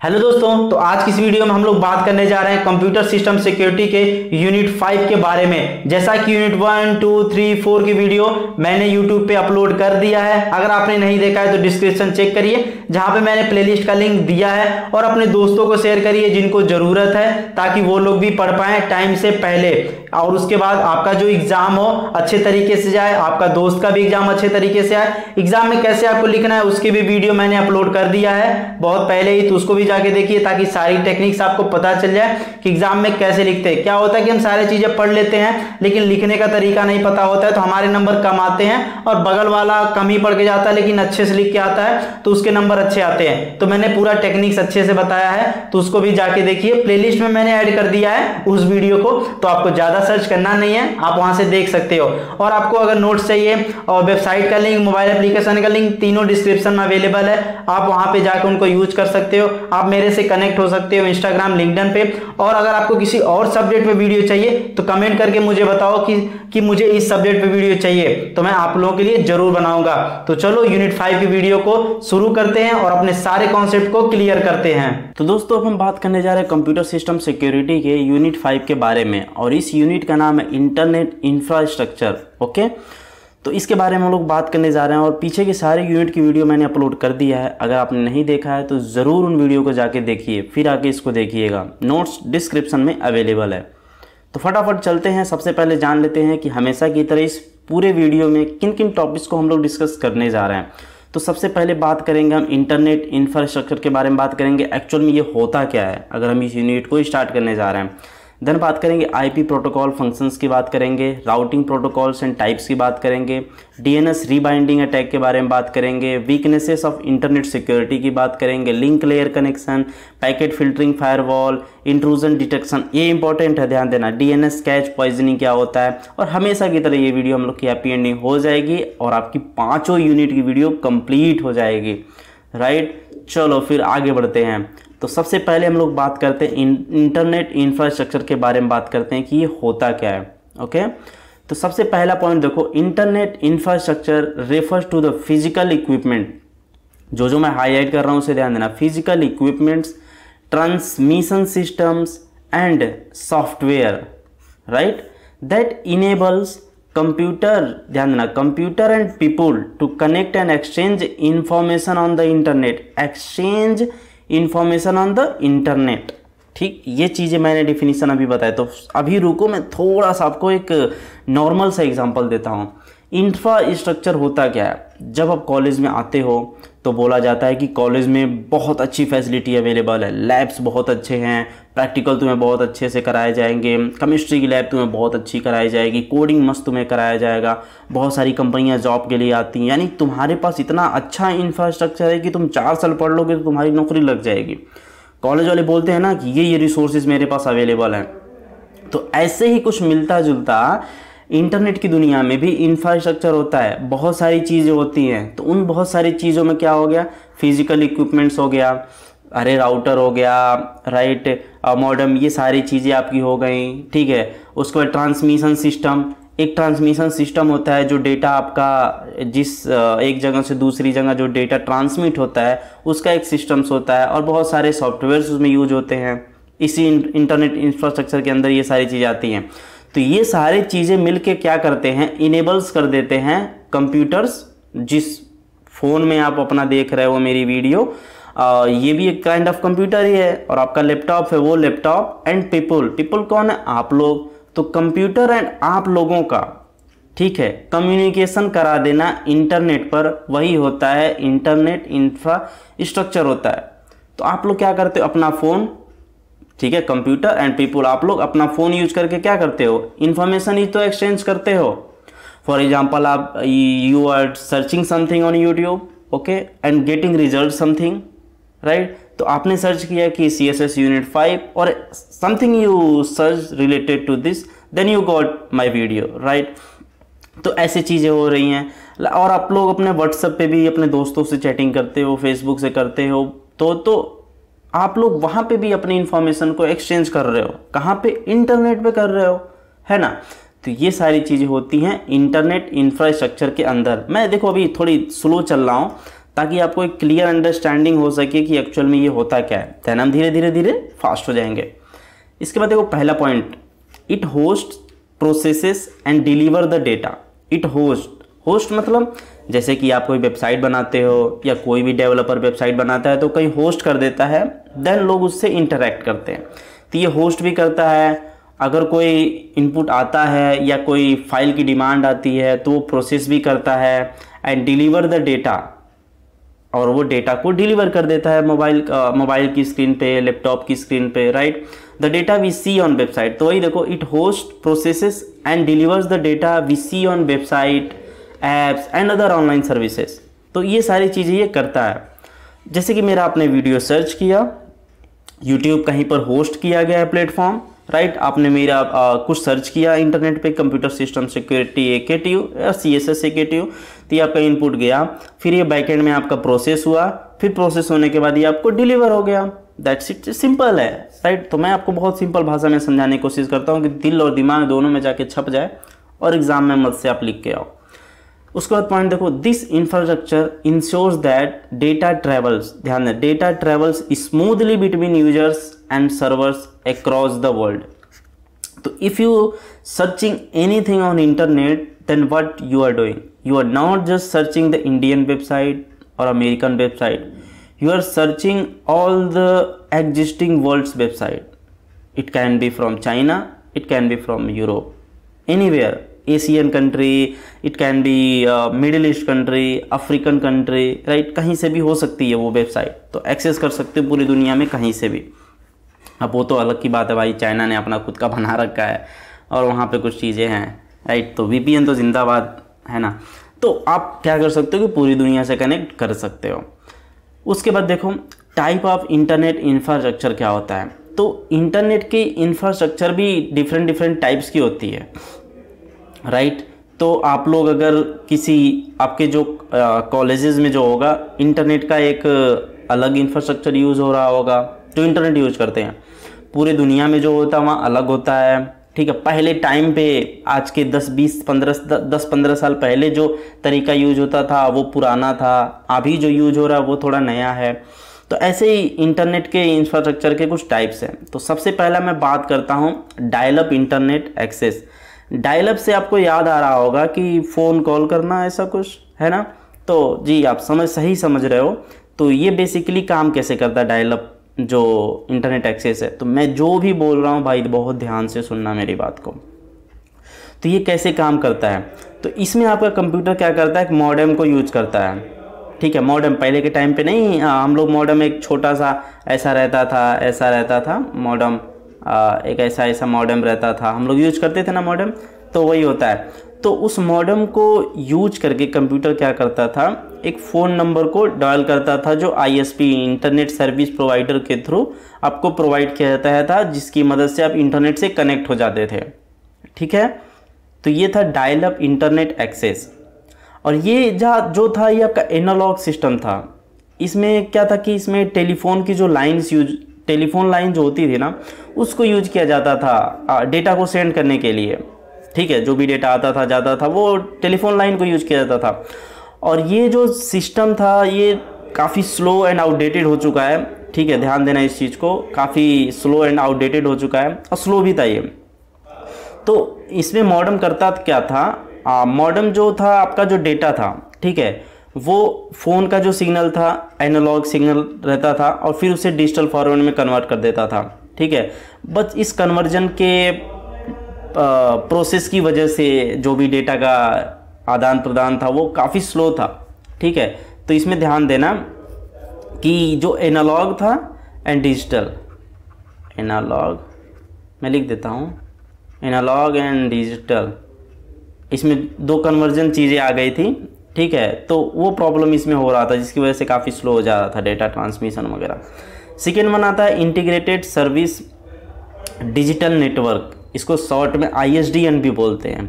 Hello दोस्तों, तो आज की इस वीडियो में हम लोग बात करने जा रहे हैं कंप्यूटर सिस्टम सिक्योरिटी के यूनिट 5 के बारे में। जैसा कि यूनिट 1, 2, 3, 4 की वीडियो मैंने यूट्यूब पे अपलोड कर दिया है। अगर आपने नहीं देखा है तो डिस्क्रिप्शन चेक करिए, जहां पे मैंने प्लेलिस्ट का लिंक दिया है, और अपने दोस्तों को शेयर करिए जिनको जरूरत है, ताकि वो लोग भी पढ़ पाएं टाइम से पहले, और उसके बाद आपका जो एग्जाम हो अच्छे तरीके से जाए, आपका दोस्त का भी एग्जाम अच्छे तरीके से आए। एग्जाम में कैसे आपको लिखना है उसकी भी वीडियो मैंने अपलोड कर दिया है बहुत पहले ही, तो उसको भी जाके देखिए, ताकि सारी टेक्निक्स आपको पता चल जाए कि एग्जाम में कैसे लिखते हैं। क्या होता है कि हम सारी चीजें पढ़ लेते हैं लेकिन लिखने का तरीका नहीं पता होता है, तो हमारे नंबर कम आते हैं, और बगल वाला कम ही पढ़ के जाता है लेकिन अच्छे से लिख के आता है तो उसके नंबर अच्छे आते हैं। तो मैंने पूरा टेक्निक्स अच्छे से बताया है, तो उसको भी जाके देखिए। प्लेलिस्ट में मैंने ऐड कर दिया है उस वीडियो को, तो आपको ज्यादा सर्च करना नहीं है, आप वहां से देख सकते हो। और आपको अगर नोट्स चाहिए और वेबसाइट का लिंक, मोबाइल एप्लीकेशन का लिंक, तीनों डिस्क्रिप्शन में अवेलेबल है, आप वहां पे जाकर उनको यूज कर सकते हो। आप मेरे से कनेक्ट हो सकते हो इंस्टाग्राम, लिंक्डइन पे। और अगर आपको किसी और सब्जेक्ट पे वीडियो चाहिए तो कमेंट करके मुझे बताओ कि मुझे इस सब्जेक्ट पे वीडियो चाहिए, तो मैं आप लोगों के लिए जरूर बनाऊंगा। तो चलो यूनिट 5 की वीडियो को शुरू करते हैं और अपने सारे कॉन्सेप्ट को क्लियर करते हैं। तो दोस्तों, अब हम बात करने जा रहे हैं कंप्यूटर सिस्टम सिक्योरिटी के यूनिट 5 के बारे में, और इस यूनिट का नाम है इंटरनेट इंफ्रास्ट्रक्चर। ओके, तो इसके बारे में हम लोग बात करने जा रहे हैं, और पीछे के सारे यूनिट की वीडियो मैंने अपलोड कर दिया है। अगर आपने नहीं देखा है तो ज़रूर उन वीडियो को जाके देखिए, फिर आके इसको देखिएगा। नोट्स डिस्क्रिप्शन में अवेलेबल है। तो फटाफट चलते हैं, सबसे पहले जान लेते हैं कि हमेशा की तरह इस पूरे वीडियो में किन किन टॉपिक्स को हम लोग डिस्कस करने जा रहे हैं। तो सबसे पहले बात करेंगे हम इंटरनेट इंफ्रास्ट्रक्चर के बारे में बात करेंगे, एक्चुअल में ये होता क्या है अगर हम इस यूनिट को स्टार्ट करने जा रहे हैं। देन बात करेंगे आईपी प्रोटोकॉल फंक्शंस की बात करेंगे, राउटिंग प्रोटोकॉल्स एंड टाइप्स की बात करेंगे, डीएनएस रीबाइंडिंग अटैक के बारे में बात करेंगे, वीकनेसेस ऑफ इंटरनेट सिक्योरिटी की बात करेंगे, link layer connection, packet filtering, firewall, intrusion detection, ये इंपॉर्टेंट है, ध्यान देना। डीएनएस कैच पॉइजनिंग क्या होता है, और हमेशा की तरह ये वीडियो हम लोग की हैप्पी एंडिंग हो जाएगी और आपकी पाँचों यूनिट की वीडियो कंप्लीट हो जाएगी। राइट, चलो फिर आगे बढ़ते हैं। तो सबसे पहले हम लोग बात करते हैं इंटरनेट इंफ्रास्ट्रक्चर के बारे में बात करते हैं कि ये होता क्या है। ओके, तो सबसे पहला पॉइंट देखो, internet infrastructure refers to the physical equipment. जो मैं हाईलाइट कर रहा हूँ उसे ध्यान देना। Physical equipments, transmission systems and software, right, that enables computer, ध्यान देना, computer and people to connect and exchange information on the internet, exchange information on the internet. ठीक, ये चीज़ें मैंने डिफिनीशन अभी बताया। तो अभी रुको, मैं थोड़ा सा आपको एक नॉर्मल सा एग्जांपल देता हूँ। इंफ्रास्ट्रक्चर होता क्या है, जब आप कॉलेज में आते हो तो बोला जाता है कि कॉलेज में बहुत अच्छी फैसिलिटी अवेलेबल है, लैब्स बहुत अच्छे हैं, प्रैक्टिकल तुम्हें बहुत अच्छे से कराए जाएंगे, केमिस्ट्री की लैब तुम्हें बहुत अच्छी कराई जाएगी, कोडिंग मस्त तुम्हें कराया जाएगा, बहुत सारी कंपनियां जॉब के लिए आती हैं, यानी तुम्हारे पास इतना अच्छा इंफ्रास्ट्रक्चर है कि तुम 4 साल पढ़ लोगे तो तुम्हारी नौकरी लग जाएगी। कॉलेज वाले बोलते हैं ना कि ये रिसोर्सेज मेरे पास अवेलेबल हैं। तो ऐसे ही कुछ मिलता जुलता इंटरनेट की दुनिया में भी इंफ्रास्ट्रक्चर होता है, बहुत सारी चीज़ें होती हैं। तो उन बहुत सारी चीज़ों में क्या हो गया, फिजिकल इक्विपमेंट्स हो गया, अरे राउटर हो गया, राइट, मॉडेम, ये सारी चीज़ें आपकी हो गई। ठीक है, उसके बाद ट्रांसमिशन सिस्टम, एक ट्रांसमिशन सिस्टम होता है जो डेटा आपका जिस एक जगह से दूसरी जगह जो डेटा ट्रांसमिट होता है उसका एक सिस्टम्स होता है, और बहुत सारे सॉफ्टवेयर्स उसमें यूज होते हैं। इसी इंटरनेट इंफ्रास्ट्रक्चर के अंदर ये सारी चीज़ें आती हैं। तो ये सारी चीज़ें मिलके क्या करते हैं, इनेबल्स कर देते हैं कंप्यूटर्स। जिस फ़ोन में आप अपना देख रहे हो मेरी वीडियो, ये भी एक काइंड ऑफ कंप्यूटर ही है, और आपका लैपटॉप है वो लैपटॉप, एंड पीपल कौन है, आप लोग। तो कंप्यूटर एंड आप लोगों का, ठीक है, कम्युनिकेशन करा देना इंटरनेट पर, वही होता है इंटरनेट इंफ्रास्ट्रक्चर होता है। तो आप लोग क्या करते हो, अपना फ़ोन, ठीक है, कंप्यूटर एंड पीपल, आप लोग अपना फ़ोन यूज करके क्या करते हो, इंफॉर्मेशन ही तो एक्सचेंज करते हो। फॉर एग्जाम्पल, आप you are searching something on YouTube, okay, and getting result something, right. तो आपने सर्च किया कि CSS यूनिट 5 और something you search related to this, then you got my video, right. तो ऐसी चीज़ें हो रही हैं। और आप लोग अपने व्हाट्सएप पे भी अपने दोस्तों से चैटिंग करते हो, फेसबुक से करते हो, तो आप लोग वहाँ पे भी अपनी इंफॉर्मेशन को एक्सचेंज कर रहे हो। कहाँ पे, इंटरनेट पे कर रहे हो, है ना। तो ये सारी चीज़ें होती हैं इंटरनेट इंफ्रास्ट्रक्चर के अंदर। मैं देखो अभी थोड़ी स्लो चल रहा हूँ ताकि आपको एक क्लियर अंडरस्टैंडिंग हो सके कि एक्चुअल में ये होता क्या है, देन हम धीरे धीरे धीरे फास्ट हो जाएंगे। इसके बाद देखो पहला point, it host processes and deliver the data. It host मतलब जैसे कि आप कोई वेबसाइट बनाते हो या कोई भी डेवलपर वेबसाइट बनाता है तो कहीं होस्ट कर देता है, देन लोग उससे इंटरेक्ट करते हैं, तो ये होस्ट भी करता है। अगर कोई इनपुट आता है या कोई फाइल की डिमांड आती है तो वो प्रोसेस भी करता है एंड डिलीवर द डेटा, और वो डेटा को डिलीवर कर देता है मोबाइल की स्क्रीन पे, लैपटॉप की स्क्रीन पे, right. The data we see on website, तो वही देखो, it host processes and delivers the data we see on website, apps and other online services. तो ये सारी चीज़ें ये करता है। जैसे कि मेरा आपने वीडियो सर्च किया, यूट्यूब कहीं पर होस्ट किया गया है प्लेटफॉर्म, राइट। आपने मेरा कुछ सर्च किया इंटरनेट पे, कंप्यूटर सिस्टम सिक्योरिटी AKTU या CSS AKTU, तो ये आपका इनपुट गया, फिर ये बैकएंड में आपका प्रोसेस हुआ, फिर प्रोसेस होने के बाद ये आपको डिलीवर हो गया। दैट्स इट, सिंपल है, राइट। तो मैं आपको बहुत सिंपल भाषा में समझाने की कोशिश करता हूँ कि दिल और दिमाग दोनों में जाके छप जाए और एग्जाम में मत से आप लिख के आओ। उसके बाद पॉइंट देखो, this infrastructure ensures that data travels, ध्यान दें, data travels smoothly between users and servers across the world. तो if you searching anything on internet, then what you are doing, you are not just searching the Indian website or American website, you are searching all the existing world's website. It can be from China, it can be from Europe, anywhere, Asian country, it can be Middle East country, African country, right। कहीं से भी हो सकती है वो website, तो access कर सकते हो पूरी दुनिया में कहीं से भी। अब वो तो अलग की बात है भाई, चाइना ने अपना खुद का बना रखा है और वहाँ पे कुछ चीज़ें हैं, राइट। तो VPN तो जिंदाबाद है ना। तो आप क्या कर सकते हो कि पूरी दुनिया से कनेक्ट कर सकते हो। उसके बाद देखो, टाइप ऑफ इंटरनेट इंफ्रास्ट्रक्चर क्या होता है। तो इंटरनेट की इंफ्रास्ट्रक्चर भी डिफरेंट टाइप्स की होती है, राइट। तो आप लोग अगर किसी आपके जो कॉलेजेस में जो होगा, इंटरनेट का एक अलग इंफ्रास्ट्रक्चर यूज़ हो रहा होगा, जो इंटरनेट यूज करते हैं। पूरे दुनिया में जो होता है वहाँ अलग होता है, ठीक है। पहले टाइम पे, आज के 10-15 साल पहले जो तरीका यूज होता था वो पुराना था, अभी जो यूज हो रहा है वो थोड़ा नया है। तो ऐसे ही इंटरनेट के इंफ्रास्ट्रक्चर के कुछ टाइप्स हैं। तो सबसे पहला मैं बात करता हूँ dial up internet access. Dial up से आपको याद आ रहा होगा कि फ़ोन कॉल करना, ऐसा कुछ है ना। तो जी आप सही समझ रहे हो। तो ये बेसिकली काम कैसे करता है डायल अप जो इंटरनेट एक्सेस है। तो मैं जो भी बोल रहा हूँ भाई बहुत ध्यान से सुनना मेरी बात को। तो ये कैसे काम करता है, तो इसमें आपका कंप्यूटर क्या करता है, एक मॉडेम को यूज करता है, ठीक है। मॉडेम पहले के टाइम पे नहीं, हम लोग मॉडेम एक छोटा सा ऐसा रहता था मॉडेम, एक ऐसा मॉडेम रहता था, हम लोग यूज करते थे ना मॉडेम। तो वही होता है। तो उस मॉडेम को यूज करके कंप्यूटर क्या करता था, एक फ़ोन नंबर को डायल करता था जो ISP इंटरनेट सर्विस प्रोवाइडर के थ्रू आपको प्रोवाइड किया जाता था, जिसकी मदद से आप इंटरनेट से कनेक्ट हो जाते थे, ठीक है। तो ये था डायल अप इंटरनेट एक्सेस। और ये जो था ये आपका एनालॉग सिस्टम था। इसमें क्या था कि इसमें टेलीफोन की जो टेलीफोन लाइन जो होती थी ना, उसको यूज किया जाता था डेटा को सेंड करने के लिए, ठीक है। जो भी डेटा आता था जाता था वो टेलीफोन लाइन को यूज किया जाता था। और ये जो सिस्टम था ये काफ़ी स्लो एंड आउटडेटेड हो चुका है, ठीक है। ध्यान देना इस चीज़ को, काफ़ी स्लो एंड आउटडेटेड हो चुका है और स्लो भी था ये। तो इसमें मॉडेम करता क्या था, मॉडेम जो था आपका जो डेटा था, ठीक है, वो फ़ोन का जो सिग्नल था एनालॉग सिग्नल रहता था और फिर उसे डिजिटल फॉर्मेट में कन्वर्ट कर देता था, ठीक है। बस इस कन्वर्जन के प्रोसेस की वजह से जो भी डेटा का आदान प्रदान था वो काफ़ी स्लो था, ठीक है। तो इसमें ध्यान देना कि जो एनालॉग था एंड डिजिटल, एनालॉग मैं लिख देता हूँ, एनालॉग एंड डिजिटल, इसमें दो कन्वर्जन चीज़ें आ गई थी, ठीक है। तो वो प्रॉब्लम इसमें हो रहा था जिसकी वजह से काफ़ी स्लो हो जा रहा था डेटा ट्रांसमिशन वगैरह। सेकेंड वन आता है इंटीग्रेटेड सर्विस डिजिटल नेटवर्क, इसको शॉर्ट में ISDN भी बोलते हैं।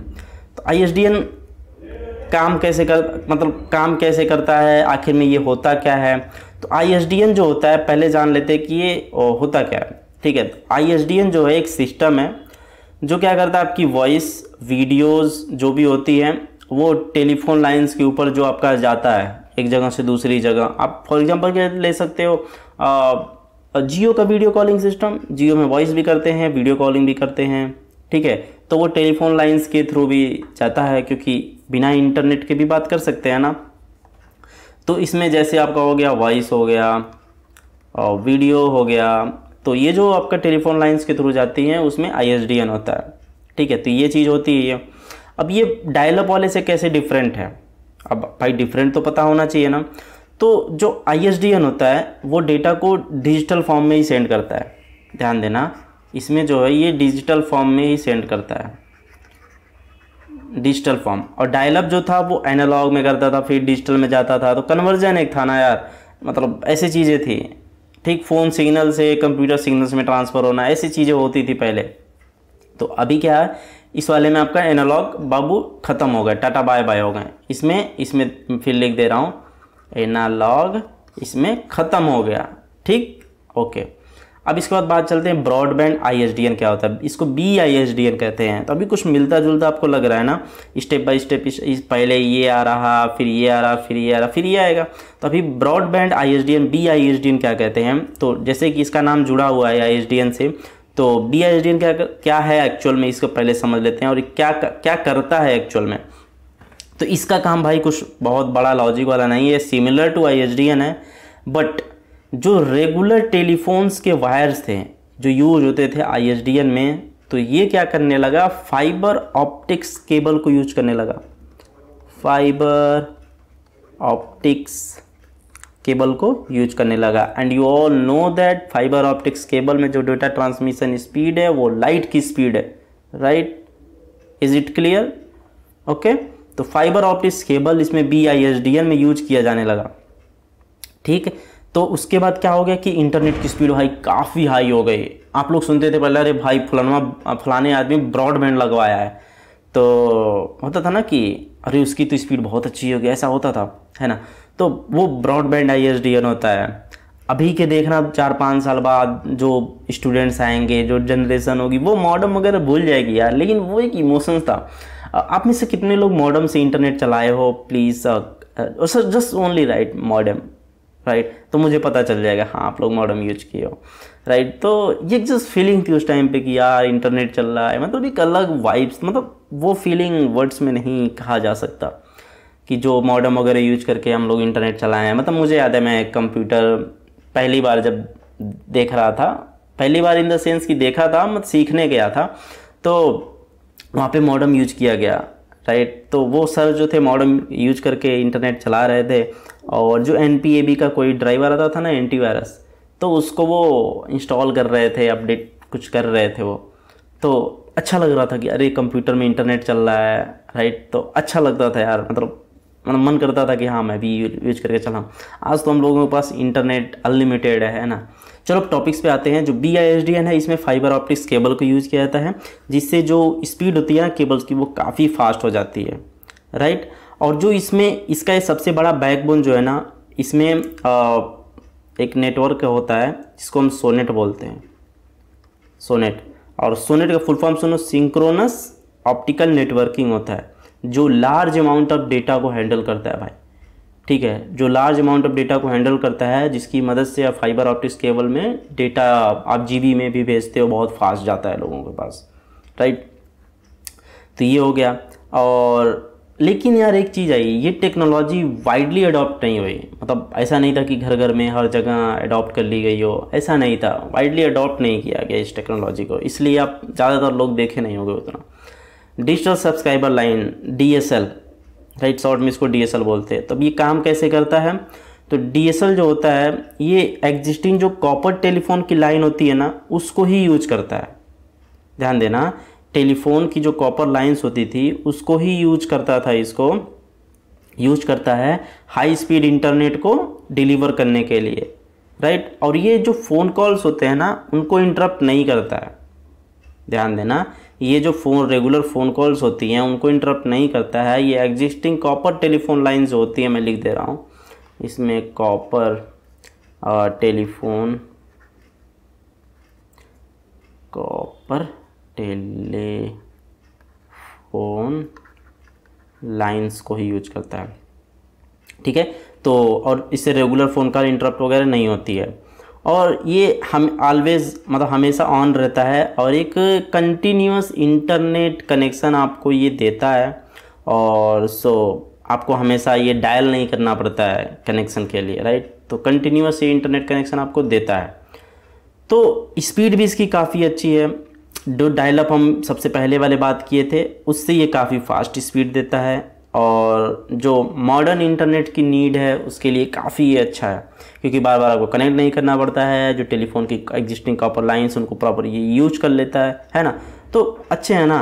तो ISDN काम कैसे करता है, आखिर में ये होता क्या है। तो ISDN जो होता है पहले जान लेते हैं कि ये होता क्या है, ठीक है। तो ISDN जो है एक सिस्टम है जो क्या करता है, आपकी वॉइस वीडियोस जो भी होती हैं वो टेलीफोन लाइंस के ऊपर जो आपका जाता है एक जगह से दूसरी जगह। आप फॉर एग्जांपल क्या ले सकते हो, जियो का वीडियो कॉलिंग सिस्टम, जियो में वॉइस भी करते हैं, वीडियो कॉलिंग भी करते हैं, ठीक है। तो वो टेलीफोन लाइंस के थ्रू भी जाता है, क्योंकि बिना इंटरनेट के भी बात कर सकते हैं ना। तो इसमें जैसे आपका हो गया वॉइस हो गया और वीडियो हो गया, तो ये जो आपका टेलीफोन लाइंस के थ्रू जाती हैं उसमें ISDN होता है, ठीक है। तो ये चीज़ होती है। अब ये डायल अप वाले से कैसे डिफरेंट है, अब भाई डिफरेंट तो पता होना चाहिए ना। तो जो ISDN होता है वो डेटा को डिजिटल फॉर्म में ही सेंड करता है, ध्यान देना, इसमें जो है ये डिजिटल फॉर्म में ही सेंड करता है, डिजिटल फॉर्म। और डायल अप जो था वो एनालॉग में करता था, फिर डिजिटल में जाता था, तो कन्वर्जन एक था ना यार, मतलब ऐसी चीज़ें थी, ठीक। फ़ोन सिग्नल से कंप्यूटर सिग्नल्स में ट्रांसफ़र होना, ऐसी चीज़ें होती थी पहले। तो अभी क्या है, इस वाले में आपका एनालॉग बाबू ख़त्म हो गए, टाटा बाय बाय हो गए। इसमें फिर लिख दे रहा हूँ एनालॉग, इसमें ख़त्म हो गया, ठीक, ओके। अब इसके बाद बात चलते हैं ब्रॉडबैंड ISDN क्या होता है। इसको BISDN कहते हैं। तो अभी कुछ मिलता जुलता आपको लग रहा है ना, स्टेप बाय स्टेप, पहले ये आ रहा, फिर ये आ रहा, फिर ये आ रहा, फिर ये आएगा। तो अभी ब्रॉडबैंड ISDN BISDN क्या कहते हैं, तो जैसे कि इसका नाम जुड़ा हुआ है ISDN से, तो BISDN क्या है एक्चुअल में, इसको पहले समझ लेते हैं और क्या करता है एक्चुअल में। तो इसका काम भाई कुछ बहुत बड़ा लॉजिक वाला नहीं है, सिमिलर टू ISDN है, बट जो रेगुलर टेलीफोन्स के वायर्स थे जो यूज होते थे ISDN में, तो ये क्या करने लगा, फाइबर ऑप्टिक्स केबल को यूज करने लगा, फाइबर ऑप्टिक्स केबल को यूज करने लगा। And you all know that fibre optics cable में जो डेटा ट्रांसमिशन स्पीड है वो लाइट की स्पीड है, right, is it clear, okay. तो फाइबर ऑप्टिक्स केबल इसमें BISDN में यूज किया जाने लगा, ठीक है। तो उसके बाद क्या हो गया कि इंटरनेट की स्पीड भाई काफ़ी हाई हो गई। आप लोग सुनते थे पहले, अरे भाई फलाने आदमी ब्रॉडबैंड लगवाया है, तो होता था ना कि अरे उसकी तो स्पीड बहुत अच्छी हो गई, ऐसा होता था, है ना। तो वो ब्रॉडबैंड ISDN होता है। अभी के देखना 4-5 साल बाद जो स्टूडेंट्स आएंगे, जो जनरेशन होगी, वो मॉडम वगैरह भूल जाएगी यार, लेकिन वो एक इमोशंस था। आप में से कितने लोग मॉडम से इंटरनेट चलाए हो, please sir just only right modem, right, तो मुझे पता चल जाएगा हाँ आप लोग मॉडम यूज किए हो, राइट। तो ये जस्ट फीलिंग थी उस टाइम पे कि यार इंटरनेट चल रहा है, मतलब एक अलग वाइब्स, मतलब वो फीलिंग वर्ड्स में नहीं कहा जा सकता कि जो मॉडम वगैरह यूज करके हम लोग इंटरनेट चलाए हैं। मतलब मुझे याद है मैं कंप्यूटर पहली बार जब देख रहा था, पहली बार इन द सेंस कि देखा था, मतलब सीखने गया था, तो वहाँ पे मॉडम यूज किया गया, राइट। तो वो सर जो थे मॉडम यूज करके इंटरनेट चला रहे थे, और जो NPAB का कोई ड्राइवर आता था ना, एंटीवायरस, तो उसको वो इंस्टॉल कर रहे थे, अपडेट कुछ कर रहे थे वो। तो अच्छा लग रहा था कि अरे कंप्यूटर में इंटरनेट चल रहा है, राइट। तो अच्छा लगता था यार, मतलब मन करता था कि हाँ मैं भी यूज करके चलाऊँ। आज तो हम लोगों के पास इंटरनेट अनलिमिटेड है ना। चलो टॉपिक्स पे आते हैं। जो BISDN है, इसमें फाइबर ऑप्टिक्स केबल को यूज़ किया जाता है, जिससे जो स्पीड होती है ना केबल्स की वो काफ़ी फास्ट हो जाती है, राइट। और जो इसमें इसका ये सबसे बड़ा बैकबोन जो है ना, इसमें एक नेटवर्क होता है जिसको हम सोनेट बोलते हैं, सोनेट। और सोनेट का फुल फॉर्म सुनो, सिंक्रोनस ऑप्टिकल नेटवर्किंग होता है, जो लार्ज अमाउंट ऑफ डेटा को हैंडल करता है भाई, ठीक है। जो लार्ज अमाउंट ऑफ डेटा को हैंडल करता है, जिसकी मदद से आप फाइबर ऑप्टिक्स केबल में डेटा आप GB में भी भेजते हो, बहुत फास्ट जाता है लोगों के पास, राइट। तो ये हो गया। और लेकिन यार एक चीज़ आई, ये टेक्नोलॉजी वाइडली अडॉप्ट नहीं हुई, मतलब ऐसा नहीं था कि घर घर में हर जगह अडॉप्ट कर ली गई हो, ऐसा नहीं था, वाइडली अडॉप्ट नहीं किया गया इस टेक्नोलॉजी को, इसलिए आप ज़्यादातर लोग देखे नहीं होंगे उतना। Digital subscriber line, DSL, right, short में इसको DSL बोलते हैं। तो ये काम कैसे करता है, तो DSL जो होता है ये एग्जिस्टिंग जो कॉपर टेलीफोन की लाइन होती है ना, उसको ही यूज करता है। ध्यान देना, टेलीफोन की जो कॉपर लाइंस होती थी उसको ही यूज करता था, इसको यूज करता है हाई स्पीड इंटरनेट को डिलीवर करने के लिए, राइट। और ये जो फ़ोन कॉल्स होते हैं ना, उनको इंटरप्ट नहीं करता है। ध्यान देना, ये जो रेगुलर फ़ोन कॉल्स होती हैं उनको इंटरप्ट नहीं करता है। ये एग्जिस्टिंग कॉपर टेलीफोन लाइंस जो होती हैं, मैं लिख दे रहा हूँ इसमें, copper telephone, copper telephone lines को ही यूज करता है, ठीक है। तो और इससे रेगुलर फ़ोन कॉल इंटरप्ट वगैरह नहीं होती है, और ये हम ऑलवेज़ मतलब हमेशा ऑन रहता है, और एक कंटिन्यूस इंटरनेट कनेक्शन आपको ये देता है। और आपको हमेशा ये डायल नहीं करना पड़ता है कनेक्शन के लिए, राइट। तो कंटिन्यूस ये इंटरनेट कनेक्शन आपको देता है। तो स्पीड भी इसकी काफ़ी अच्छी है। जो डायल अप हम सबसे पहले वाले बात किए थे उससे ये काफ़ी फास्ट स्पीड देता है, और जो मॉडर्न इंटरनेट की नीड है उसके लिए काफ़ी ये अच्छा है, क्योंकि बार बार आपको कनेक्ट नहीं करना पड़ता है। जो टेलीफोन की एग्जिस्टिंग कॉपर लाइन्स उनको प्रॉपर ये यूज कर लेता है ना। तो अच्छे हैं ना।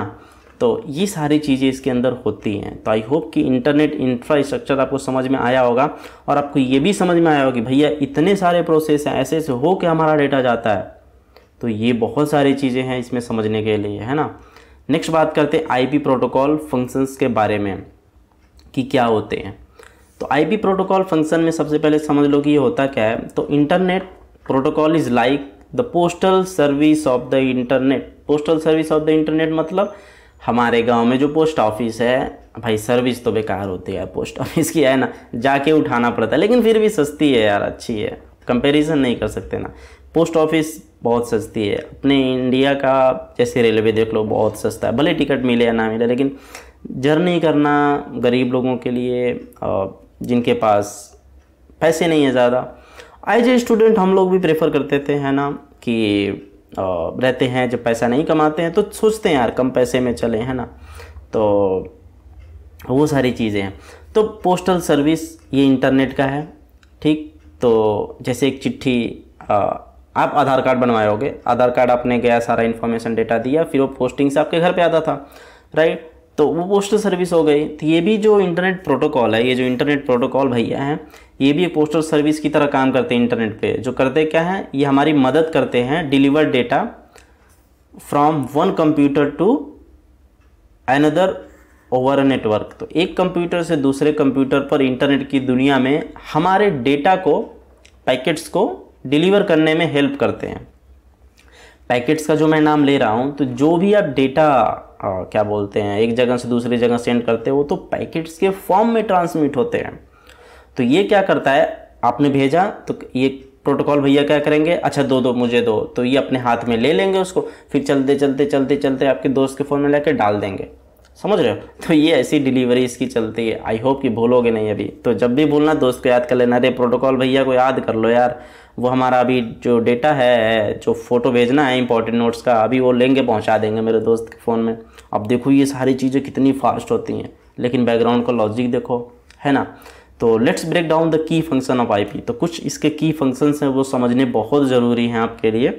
तो ये सारी चीज़ें इसके अंदर होती हैं। तो आई होप कि इंटरनेट इंफ्रास्ट्रक्चर आपको समझ में आया होगा, और आपको ये भी समझ में आया होगा कि भैया इतने सारे प्रोसेस हैं, ऐसे ऐसे हो के हमारा डेटा जाता है। तो ये बहुत सारी चीज़ें हैं इसमें समझने के लिए, है ना। नेक्स्ट बात करते हैं आईपी प्रोटोकॉल फंक्शंस के बारे में कि क्या होते हैं। तो आईपी प्रोटोकॉल फंक्शन में सबसे पहले समझ लो कि ये होता क्या है। तो internet protocol is like the postal service of the internet. Postal service of the internet मतलब हमारे गांव में जो पोस्ट ऑफिस है, भाई सर्विस तो बेकार होती है पोस्ट ऑफिस की, है ना, जाके उठाना पड़ता है, लेकिन फिर भी सस्ती है यार, अच्छी है, कंपैरिजन नहीं कर सकते ना। पोस्ट ऑफिस बहुत सस्ती है। अपने इंडिया का जैसे रेलवे देख लो, बहुत सस्ता है, भले टिकट मिले या ना मिले, लेकिन जर्नी करना गरीब लोगों के लिए, जिनके पास पैसे नहीं है ज़्यादा, एज ए स्टूडेंट हम लोग भी प्रेफर करते थे, है ना, कि रहते हैं जब पैसा नहीं कमाते हैं तो सोचते हैं यार कम पैसे में चले, है ना। तो वो सारी चीज़ें हैं। तो पोस्टल सर्विस ये इंटरनेट का है, ठीक। तो जैसे एक चिट्ठी, आप आधार कार्ड बनवाए होगे, आधार कार्ड आपने गया, सारा इन्फॉर्मेशन डेटा दिया, फिर वो पोस्टिंग से आपके घर पे आता था, राइट। तो वो पोस्टल सर्विस हो गई। तो ये भी जो इंटरनेट प्रोटोकॉल है, ये जो इंटरनेट प्रोटोकॉल भैया हैं, ये भी एक पोस्टल सर्विस की तरह काम करते हैं इंटरनेट पे। जो करते क्या है, ये हमारी मदद करते हैं deliver data from one computer to another over a network. तो एक कंप्यूटर से दूसरे कंप्यूटर पर इंटरनेट की दुनिया में हमारे डेटा को, पैकेट्स को डिलीवर करने में हेल्प करते हैं। पैकेट्स का जो मैं नाम ले रहा हूँ, तो जो भी आप डेटा क्या बोलते हैं एक जगह से दूसरी जगह सेंड करते हो, तो पैकेट्स के फॉर्म में ट्रांसमिट होते हैं। तो ये क्या करता है, आपने भेजा तो ये प्रोटोकॉल भैया क्या करेंगे, अच्छा दो मुझे दो, तो ये अपने हाथ में ले लेंगे उसको, फिर चलते चलते चलते चलते आपके दोस्त के फ़ोन में लेकर डाल देंगे, समझ रहे हो। तो ये ऐसी डिलीवरी इसकी चलती है। आई होप कि भूलोगे नहीं अभी। तो जब भी भूलना दोस्त को याद कर लेना, अरे प्रोटोकॉल भैया को याद कर लो यार, वो हमारा अभी जो डेटा है, जो फ़ोटो भेजना है इंपॉर्टेंट नोट्स का, अभी वो लेंगे, पहुंचा देंगे मेरे दोस्त के फ़ोन में। अब देखो ये सारी चीज़ें कितनी फास्ट होती हैं, लेकिन बैकग्राउंड का लॉजिक देखो, है ना। तो let's break down the key function of IP. तो कुछ इसके की फंक्शंस हैं, वो समझने बहुत ज़रूरी हैं आपके लिए।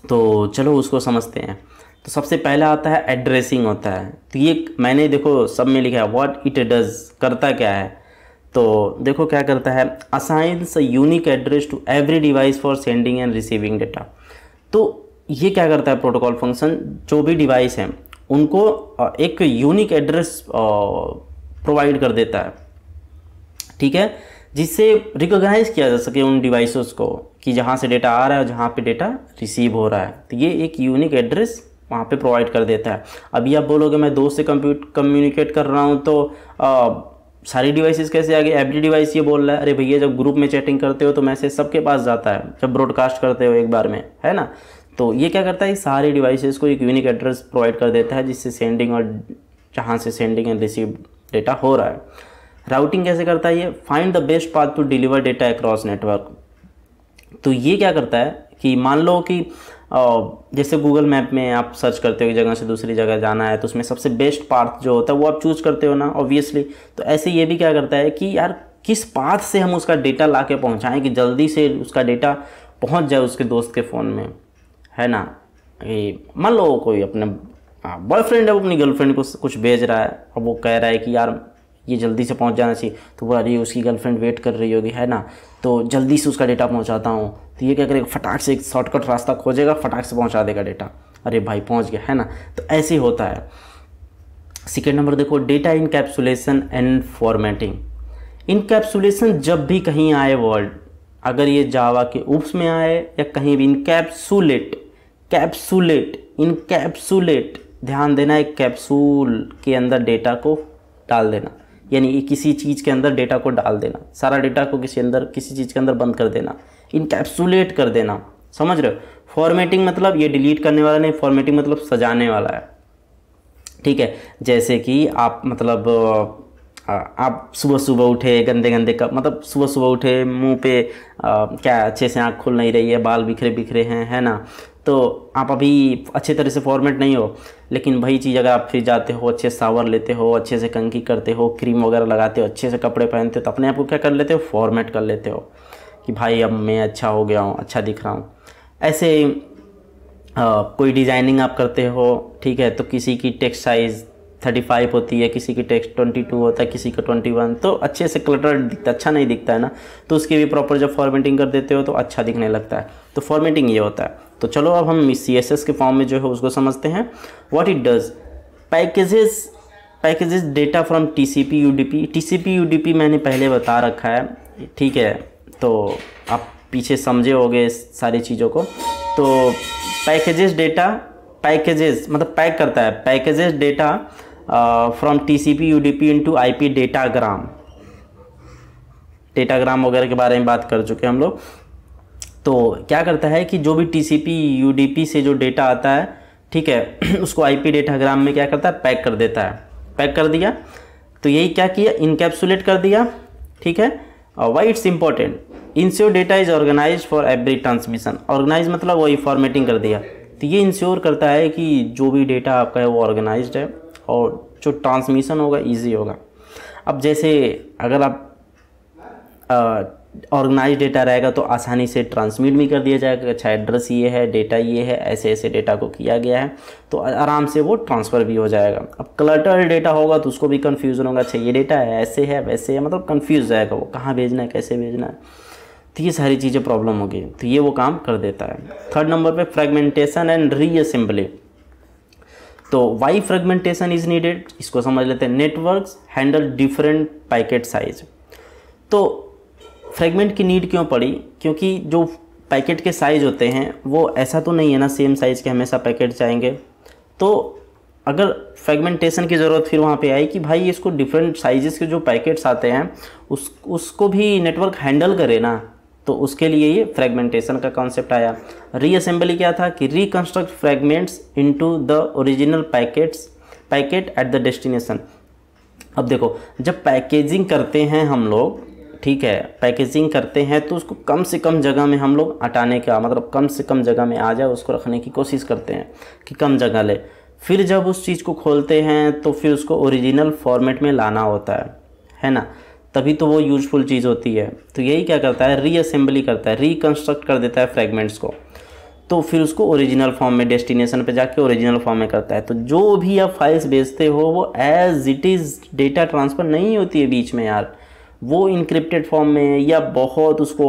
तो चलो उसको समझते हैं। तो सबसे पहला आता है एड्रेसिंग होता है। तो ये मैंने देखो सब में लिखा है व्हाट इट डज, करता क्या है। तो देखो क्या करता है, assigns a unique address to every device for sending and receiving data. तो ये क्या करता है प्रोटोकॉल फंक्शन, जो भी डिवाइस हैं उनको एक यूनिक एड्रेस प्रोवाइड कर देता है, ठीक है, जिससे रिकॉग्नाइज किया जा सके उन डिवाइसेस को कि जहाँ से डेटा आ रहा है, जहाँ पे डेटा रिसीव हो रहा है। तो ये एक यूनिक एड्रेस वहाँ पे प्रोवाइड कर देता है। अभी आप बोलोगे मैं दोस्त से कम्युनिकेट कर रहा हूँ, तो सारी डिवाइसेस कैसे आ गई, एवरी डिवाइस ये बोल रहा है। अरे भैया जब ग्रुप में चैटिंग करते हो तो मैसेज सबके पास जाता है, जब ब्रॉडकास्ट करते हो एक बार में, है ना। तो ये क्या करता है, सारे डिवाइसेस को एक यूनिक एड्रेस प्रोवाइड कर देता है, जिससे सेंडिंग और जहाँ से सेंडिंग एंड रिसीव डेटा हो रहा है। राउटिंग कैसे करता है ये, find the best path to deliver data across network. तो ये क्या करता है कि मान लो कि जैसे गूगल मैप में आप सर्च करते हो एक जगह से दूसरी जगह जाना है, तो उसमें सबसे बेस्ट पाथ जो होता है वो आप चूज़ करते हो ना, ऑब्वियसली। तो ऐसे ये भी क्या करता है कि यार किस पाथ से हम उसका डेटा ला के पहुँचाएँ कि जल्दी से उसका डेटा पहुँच जाए उसके दोस्त के फ़ोन में, है ना। मान लो कोई अपने बॉयफ्रेंड है, वो अपनी गर्लफ्रेंड को कुछ भेज रहा है, और वो कह रहा है कि यार ये जल्दी से पहुंच जाना चाहिए, तो वो अरे उसकी गर्लफ्रेंड वेट कर रही होगी, है ना, तो जल्दी से उसका डेटा पहुंचाता हूं। तो ये क्या करेगा, फटाक से एक शॉर्टकट रास्ता खोजेगा, फटाक से पहुंचा देगा डेटा, अरे भाई पहुंच गया, है ना। तो ऐसे ही होता है। सेकेंड नंबर देखो, data encapsulation and formatting. Encapsulation जब भी कहीं आए वर्ड, अगर ये जावा के ऊप्स में आए या कहीं भी, इनकैप्सुलेट, ध्यान देना, एक कैप्सूल के अंदर डेटा को डाल देना, यानी किसी चीज़ के अंदर डेटा को डाल देना, सारा डेटा को किसी चीज़ के अंदर बंद कर देना, इनकैप्सुलेट कर देना, समझ रहे हो। फॉर्मेटिंग मतलब ये डिलीट करने वाला नहीं, फॉर्मेटिंग मतलब सजाने वाला है, ठीक है। जैसे कि आप मतलब आप सुबह सुबह उठे गंदे गंदे कप, मतलब सुबह सुबह उठे मुंह पे क्या अच्छे से आँख खुल नहीं रही है, बाल बिखरे बिखरे हैं, है ना, तो आप अभी अच्छे तरह से फॉर्मेट नहीं हो। लेकिन वही चीज़ अगर आप फिर जाते हो, अच्छे शावर लेते हो, अच्छे से कंघी करते हो, क्रीम वगैरह लगाते हो, अच्छे से कपड़े पहनते हो, तो अपने आप को क्या कर लेते हो, फॉर्मेट कर लेते हो कि भाई अब मैं अच्छा हो गया हूँ, अच्छा दिख रहा हूँ। ऐसे कोई डिज़ाइनिंग आप करते हो, ठीक है, तो किसी की टेक्स्ट साइज़ 35 होती है, किसी की टेक्स्ट 22 होता है, किसी का 21, तो अच्छे से क्लटर दिखता, अच्छा नहीं दिखता है ना, तो उसकी भी प्रॉपर जब फॉर्मेटिंग कर देते हो तो अच्छा दिखने लगता है। तो फॉर्मेटिंग ये होता है। तो चलो अब हम CSS के फॉर्म में जो है उसको समझते हैं। What it does, packages data from TCP UDP। TCP UDP मैंने पहले बता रखा है, ठीक है, तो आप पीछे समझे होंगे सारी चीज़ों को। तो पैकेजेस डेटा, पैकेजेस मतलब पैक करता है, packages data from TCP UDP into IP datagram. Datagram वगैरह के बारे में बात कर चुके हैं हम लोग। तो क्या करता है कि जो भी TCP UDP से जो डेटा आता है, ठीक है, उसको IP डेटाग्राम में क्या करता है, पैक कर देता है। पैक कर दिया तो यही क्या किया, इनकैप्सुलेट कर दिया, ठीक है। Why it's important, ensure data is organize for every transmission. Organize मतलब वही फॉर्मेटिंग कर दिया, तो ये इंश्योर करता है कि जो भी डेटा आपका है वो ऑर्गेनाइज्ड है और जो ट्रांसमिशन होगा ईजी होगा। अब जैसे अगर आप ऑर्गेनाइज डेटा रहेगा तो आसानी से ट्रांसमिट भी कर दिया जाएगा, अच्छा एड्रेस ये है, डेटा ये है, ऐसे ऐसे डेटा को किया गया है, तो आराम से वो ट्रांसफ़र भी हो जाएगा। अब क्लटर्ड डेटा होगा तो उसको भी कन्फ्यूज़न होगा, अच्छा ये डेटा है, ऐसे है, वैसे है, मतलब कन्फ्यूज़ जाएगा वो, कहाँ भेजना है, कैसे भेजना है, तो ये सारी चीज़ें प्रॉब्लम होगी, तो ये वो काम कर देता है। थर्ड नंबर पे फ्रेगमेंटेशन एंड रीअसेंबली। तो वाई फ्रेगमेंटेशन इज नीडेड, इसको समझ लेते हैं। Networks handle different packet size. तो फ्रेगमेंट की नीड क्यों पड़ी, क्योंकि जो पैकेट के साइज़ होते हैं वो ऐसा तो नहीं है ना सेम साइज़ के हमेशा पैकेट चाहेंगे, तो अगर फ्रेगमेंटेशन की ज़रूरत फिर वहाँ पे आई कि भाई इसको डिफरेंट साइजेस के जो पैकेट्स आते हैं उसको भी नेटवर्क हैंडल करे ना, तो उसके लिए ये फ्रेगमेंटेशन का कॉन्सेप्ट आया। रीअसेंबली क्या था कि reconstruct fragments into the original packet at the destination. अब देखो जब पैकेजिंग करते हैं हम लोग, ठीक है, पैकेजिंग करते हैं तो उसको कम से कम जगह में हम लोग हटाने का, मतलब कम से कम जगह में आ जाए उसको रखने की कोशिश करते हैं कि कम जगह ले। फिर जब उस चीज़ को खोलते हैं तो फिर उसको ओरिजिनल फॉर्मेट में लाना होता है ना, तभी तो वो यूजफुल चीज़ होती है। तो यही क्या करता है, रीअसेंबली करता है, रिकंस्ट्रक्ट कर देता है फ्रेगमेंट्स को, तो फिर उसको ओरिजिनल फॉर्म में डेस्टिनेशन पे जाके ओरिजिनल फॉर्म में करता है। तो जो भी आप फाइल्स भेजते हो वो as it is data transfer नहीं होती है बीच में यार, वो इनक्रिप्टेड फॉर्म में या बहुत उसको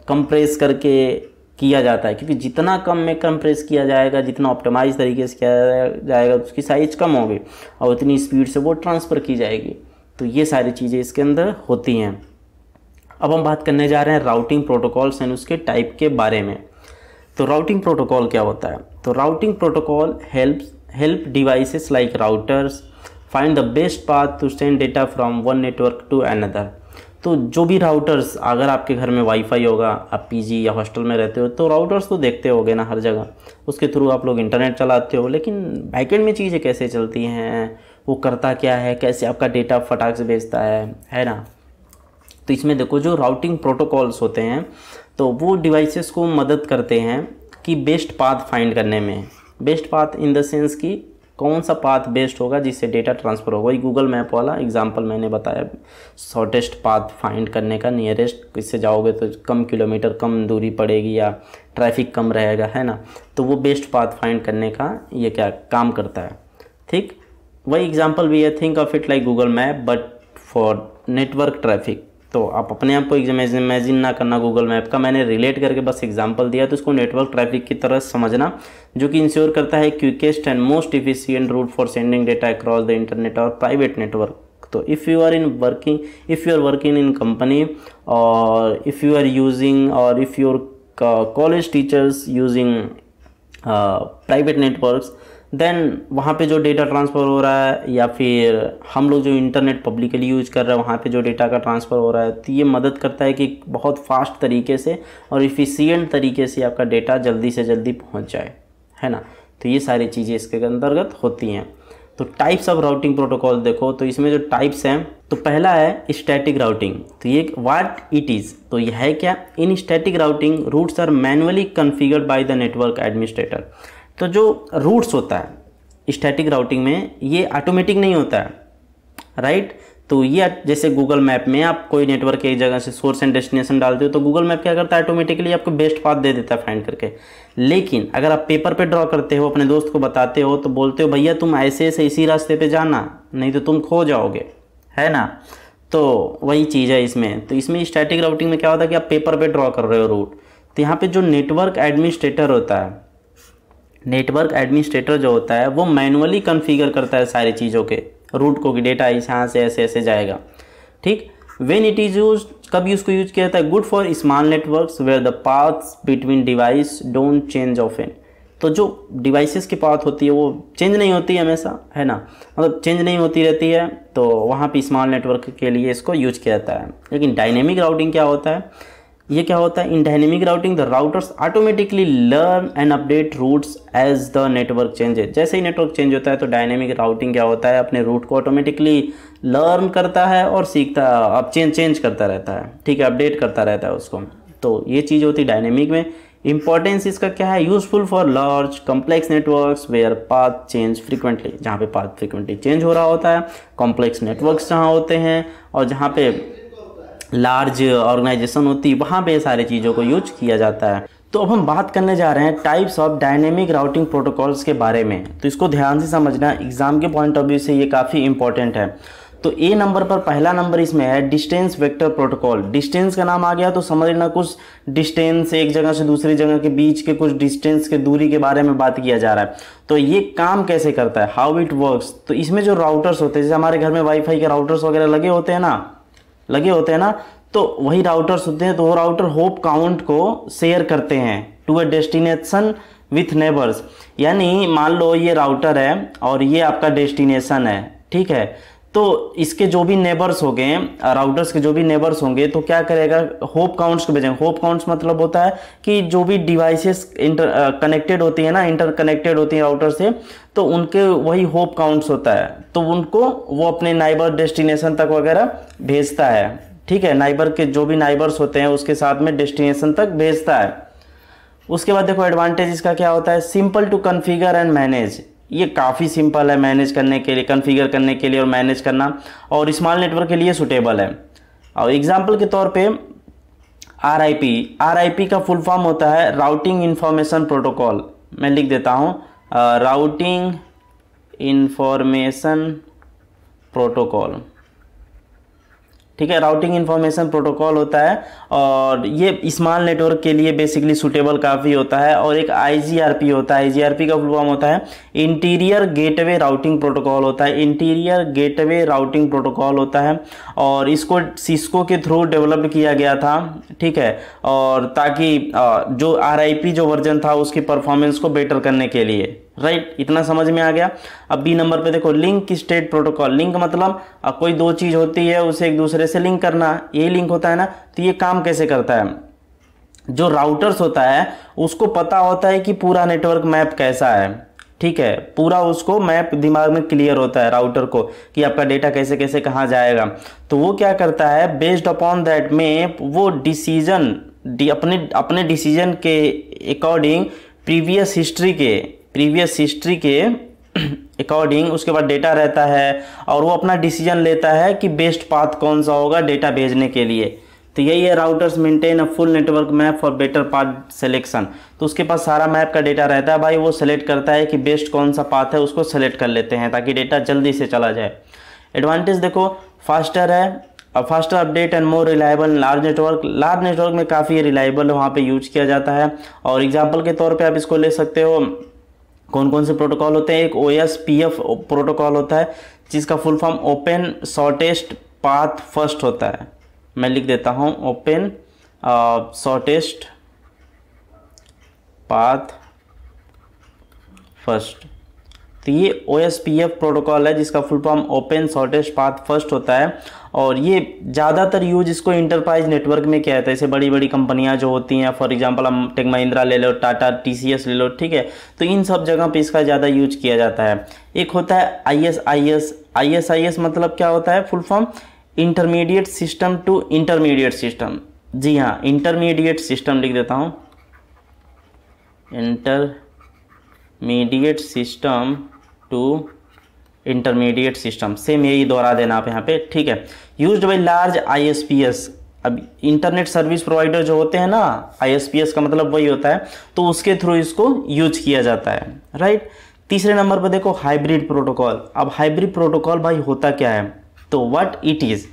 कंप्रेस करके किया जाता है, क्योंकि जितना कम में कंप्रेस किया जाएगा, जितना ऑप्टिमाइज तरीके से किया जाएगा उसकी साइज़ कम होगी और उतनी स्पीड से वो ट्रांसफ़र की जाएगी। तो ये सारी चीज़ें इसके अंदर होती हैं। अब हम बात करने जा रहे हैं राउटिंग प्रोटोकॉल्स एंड उसके टाइप के बारे में। तो राउटिंग प्रोटोकॉल क्या होता है, तो routing protocol help devices like routers find the best path to send data from one network to another. तो जो भी राउटर्स, अगर आपके घर में वाईफाई होगा, आप पीजी या हॉस्टल में रहते हो तो राउटर्स तो देखते होगे ना हर जगह, उसके थ्रू आप लोग इंटरनेट चलाते हो, लेकिन बैकएंड में चीज़ें कैसे चलती हैं, वो करता क्या है, कैसे आपका डेटा फटाक से भेजता है ना। तो इसमें देखो जो राउटिंग प्रोटोकॉल्स होते हैं तो वो डिवाइसेस को मदद करते हैं कि बेस्ट पाथ फाइंड करने में। Best path in the sense कि कौन सा पाथ बेस्ट होगा जिससे डेटा ट्रांसफ़र होगा। वही गूगल मैप वाला एग्जांपल मैंने बताया, शॉर्टेस्ट पाथ फाइंड करने का, नियरेस्ट किससे जाओगे तो कम किलोमीटर कम दूरी पड़ेगी या ट्रैफिक कम रहेगा, है ना। तो वो बेस्ट पाथ फाइंड करने का ये क्या काम करता है, ठीक। वही एग्जांपल भी है, think of it like Google map but for network traffic. तो आप अपने आप को इमेजिन ना करना गूगल मैप का, मैंने रिलेट करके बस एग्जांपल दिया, तो इसको नेटवर्क ट्रैफिक की तरह समझना, जो कि इंश्योर करता है quickest and most efficient route for sending data across the internet और प्राइवेट नेटवर्क। तो if you are working in company और इफ़ यू आर यूजिंग और if your college teachers using private networks, then वहाँ पे जो data transfer हो रहा है या फिर हम लोग जो इंटरनेट पब्लिकली यूज़ कर रहे हैं वहाँ पे जो डेटा का ट्रांसफ़र हो रहा है, तो ये मदद करता है कि बहुत फास्ट तरीके से और इफ़िशियंट तरीके से आपका डेटा जल्दी से जल्दी पहुँच जाए, है ना। तो ये सारी चीज़ें इसके अंतर्गत होती हैं। तो टाइप्स ऑफ राउटिंग प्रोटोकॉल देखो, तो इसमें जो टाइप्स हैं, तो पहला है स्टैटिक राउटिंग। तो ये व्हाट इट इज़, तो यह है क्या, in static routing routes are manually configured by the network administrator. तो जो रूट्स होता है स्टैटिक राउटिंग में ये ऑटोमेटिक नहीं होता है, राइट। तो ये जैसे गूगल मैप में आप कोई नेटवर्क के एक जगह से सोर्स एंड डेस्टिनेशन डालते हो तो गूगल मैप क्या करता है, ऑटोमेटिकली आपको बेस्ट पाथ दे देता है फाइंड करके। लेकिन अगर आप पेपर पे ड्रॉ करते हो, अपने दोस्त को बताते हो, तो बोलते हो भैया तुम ऐसे ऐसे इसी रास्ते पे जाना, नहीं तो तुम खो जाओगे, है ना। तो वही चीज़ है इसमें। तो इसमें स्टैटिक राउटिंग में क्या होता है कि आप पेपर पे ड्रॉ कर रहे हो रूट, तो यहाँ पे जो नेटवर्क एडमिनिस्ट्रेटर होता है, नेटवर्क एडमिनिस्ट्रेटर जो होता है वो मैनुअली कॉन्फ़िगर करता है सारी चीज़ों के रूट को, कि डेटा यहाँ से ऐसे ऐसे जाएगा, ठीक। व्हेन इट इज़ यूज, कब उसको यूज किया जाता है, good for small networks where the paths between device don't change often. तो जो डिवाइसेस की पाथ होती है वो चेंज नहीं होती हमेशा, है ना, मतलब चेंज नहीं होती रहती है, तो वहाँ पे स्मॉल नेटवर्क के लिए इसको यूज किया जाता है। लेकिन डायनेमिक राउटिंग क्या होता है, ये क्या होता है, in dynamic routing the routers automatically learn and update routes as the network changes. जैसे ही नेटवर्क चेंज होता है तो डायनेमिक राउटिंग क्या होता है, अपने रूट को ऑटोमेटिकली लर्न करता है और सीखता, अब चेंज करता रहता है, ठीक है, अपडेट करता रहता है उसको। तो ये चीज़ होती है डायनेमिक में। इंपॉर्टेंस इसका क्या है, useful for large complex networks where path change frequently, जहाँ पे पाथ फ्रीक्वेंटली चेंज हो रहा होता है, कॉम्प्लेक्स नेटवर्क्स जहाँ होते हैं और जहाँ पे लार्ज ऑर्गेनाइजेशन होती है, वहाँ पे सारी चीज़ों को यूज किया जाता है। तो अब हम बात करने जा रहे हैं types of dynamic routing protocols के बारे में। तो इसको ध्यान से समझना, एग्जाम के पॉइंट ऑफ व्यू से ये काफ़ी इंपॉर्टेंट है। तो ए नंबर पर पहला नंबर इसमें है डिस्टेंस वेक्टर प्रोटोकॉल। डिस्टेंस का नाम आ गया तो समझ लेना कुछ डिस्टेंस, एक जगह से दूसरी जगह के बीच के कुछ डिस्टेंस के दूरी के बारे में बात किया जा रहा है। तो ये काम कैसे करता है, हाउ इट वर्क्स। तो इसमें जो राउटर्स होते हैं, जैसे हमारे घर में वाईफाई के राउटर्स वगैरह लगे होते हैं ना, तो वही राउटर्स होते हैं। तो वो राउटर होप काउंट को शेयर करते हैं to a destination with neighbours. यानी मान लो ये राउटर है और ये आपका डेस्टिनेशन है, ठीक है। तो इसके जो भी नेबर्स होंगे, राउटर्स के जो भी नेबर्स होंगे, तो क्या करेगा, होप काउंट्स को भेजेंगे। होप काउंट्स मतलब होता है कि जो भी डिवाइसेस कनेक्टेड होती है ना, इंटरकनेक्टेड होती है राउटर से, तो उनके वही होप काउंट्स होता है। तो उनको वो अपने नाइबर डेस्टिनेशन तक वगैरह भेजता है, ठीक है। नाइबर के जो भी नाइबर्स होते हैं उसके साथ में डेस्टिनेशन तक भेजता है। उसके बाद देखो एडवांटेज इसका क्या होता है, simple to configure and manage. ये काफ़ी सिंपल है मैनेज करने के लिए, कॉन्फ़िगर करने के लिए और मैनेज करना, और स्मॉल नेटवर्क के लिए सूटेबल है। और एग्जांपल के तौर पे RIP का फुल फॉर्म होता है राउटिंग इंफॉर्मेशन प्रोटोकॉल। मैं लिख देता हूँ, राउटिंग इंफॉर्मेशन प्रोटोकॉल, ठीक है। राउटिंग इंफॉर्मेशन प्रोटोकॉल होता है और ये स्मॉल नेटवर्क के लिए बेसिकली सूटेबल काफ़ी होता है। और एक IGRP होता है, IGRP का फुल फॉर्म होता है इंटीरियर गेटवे राउटिंग प्रोटोकॉल होता है, इंटीरियर गेटवे राउटिंग प्रोटोकॉल होता है। और इसको सिस्को के थ्रू डेवलप किया गया था, ठीक है, और ताकि जो RIP जो वर्जन था उसकी परफॉर्मेंस को बेटर करने के लिए, राइट। इतना समझ में आ गया। अब बी नंबर पे देखो लिंक स्टेट प्रोटोकॉल। लिंक मतलब कोई दो चीज़ होती है उसे एक दूसरे से लिंक करना, यही लिंक होता है ना। तो ये काम कैसे करता है, जो राउटर्स होता है उसको पता होता है कि पूरा नेटवर्क मैप कैसा है, ठीक है, पूरा उसको मैप दिमाग में क्लियर होता है राउटर को कि आपका डेटा कैसे कैसे कहाँ जाएगा। तो वो क्या करता है, बेस्ड अपॉन दैट मैप वो डिसीजन अपने डिसीजन के अकॉर्डिंग प्रीवियस हिस्ट्री के अकॉर्डिंग उसके बाद डेटा रहता है और वो अपना डिसीजन लेता है कि बेस्ट पाथ कौन सा होगा डेटा भेजने के लिए। तो यही है, routers maintain a full network map for better path selection. तो उसके पास सारा मैप का डेटा रहता है भाई, वो सेलेक्ट करता है कि बेस्ट कौन सा पाथ है, उसको सेलेक्ट कर लेते हैं ताकि डेटा जल्दी से चला जाए। एडवांटेज देखो, फास्टर है, faster update and more reliable. Large network में काफ़ी रिलायबल वहाँ पे यूज किया जाता है। और एग्जांपल के तौर पे आप इसको ले सकते हो, कौन कौन से प्रोटोकॉल होते हैं। एक OSPF प्रोटोकॉल होता है जिसका full form open shortest path first होता है। मैं लिख देता हूँ, ओपन शॉर्टेस्ट पाथ फर्स्ट। तो ये OSPF प्रोटोकॉल है जिसका full form open shortest path first होता है, और ये ज़्यादातर यूज इसको इंटरप्राइज नेटवर्क में किया जाता है। जैसे बड़ी बड़ी कंपनियां जो होती हैं, फॉर एग्जांपल हम टेक महिंद्रा ले लो, टाटा TCS ले लो, ठीक है, तो इन सब जगह पे इसका ज़्यादा यूज किया जाता है। एक होता है ISIS मतलब क्या होता है, full form intermediate system to intermediate system. जी हाँ, इंटरमीडिएट सिस्टम लिख देता हूँ, intermediate system to intermediate system, same यही दोहरा देना आप यहाँ पे, ठीक है। यूज्ड बाय लार्ज ISPs, अब इंटरनेट सर्विस प्रोवाइडर जो होते हैं ना, ISPs का मतलब वही होता है, तो उसके थ्रू इसको यूज किया जाता है, राइट। तीसरे नंबर पर देखो हाइब्रिड प्रोटोकॉल। अब हाइब्रिड प्रोटोकॉल भाई होता क्या है, तो व्हाट इट इज़,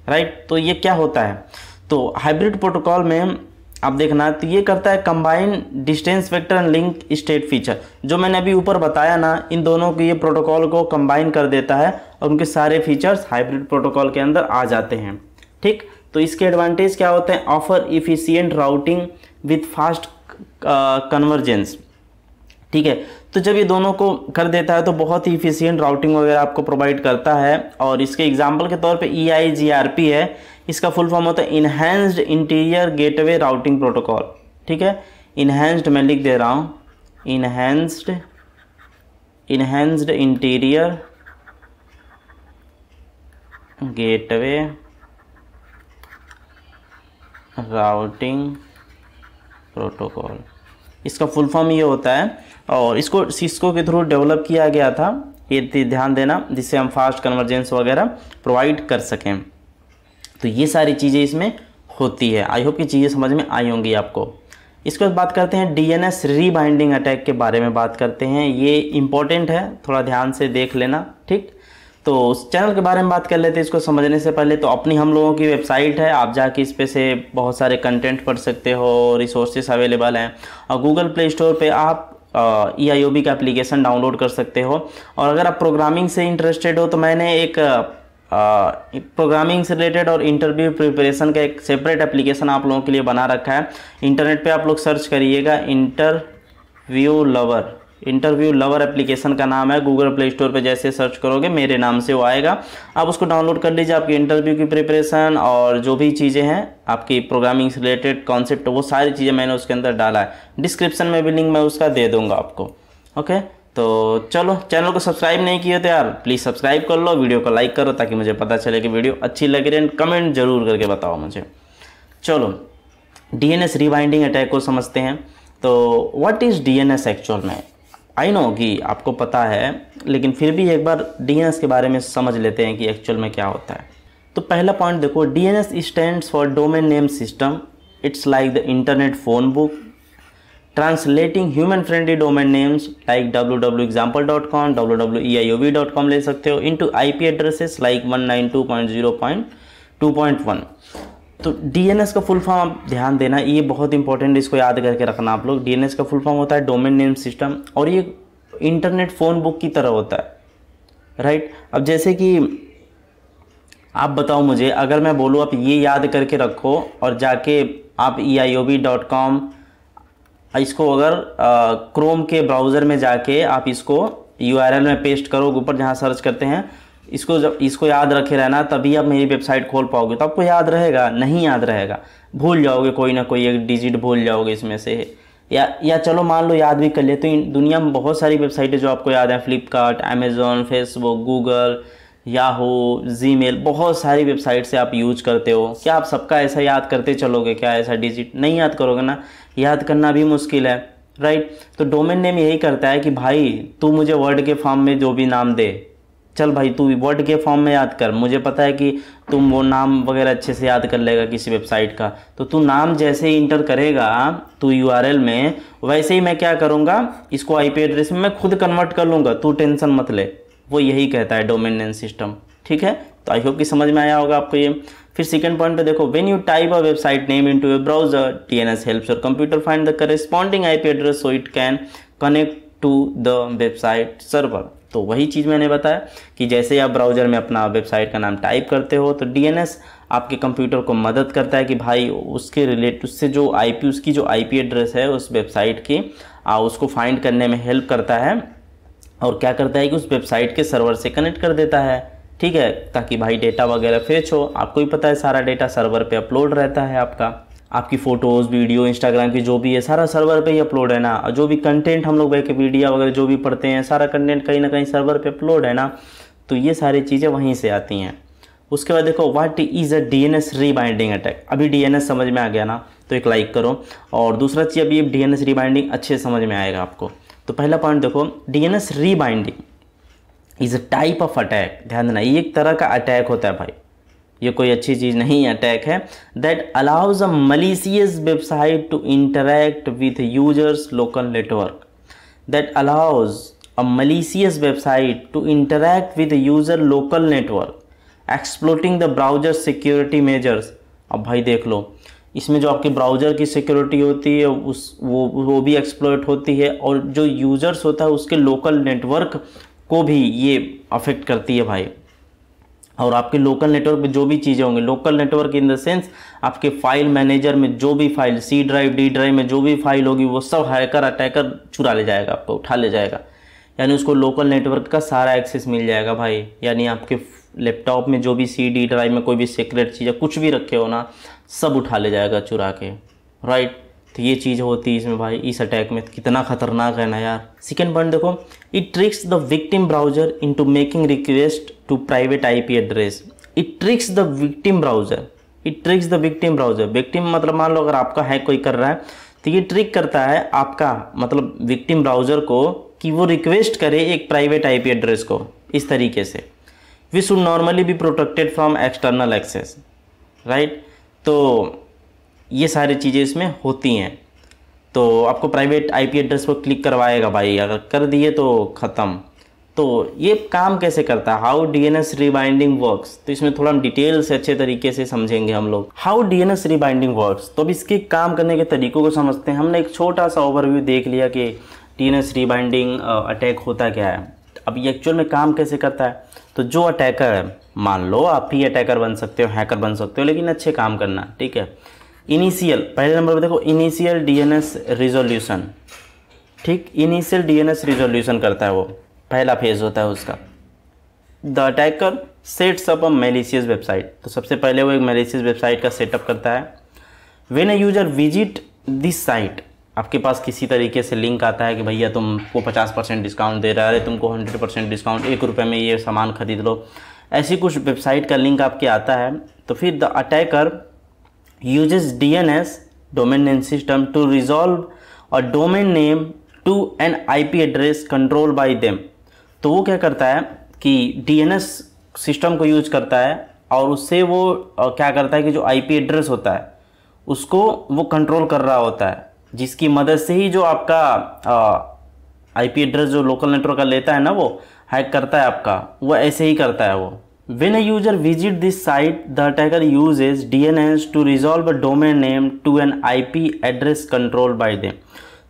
राइट, तो ये क्या होता है। तो हाइब्रिड प्रोटोकॉल में आप देखना, तो ये करता है combine distance vector and link state feature. जो मैंने अभी ऊपर बताया ना, इन दोनों के ये प्रोटोकॉल को कंबाइन कर देता है और उनके सारे फीचर्स हाइब्रिड प्रोटोकॉल के अंदर आ जाते हैं, ठीक। तो इसके एडवांटेज क्या होते हैं, offer efficient routing with fast convergence, ठीक है। तो जब ये दोनों को कर देता है तो बहुत ही इफिशियंट राउटिंग वगैरह आपको प्रोवाइड करता है। और इसके एग्जांपल के तौर पे EIGRP है, इसका फुल फॉर्म होता है enhanced interior gateway routing protocol, ठीक है। इन्हेंस्ड मैं लिख दे रहा हूँ, enhanced interior gateway routing protocol, इसका फुल फॉर्म ये होता है। और इसको सिस्को के थ्रू डेवलप किया गया था, ये ध्यान देना, जिससे हम फास्ट कन्वर्जेंस वगैरह प्रोवाइड कर सकें। तो ये सारी चीज़ें इसमें होती है। आई होप कि चीज़ें समझ में आई होंगी आपको। इसके बाद बात करते हैं DNS रीबाइंडिंग अटैक के बारे में बात करते हैं। ये इंपॉर्टेंट है, थोड़ा ध्यान से देख लेना, ठीक। तो उस चैनल के बारे में बात कर लेते हैं। इसको समझने से पहले तो अपनी हम लोगों की वेबसाइट है, आप जाके इस पे से बहुत सारे कंटेंट पढ़ सकते हो, रिसोर्सेस अवेलेबल हैं। और गूगल प्ले स्टोर पे आप EIOB का एप्लीकेशन डाउनलोड कर सकते हो। और अगर आप प्रोग्रामिंग से इंटरेस्टेड हो तो मैंने एक प्रोग्रामिंग से रिलेटेड और इंटरव्यू प्रिपरेशन का एक सेपरेट एप्लीकेशन आप लोगों के लिए बना रखा है। इंटरनेट पे आप लोग सर्च करिएगा, इंटरव्यू लवर एप्लीकेशन का नाम है। गूगल प्ले स्टोर पे जैसे सर्च करोगे मेरे नाम से वो आएगा, आप उसको डाउनलोड कर लीजिए। आपकी इंटरव्यू की प्रिपरेशन और जो भी चीज़ें हैं आपकी प्रोग्रामिंग से रिलेटेड कॉन्सेप्ट, वो सारी चीज़ें मैंने उसके अंदर डाला है। डिस्क्रिप्शन में भी लिंक मैं उसका दे दूँगा आपको, ओके। तो चलो, चैनल को सब्सक्राइब नहीं किए तो यार प्लीज़ सब्सक्राइब कर लो, वीडियो को लाइक करो ताकि मुझे पता चले कि वीडियो अच्छी लग रही है। कमेंट जरूर करके बताओ मुझे। चलो DNS रीबाइंडिंग अटैक को समझते हैं। तो व्हाट इज़ DNS एक्चुअल में। आई नो कि आपको पता है, लेकिन फिर भी एक बार DNS के बारे में समझ लेते हैं कि एक्चुअल में क्या होता है। तो पहला पॉइंट देखो, DNS stands for domain name system. It's like the internet phone book translating human friendly domain names like www.example.com, www.eiob.com ले सकते हो इनटू IP एड्रेसेस लाइक 192.0.2.1। तो DNS का फुल फॉर्म आप ध्यान देना, ये बहुत इंपॉर्टेंट, इसको याद करके रखना आप लोग। DNS का फुल फॉर्म होता है डोमेन नेम सिस्टम, और ये इंटरनेट फ़ोन बुक की तरह होता है, राइट। अब जैसे कि आप बताओ मुझे, अगर मैं बोलूँ आप ये याद करके रखो और जाके आप eiob.com इसको अगर क्रोम के ब्राउज़र में जाके आप इसको URL में पेस्ट करोगे ऊपर जहाँ सर्च करते हैं, इसको जब इसको याद रखे रहना, तभी आप मेरी वेबसाइट खोल पाओगे। तो आपको याद रहेगा, नहीं याद रहेगा, भूल जाओगे, कोई ना कोई एक डिजिट भूल जाओगे इसमें से। या चलो मान लो याद भी कर ले, तो दुनिया में बहुत सारी वेबसाइटें जो आपको याद है, Flipkart, Amazon, Facebook, Google, Yahoo, Gmail, बहुत सारी वेबसाइट से आप यूज करते हो। क्या आप सबका ऐसा याद करते चलोगे क्या, ऐसा डिजिट नहीं याद करोगे ना, याद करना भी मुश्किल है, राइट। तो डोमेन नेम यही करता है कि भाई तू मुझे वर्ड के फॉर्म में जो भी नाम दे, चल भाई तू वर्ड के फॉर्म में याद कर, मुझे पता है कि तुम वो नाम वगैरह अच्छे से याद कर लेगा किसी वेबसाइट का। तो तू नाम जैसे ही इंटर करेगा तू URL में, वैसे ही मैं क्या करूँगा, इसको IP एड्रेस में मैं खुद कन्वर्ट कर लूँगा, तू टेंशन मत ले। वो यही कहता है डोमेन नेम सिस्टम, ठीक है। तो आई होप कि समझ में आया होगा आपको ये। फिर सेकंड पॉइंट पे देखो, when you type a website name into a browser, DNS helps your computer find the corresponding IP address so it can connect to the website server. तो वही चीज़ मैंने बताया कि जैसे आप ब्राउज़र में अपना वेबसाइट का नाम टाइप करते हो तो DNS आपके कंप्यूटर को मदद करता है कि भाई उससे जो उसकी जो IP एड्रेस है उस वेबसाइट की, उसको फाइंड करने में हेल्प करता है। और क्या करता है कि उस वेबसाइट के सर्वर से कनेक्ट कर देता है, ठीक है, ताकि भाई डेटा वगैरह फेच हो। आपको ही पता है सारा डेटा सर्वर पे अपलोड रहता है, आपकी फ़ोटोज़ वीडियो इंस्टाग्राम की जो भी है सारा सर्वर पे ही अपलोड है ना। और जो भी कंटेंट हम लोग विकिपीडिया वगैरह जो भी पढ़ते हैं सारा कंटेंट कहीं ना कहीं सर्वर पे अपलोड है ना, तो ये सारी चीज़ें वहीं से आती हैं। उसके बाद देखो what is a DNS rebinding attack. अभी DNS समझ में आ गया ना, तो एक लाइक करो। और दूसरा चीज़ अभी DNS रीबाइंडिंग अच्छे समझ में आएगा आपको। तो पहला पॉइंट देखो, DNS rebinding is a type of attack. ध्यान देना, ये एक तरह का अटैक होता है भाई, ये कोई अच्छी चीज़ नहीं अटैक है। That allows a malicious website to interact with users local network. That allows a malicious website to interact with user local network exploiting the browser security measures. अब भाई देख लो, इसमें जो आपके ब्राउज़र की सिक्योरिटी होती है वो भी एक्सप्लॉइट होती है, और जो यूज़र्स होता है उसके लोकल नेटवर्क को भी ये अफेक्ट करती है भाई। और आपके लोकल नेटवर्क पे जो भी चीज़ें होंगी, local network in the sense आपके फाइल मैनेजर में जो भी file C drive D drive में जो भी फाइल होगी वो सब हैकर अटैकर चुरा ले जाएगा, आपको उठा ले जाएगा। यानी उसको लोकल नेटवर्क का सारा एक्सेस मिल जाएगा भाई। यानी आपके लैपटॉप में जो भी C D ड्राइव में कोई भी सीक्रेट चीज़ कुछ भी रखे हो ना, सब उठा ले जाएगा चुरा के, राइट। तो ये चीज़ होती है इसमें भाई, इस अटैक में कितना खतरनाक है ना यार। सेकेंड पॉइंट देखो, it tricks the victim browser into making request to private IP address. It tricks the victim browser, it tricks the victim browser. Victim मतलब मान लो अगर आपका हैक कोई कर रहा है तो ये ट्रिक करता है आपका मतलब विक्टिम ब्राउजर को कि वो रिक्वेस्ट करे एक प्राइवेट IP एड्रेस को इस तरीके से। We should normally be protected from external access, right. तो ये सारी चीज़ें इसमें होती हैं। तो आपको प्राइवेट IP एड्रेस पर क्लिक करवाएगा भाई, अगर कर दिए तो ख़त्म। तो ये काम कैसे करता है, हाउ DNS रीबाइंडिंग वर्क्स, तो इसमें थोड़ा हम डिटेल से अच्छे तरीके से समझेंगे हम लोग हाउ DNS रीबाइंडिंग वर्क्स। तो अब इसके काम करने के तरीकों को समझते हैं। हमने एक छोटा सा ओवरव्यू देख लिया कि DNS रीबाइंडिंग अटैक होता क्या है। अब ये एक्चुअल में काम कैसे करता है, तो जो अटैकर है, मान लो आप ही अटैकर बन सकते हो, हैकर बन सकते हो, लेकिन अच्छे काम करना, ठीक है। इनिशियल, पहले नंबर पर देखो इनिशियल DNS रिजोल्यूशन, ठीक, इनिशियल DNS रिजोल्यूशन करता है वो, पहला फेज होता है उसका। The attacker sets up a malicious website, तो सबसे पहले वो एक मैलिशियस वेबसाइट का सेटअप करता है। When a user visit this site, आपके पास किसी तरीके से लिंक आता है कि भैया तुमको 50% डिस्काउंट दे रहा है, तुमको 100% डिस्काउंट, 1 रुपये में ये सामान खरीद लो, ऐसी कुछ वेबसाइट का लिंक आपके आता है। तो फिर the attacker uses DNS domain name system to resolve a domain name to an IP address controlled by them। तो वो क्या करता है कि DNS सिस्टम को यूज करता है और उससे वो क्या करता है कि जो IP एड्रेस होता है उसको वो कंट्रोल कर रहा होता है, जिसकी मदद से ही जो आपका IP एड्रेस जो लोकल नेटवर्क का लेता है ना, वो हैक करता है आपका, वो ऐसे ही करता है वो। When a user visits this site, the attacker uses DNS to resolve a domain name to an IP address controlled by them।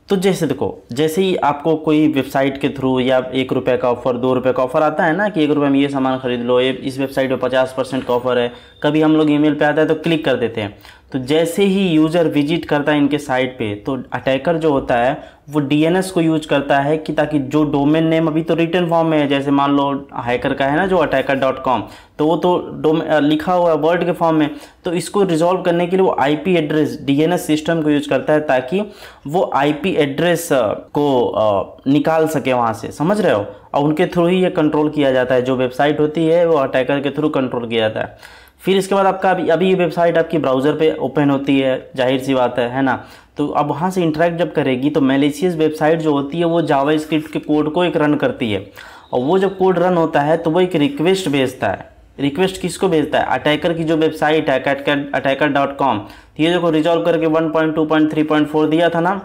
तो जैसे देखो, जैसे ही आपको कोई वेबसाइट के थ्रू या 1 रुपये का ऑफ़र, 2 रुपये का ऑफ़र आता है ना कि 1 रुपये में ये सामान खरीद लो, ये इस वेबसाइट पे 50% का ऑफ़र है, कभी हम लोग ईमेल पे आता है तो क्लिक कर देते हैं। तो जैसे ही यूज़र विजिट करता है इनके साइट पे, तो अटैकर जो होता है वो DNS को यूज करता है कि ताकि जो डोमेन नेम अभी तो रिटन फॉर्म में है, जैसे मान लो हैकर का है ना जो attacker.com, तो वो तो लिखा हुआ है वर्ड के फॉर्म में, तो इसको रिजॉल्व करने के लिए वो IP एड्रेस DNS सिस्टम को यूज करता है ताकि वो IP एड्रेस को निकाल सके वहाँ से, समझ रहे हो। और उनके थ्रू ही ये कंट्रोल किया जाता है, जो वेबसाइट होती है वो अटैकर के थ्रू कंट्रोल किया जाता है। फिर इसके बाद आपका अभी ये वेबसाइट आपकी ब्राउज़र पे ओपन होती है, जाहिर सी बात है ना। तो अब वहाँ से इंटरेक्ट जब करेगी तो मैलिशियस वेबसाइट जो होती है वो जावास्क्रिप्ट के कोड को एक रन करती है, और वो जब कोड रन होता है तो वो एक रिक्वेस्ट भेजता है। रिक्वेस्ट किसको भेजता है, अटैकर की जो वेबसाइट है attacker.com, ये जो रिजॉल्व करके 1.2.3.4 दिया था ना,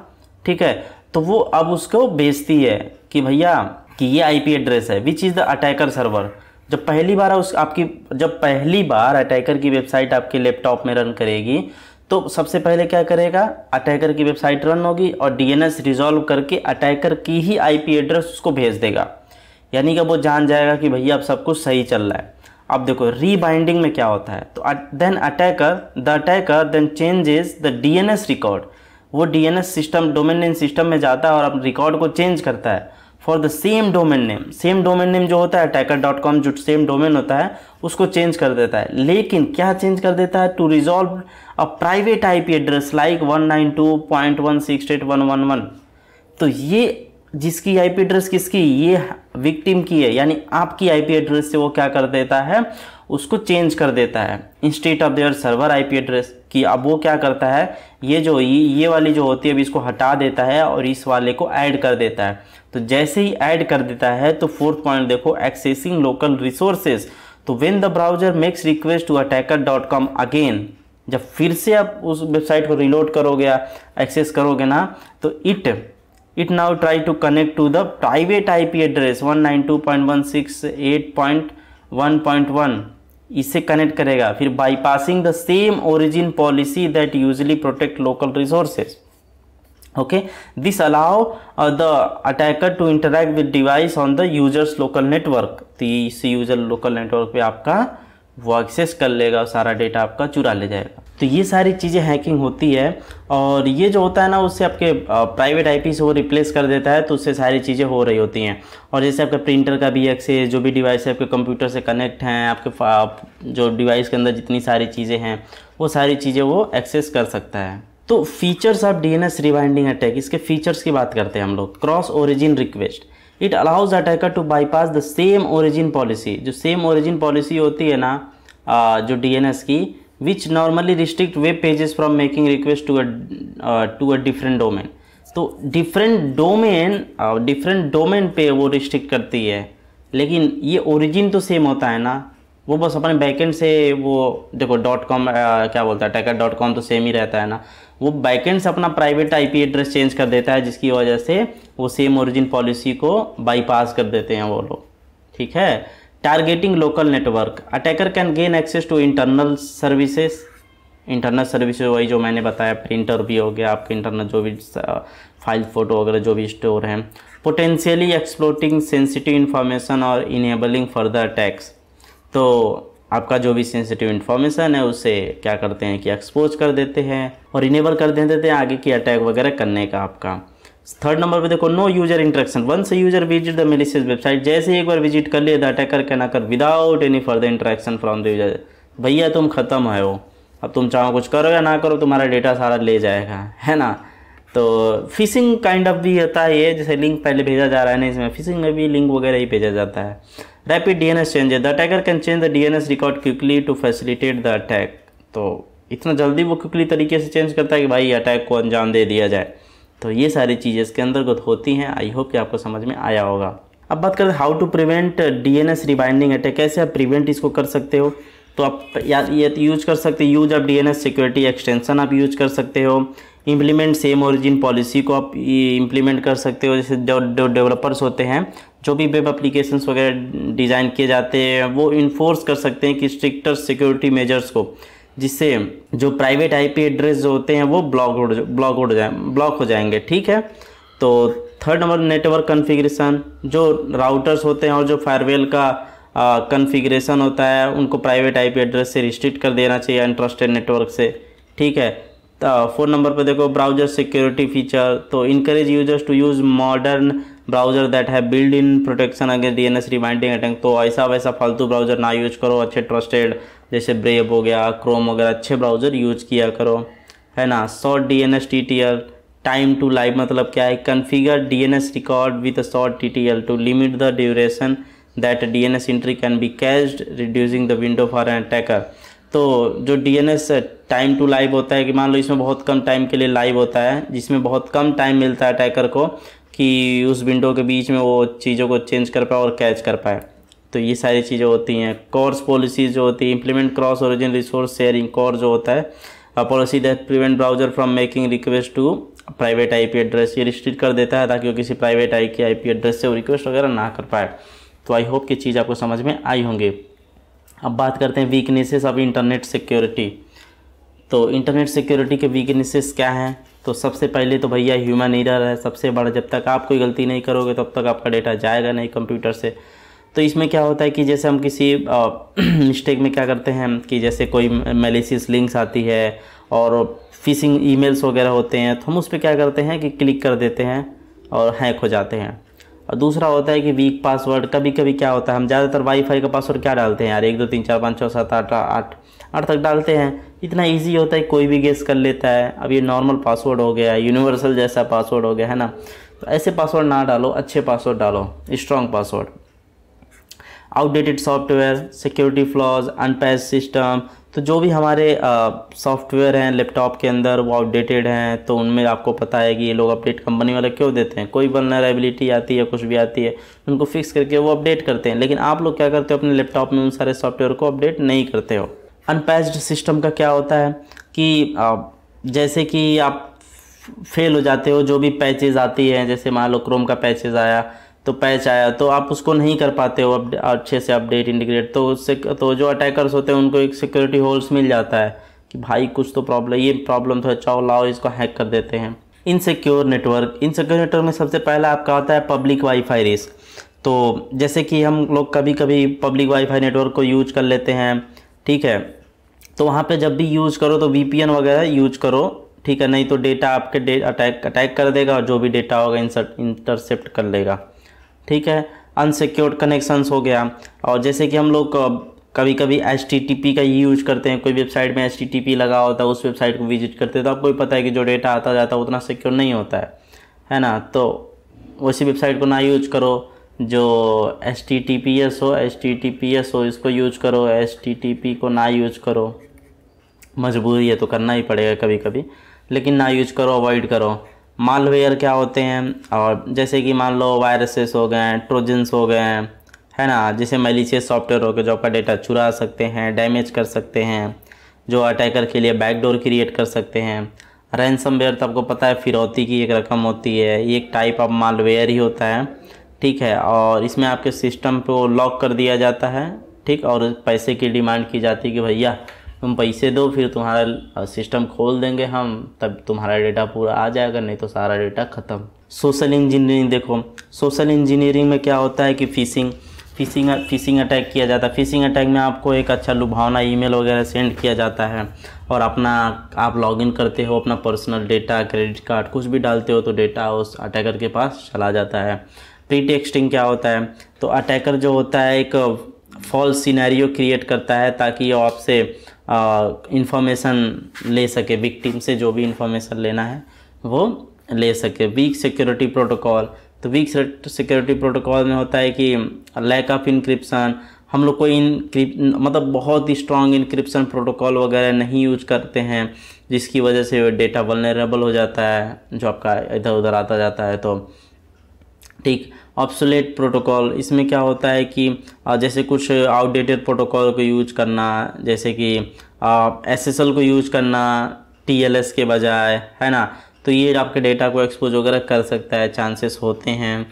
ठीक है, तो वो अब उसको भेजती है कि भैया कि ये IP एड्रेस है which is the attacker server. जब पहली बार अटैकर की वेबसाइट आपके लैपटॉप में रन करेगी तो सबसे पहले क्या करेगा, अटैकर की वेबसाइट रन होगी और DNS रिजॉल्व करके अटैकर की ही IP एड्रेस उसको भेज देगा, यानी कि वो जान जाएगा कि भैया अब सब कुछ सही चल रहा है। अब देखो रीबाइंडिंग में क्या होता है, तो the attacker then changes the DNS record, वो DNS system domain name system में जाता है और अब रिकॉर्ड को चेंज करता है। For the same domain name. Same domain name जो होता है attacker.com, जो सेम डोमेन होता है उसको चेंज कर देता है। लेकिन क्या चेंज कर देता है? To resolve a private IP address like 192.168.111। तो ये जिसकी IP एड्रेस किसकी? ये विक्टिम की है, यानी आपकी IP एड्रेस से वो क्या कर देता है? उसको चेंज कर देता है instead of their server IP address. कि अब वो क्या करता है, ये वाली जो होती है अभी इसको हटा देता है और इस वाले को ऐड कर देता है। तो जैसे ही ऐड कर देता है तो फोर्थ पॉइंट देखो, एक्सेसिंग लोकल रिसोर्सेज। तो when the browser makes request to attacker.com again, जब फिर से आप उस वेबसाइट को रिलोड करोगे या एक्सेस करोगे ना, तो it now try to connect to the private IP address 192.168.1.1, इससे कनेक्ट करेगा। फिर bypassing the same origin policy that usually protect local resources. Okay, this allow the attacker to interact with device on the users local network. तो इस user local network पे आपका वो access कर लेगा, सारा डेटा आपका चुरा ले जाएगा। तो ये सारी चीज़ें हैकिंग होती है, और ये जो होता है ना उससे आपके प्राइवेट IP से वो रिप्लेस कर देता है, तो उससे सारी चीज़ें हो रही होती हैं। और जैसे आपके प्रिंटर का भी एक्सेस, जो भी डिवाइस है आपके कंप्यूटर से कनेक्ट हैं, आपके जो डिवाइस के अंदर जितनी सारी चीज़ें हैं वो सारी चीज़ें वो एक्सेस कर सकता है। तो features of DNS rebinding attack, इसके फीचर्स की बात करते हैं हम लोग। Cross origin request, it allows attacker to bypass the same origin policy. जो सेम ओरिजिन पॉलिसी होती है ना जो DNS की, which normally restrict web pages from making request to a different domain. तो डिफरेंट डोमेन पे वो रिस्ट्रिक्ट करती है, लेकिन ये ओरिजिन तो सेम होता है ना, वो बस अपने बैकेंड से वो देखो .com क्या बोलता है attacker.com तो सेम ही रहता है ना, वो बैकेंड से अपना प्राइवेट IP एड्रेस चेंज कर देता है, जिसकी वजह से वो सेम ओरिजिन पॉलिसी को बाईपास कर देते हैं वो लोग। ठीक है। Targeting local network, attacker can gain access to internal services. Internal services वही जो मैंने बताया, प्रिंटर भी हो गया, आपके इंटरनल जो भी फाइल फोटो वगैरह जो भी स्टोर हैं। पोटेंशियली एक्सप्लोटिंग सेंसिटिव इन्फॉर्मेशन और इनेबलिंग फर्दर अटैक्स। तो आपका जो भी सेंसिटिव इन्फॉर्मेशन है उसे क्या करते हैं कि एक्सपोज कर देते हैं और इनेबल कर देते हैं आगे की अटैक वगैरह करने का आपका। थर्ड नंबर पे देखो, no user interaction. Once user visit the malicious website, जैसे एक बार विजिट कर लिया the attacker can occur without any further interaction from the user. भैया तुम खत्म है हो, अब तुम चाहो कुछ करो या ना करो, तुम्हारा डेटा सारा ले जाएगा, है ना। तो फिशिंग काइंड ऑफ भी होता है ये, जैसे लिंक पहले भेजा जा रहा है ना, इसमें फिशिंग में भी लिंक वगैरह ही भेजा जाता है। Rapid DNS changes, the attacker can change the DNS record quickly to facilitate the attack. तो इतना जल्दी वो क्विकली तरीके से चेंज करता है कि भाई अटैक को अंजाम दे दिया जाए। तो ये सारी चीज़ें इसके अंतर्गत होती हैं। आई होप कि आपको समझ में आया होगा। अब बात करते हैं how to prevent DNS rebinding attack, कैसे आप प्रिवेंट इसको कर सकते हो। तो आप ये यूज कर सकते हो, use of DNS security extension आप यूज कर सकते हो। इम्प्लीमेंट सेम ओरिजिन पॉलिसी को आप इम्प्लीमेंट कर सकते हो। जैसे जो डेवलपर्स होते हैं, जो भी वेब एप्लीकेशंस वगैरह डिज़ाइन किए जाते हैं, वो इन्फोर्स कर सकते हैं कि स्ट्रिक्टर सिक्योरिटी मेजर्स को, जिससे जो प्राइवेट IP एड्रेस जो होते हैं वो ब्लॉक हो जाएंगे। ठीक है। तो थर्ड नंबर नेटवर्क कॉन्फ़िगरेशन, जो राउटर्स होते हैं और जो फायरवेल का कॉन्फ़िगरेशन होता है उनको प्राइवेट IP एड्रेस से रिस्ट्रिक्ट कर देना चाहिए अनट्रस्टेड नेटवर्क से। ठीक है। तो फोर्थ नंबर पे देखो ब्राउजर सिक्योरिटी फीचर, तो encourage users to use modern browser that है build in protection against DNS reminding attack. तो ऐसा वैसा फालतू ब्राउजर ना यूज करो, अच्छे ट्रस्टेड जैसे ब्रेव हो गया, क्रोम वगैरह अच्छे ब्राउज़र यूज किया करो, है ना। Short DNS TTL, time to live मतलब क्या है, configure DNS record with short TTL to limit the duration that DNS entry can be cached, reducing the window for an attacker. तो जो DNS टाइम टू लाइव होता है कि मान लो इसमें बहुत कम टाइम के लिए लाइव होता है, जिसमें बहुत कम टाइम मिलता है अटैकर को कि उस विंडो के बीच में वो चीज़ों को चेंज कर पाए और कैच कर पाए। तो ये सारी चीज़ें होती हैं। कोर्स पॉलिसीज़ जो होती है, implement cross origin resource sharing, कोर जो होता है policy that prevent browser from making request to private IP address, ये रिस्ट्रिक्ट कर देता है ताकि वो किसी प्राइवेट IP एड्रेस से वो रिक्वेस्ट वगैरह ना कर पाए। तो आई होप कि चीज़ आपको समझ में आई होंगी। अब बात करते हैं वीकनेसेस ऑफ इंटरनेट सिक्योरिटी। तो इंटरनेट सिक्योरिटी के वीकनेसेस क्या हैं। तो सबसे पहले तो भैया ह्यूमन एरर है सबसे बड़ा। जब तक आप कोई गलती नहीं करोगे तब तक आपका डेटा जाएगा नहीं कंप्यूटर से। तो इसमें क्या होता है कि जैसे हम किसी मिस्टेक में क्या करते हैं कि जैसे कोई मैलिशियस लिंक्स आती है और फिशिंग ईमेल्स वगैरह होते हैं, तो हम उस पर क्या करते हैं कि क्लिक कर देते हैं और हैक हो जाते हैं। और दूसरा होता है कि वीक पासवर्ड। कभी कभी क्या होता है, हम ज़्यादातर वाईफाई का पासवर्ड क्या डालते हैं यार, 1 2 3 4 5 6 7 8 तक डालते हैं। इतना ईजी होता है, कोई भी गेस कर लेता है। अब ये नॉर्मल पासवर्ड हो गया, यूनिवर्सल जैसा पासवर्ड हो गया है ना। तो ऐसे पासवर्ड ना डालो, अच्छे पासवर्ड डालो, strong password. Outdated software, security flaws, unpatched system, तो जो भी हमारे सॉफ्टवेयर हैं लैपटॉप के अंदर वो आउटडेटेड हैं, तो उनमें आपको पता है कि ये लोग अपडेट कंपनी वाले क्यों देते हैं। कोई वल्नरेबिलिटी आती है, कुछ भी आती है, उनको फिक्स करके वो अपडेट करते हैं। लेकिन आप लोग क्या करते हो, अपने लैपटॉप में उन सारे सॉफ्टवेयर को अपडेट नहीं करते हो। अनपैच्ड सिस्टम का क्या होता है कि जैसे कि आप फेल हो जाते हो, जो भी पैचेज आती हैं, जैसे मान लो क्रोम का पैचेज आया, तो पैच आया तो आप उसको नहीं कर पाते हो अच्छे से अपडेट इंटीग्रेट, तो उससे तो जो अटैकर्स होते हैं उनको एक सिक्योरिटी होल्स मिल जाता है कि भाई कुछ तो प्रॉब्लम, ये प्रॉब्लम तो अच्छा हो, लाओ इसको हैक कर देते हैं। इनसिक्योर नेटवर्क, इनसिक्योर नेटवर्क में सबसे पहला आपका होता है पब्लिक वाईफाई रिस्क। तो जैसे कि हम लोग कभी कभी पब्लिक वाईफाई नेटवर्क को यूज कर लेते हैं, ठीक है, तो वहाँ पे जब भी यूज़ करो तो VPN वगैरह यूज करो, ठीक है, नहीं तो डेटा आपके अटैक कर देगा और जो भी डेटा होगा इंटरसेप्ट कर लेगा, ठीक है। अनसिक्योर्ड कनेक्शंस हो गया, और जैसे कि हम लोग कभी कभी HTTP का यूज करते हैं, कोई वेबसाइट में HTTP लगा होता है, उस वेबसाइट को विजिट करते हैं, तो आपको भी पता है कि जो डेटा आता जाता है उतना सिक्योर नहीं होता है ना। तो वैसी वेबसाइट को ना यूज करो, जो HTTPS हो इसको यूज करो, HTTP को ना यूज करो, मजबूरी है तो करना ही पड़ेगा कभी कभी, लेकिन ना यूज करो, अवॉइड करो। मालवेयर क्या होते हैं, और जैसे कि मान लो वायरसेस हो गए, ट्रोजन्स हो गए, है ना, जैसे मैलिशियस सॉफ्टवेयर हो गए जो आपका डेटा चुरा सकते हैं, डैमेज कर सकते हैं, जो अटैकर के लिए बैकडोर क्रिएट कर सकते हैं। रैनसमवेयर तो आपको पता है फिरौती की एक रकम होती है, ये एक टाइप ऑफ मालवेयर ही होता है, ठीक है, और इसमें आपके सिस्टम को लॉक कर दिया जाता है, ठीक, और पैसे की डिमांड की जाती है कि भैया तुम पैसे दो, फिर तुम्हारा सिस्टम खोल देंगे हम, तब तुम्हारा डेटा पूरा आ जाएगा, नहीं तो सारा डेटा ख़त्म। सोशल इंजीनियरिंग देखो, सोशल इंजीनियरिंग में क्या होता है कि फिशिंग अटैक किया जाता है। फिशिंग अटैक में आपको एक अच्छा लुभावना ईमेल वगैरह सेंड किया जाता है, और आप लॉगिन करते हो, अपना पर्सनल डेटा, क्रेडिट कार्ड कुछ भी डालते हो, तो डेटा उस अटैकर के पास चला जाता है। प्रीटेक्स्टिंग क्या होता है, तो अटैकर जो होता है एक फॉल्स सिनेरियो क्रिएट करता है ताकि वो आपसे इंफॉर्मेशन ले सके, विक्टिम से जो भी इंफॉर्मेशन लेना है वो ले सके। वीक सिक्योरिटी प्रोटोकॉल, तो वीक सिक्योरिटी प्रोटोकॉल में होता है कि लैक ऑफ इनक्रिप्शन, हम लोग को मतलब बहुत ही स्ट्रॉन्ग इनक्रिप्शन प्रोटोकॉल वगैरह नहीं यूज करते हैं, जिसकी वजह से डेटा वल्नरेबल हो जाता है जो आपका इधर उधर आता जाता है। तो ठीक, ऑब्सोलेट प्रोटोकॉल, इसमें क्या होता है कि जैसे कुछ आउटडेटेड प्रोटोकॉल को यूज करना, जैसे कि SSL को यूज करना TLS के बजाय, है ना, तो ये आपके डेटा को एक्सपोज वगैरह कर सकता है, चांसेस होते हैं।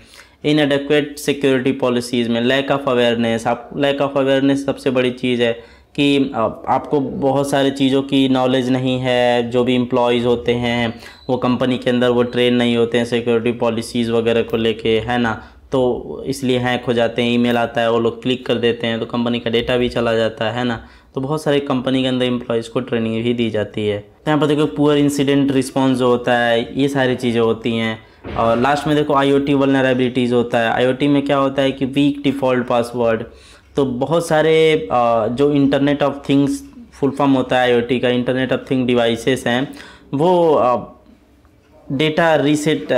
इनएडेक्वेट सिक्योरिटी पॉलिसीज़ में lack of awareness, lack of awareness सबसे बड़ी चीज़ है कि आपको बहुत सारी चीज़ों की नॉलेज नहीं है, जो भी एम्प्लॉयज़ होते हैं वो कंपनी के अंदर वो ट्रेन नहीं होते हैं सिक्योरिटी पॉलिसीज़ वगैरह को लेके, है ना, तो इसलिए हैक हो जाते हैं, ईमेल आता है वो लोग क्लिक कर देते हैं, तो कंपनी का डेटा भी चला जाता है ना। तो बहुत सारी कंपनी के अंदर एम्प्लॉयज़ को ट्रेनिंग भी दी जाती है। तो यहाँ पर देखो पुअर इंसिडेंट रिस्पॉन्स जो होता है, ये सारी चीज़ें होती हैं। और लास्ट में देखो IoT वल्नरेबिलिटीज़ होता है। IoT में क्या होता है कि वीक डिफ़ॉल्ट पासवर्ड, तो बहुत सारे जो internet of things full form होता है IoT का, इंटरनेट ऑफ थिंग डिवाइसेस हैं, वो डेटा रीसेट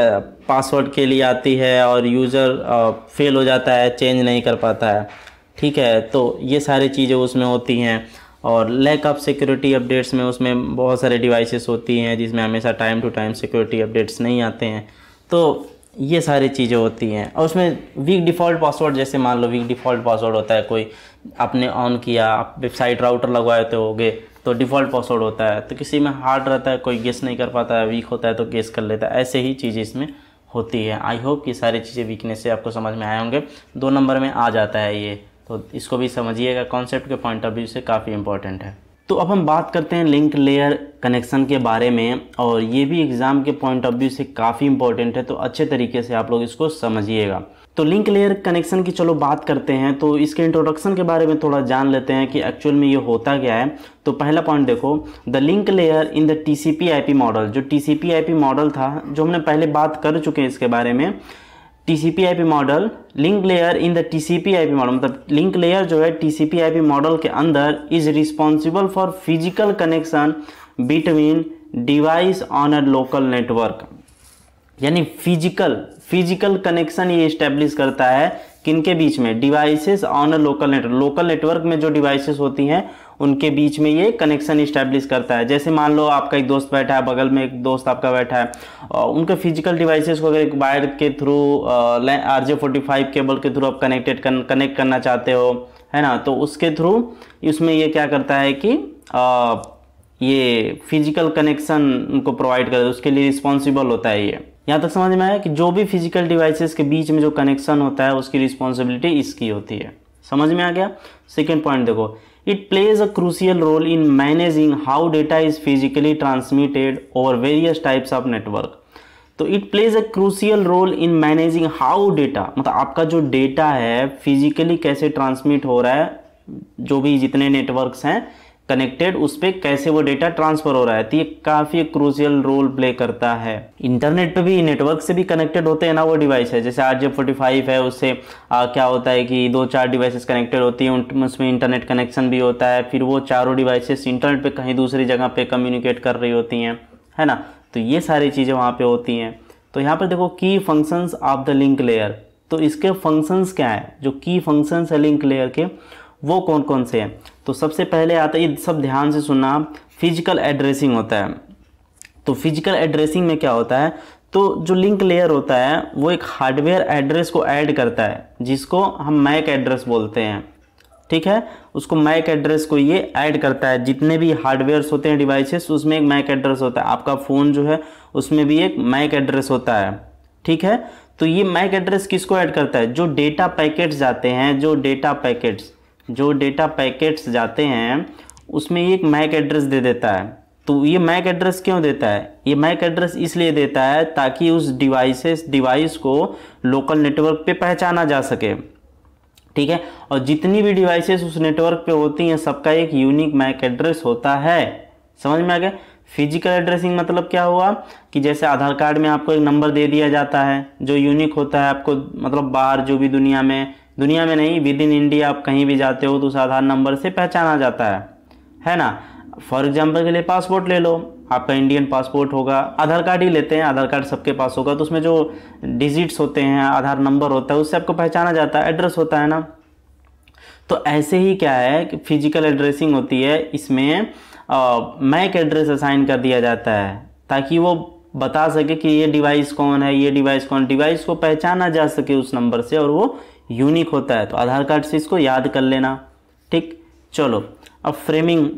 पासवर्ड के लिए आती है और यूज़र फेल हो जाता है, चेंज नहीं कर पाता है, ठीक है, तो ये सारी चीज़ें उसमें होती हैं। और लैक ऑफ सिक्योरिटी अपडेट्स में उसमें बहुत सारे डिवाइसेस होती हैं जिसमें हमेशा time to time security updates नहीं आते हैं, तो ये सारी चीज़ें होती हैं। और उसमें वीक डिफ़ॉल्ट पासवर्ड, जैसे मान लो वीक डिफ़ॉल्ट पासवर्ड होता है, कोई आपने ऑन किया, आप वेबसाइट राउटर लगवाए तो होगे, तो डिफ़ॉल्ट पासवर्ड होता है, तो किसी में हार्ड रहता है, कोई गेस नहीं कर पाता है, वीक होता है तो गेस कर लेता है, ऐसे ही चीज़ें इसमें होती है। आई होप कि सारी चीज़ें वीकनेस से आपको समझ में आए होंगे। 2 नंबर में आ जाता है ये, तो इसको भी समझिएगा, कॉन्सेप्ट के पॉइंट ऑफ व्यू से काफ़ी इंपॉर्टेंट है। तो अब हम बात करते हैं लिंक लेयर कनेक्शन के बारे में, और ये भी एग्ज़ाम के पॉइंट ऑफ व्यू से काफ़ी इंपॉर्टेंट है, तो अच्छे तरीके से आप लोग इसको समझिएगा। तो लिंक लेयर कनेक्शन की चलो बात करते हैं, तो इसके इंट्रोडक्शन के बारे में थोड़ा जान लेते हैं कि एक्चुअल में ये होता क्या है। तो पहला पॉइंट देखो, the link layer in the TCP/IP model, जो TCP/IP मॉडल था, जो हमने पहले बात कर चुके हैं इसके बारे में। TCP IP model, link layer in the TCP IP model, मतलब लिंक लेयर जो है TCP IP मॉडल के अंदर is responsible for physical connection between device on a local network. यानी फिजिकल कनेक्शन ये इस्टेब्लिश करता है किनके बीच में, devices on a local network, local network में जो डिवाइसेस होती हैं उनके बीच में ये कनेक्शन इस्टेब्लिश करता है। जैसे मान लो आपका एक दोस्त बैठा है, बगल में एक दोस्त आपका बैठा है, उनके फिजिकल डिवाइसेस को अगर एक वायर के थ्रू RJ45 केबल के थ्रू आप कनेक्ट करना चाहते हो, है ना, तो उसके थ्रू इसमें ये क्या करता है कि ये फिजिकल कनेक्शन उनको प्रोवाइड करता है, उसके लिए रिस्पॉन्सिबल होता है ये। यहाँ तक समझ में आया कि जो भी फिजिकल डिवाइसेस के बीच में जो कनेक्शन होता है उसकी रिस्पॉन्सिबिलिटी इसकी होती है। समझ में आ गया। सेकेंड पॉइंट देखो, it plays a crucial role in managing how data is physically transmitted over various types of network. तो it plays a crucial role in managing how data, मतलब आपका जो डेटा है फिजिकली कैसे ट्रांसमिट हो रहा है, जो भी जितने नेटवर्क्स हैं कनेक्टेड उस पर कैसे वो डेटा ट्रांसफर हो रहा है, तो ये काफ़ी क्रूशियल रोल प्ले करता है। इंटरनेट पे भी नेटवर्क से भी कनेक्टेड होते हैं ना वो डिवाइस है, जैसे RJ45 है, उससे क्या होता है कि 2-4 डिवाइसेस कनेक्टेड होती हैं, उसमें इंटरनेट कनेक्शन भी होता है, फिर वो चारों डिवाइसेस इंटरनेट पे कहीं दूसरी जगह पे कम्युनिकेट कर रही होती हैं, है ना, तो ये सारी चीज़ें वहाँ पर होती हैं। तो यहाँ पर देखो की functions of the link layer, तो इसके फंक्शंस क्या है, जो की फंक्शंस है लिंक लेयर के वो कौन कौन से हैं। तो सबसे पहले आता है, ये सब ध्यान से सुनना, फिजिकल एड्रेसिंग होता है। तो फिजिकल एड्रेसिंग में क्या होता है, तो जो लिंक लेयर होता है वो एक हार्डवेयर एड्रेस को ऐड करता है जिसको हम मैक एड्रेस बोलते हैं, ठीक है, उसको मैक एड्रेस को ये ऐड करता है। जितने भी हार्डवेयर्स होते हैं डिवाइसेस उसमें एक मैक एड्रेस होता है, आपका फ़ोन जो है उसमें भी एक मैक एड्रेस होता है, ठीक है। तो ये मैक एड्रेस किसको ऐड करता है, जो डेटा पैकेट्स जाते हैं, जो डेटा पैकेट्स जाते हैं उसमें ये एक मैक एड्रेस दे देता है। तो ये मैक एड्रेस क्यों देता है, ये मैक एड्रेस इसलिए देता है ताकि उस डिवाइस को लोकल नेटवर्क पे पहचाना जा सके, ठीक है। और जितनी भी डिवाइसेस उस नेटवर्क पे होती हैं सबका एक यूनिक मैक एड्रेस होता है। समझ में आ गया। फिजिकल एड्रेसिंग मतलब क्या हुआ कि जैसे आधार कार्ड में आपको एक नंबर दे दिया जाता है जो यूनिक होता है आपको, मतलब बाहर जो भी दुनिया में नहीं, विद इन इंडिया आप कहीं भी जाते हो तो उस आधार नंबर से पहचाना जाता है ना। फॉर एग्जांपल के लिए पासपोर्ट ले लो, आपका इंडियन पासपोर्ट होगा, आधार कार्ड ही लेते हैं, आधार कार्ड सबके पास होगा, तो उसमें जो डिजिट्स होते हैं, आधार नंबर होता है, उससे आपको पहचाना जाता है, एड्रेस होता है ना। तो ऐसे ही क्या है कि फिजिकल एड्रेसिंग होती है, इसमें मैक एड्रेस असाइन कर दिया जाता है ताकि वो बता सके कि ये डिवाइस कौन है, ये डिवाइस कौन, डिवाइस को पहचाना जा सके उस नंबर से, और वो यूनिक होता है। तो आधार कार्ड से इसको याद कर लेना, ठीक। चलो अब फ्रेमिंग,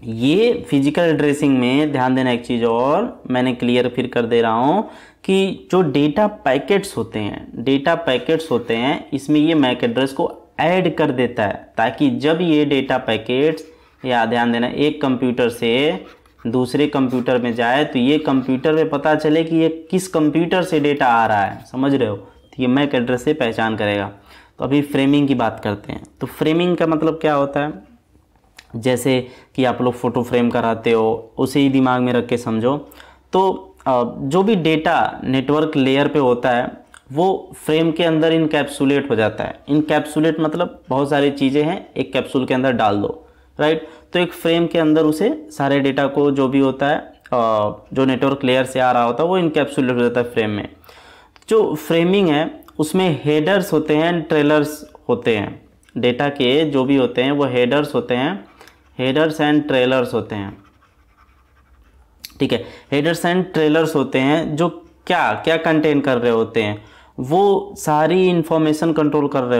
ये फिजिकल एड्रेसिंग में ध्यान देना एक चीज़ और मैंने क्लियर फिर कर दे रहा हूँ कि जो डेटा पैकेट्स होते हैं इसमें ये मैक एड्रेस को ऐड कर देता है ताकि जब ये डेटा पैकेट्स, या ध्यान देना, एक कंप्यूटर से दूसरे कंप्यूटर में जाए तो ये कंप्यूटर में पता चले कि ये किस कंप्यूटर से डेटा आ रहा है, समझ रहे हो, तो ये मैक एड्रेस से पहचान करेगा। तो अभी फ्रेमिंग की बात करते हैं। तो फ्रेमिंग का मतलब क्या होता है, जैसे कि आप लोग फ़ोटो फ्रेम कराते हो उसे ही दिमाग में रख के समझो। तो जो भी डेटा नेटवर्क लेयर पे होता है वो फ्रेम के अंदर इनकैप्सुलेट हो जाता है। इनकैप्सुलेट मतलब बहुत सारी चीज़ें हैं एक कैप्सूल के अंदर डाल दो, राइट। तो एक फ्रेम के अंदर उसे सारे डेटा को जो भी होता है जो नेटवर्क लेयर से आ रहा होता है वो इनकैप्सुलेट हो जाता है फ्रेम में। जो फ्रेमिंग है उसमें हेडर्स होते हैं, ट्रेलर्स होते हैं, डेटा के जो भी होते हैं वो हेडर्स होते हैं, हेडर्स एंड ट्रेलर्स होते हैं, ठीक है। हेडर्स एंड ट्रेलर्स होते हैं जो क्या क्या कंटेन कर रहे होते हैं, वो सारी इंफॉर्मेशन कंट्रोल कर रहे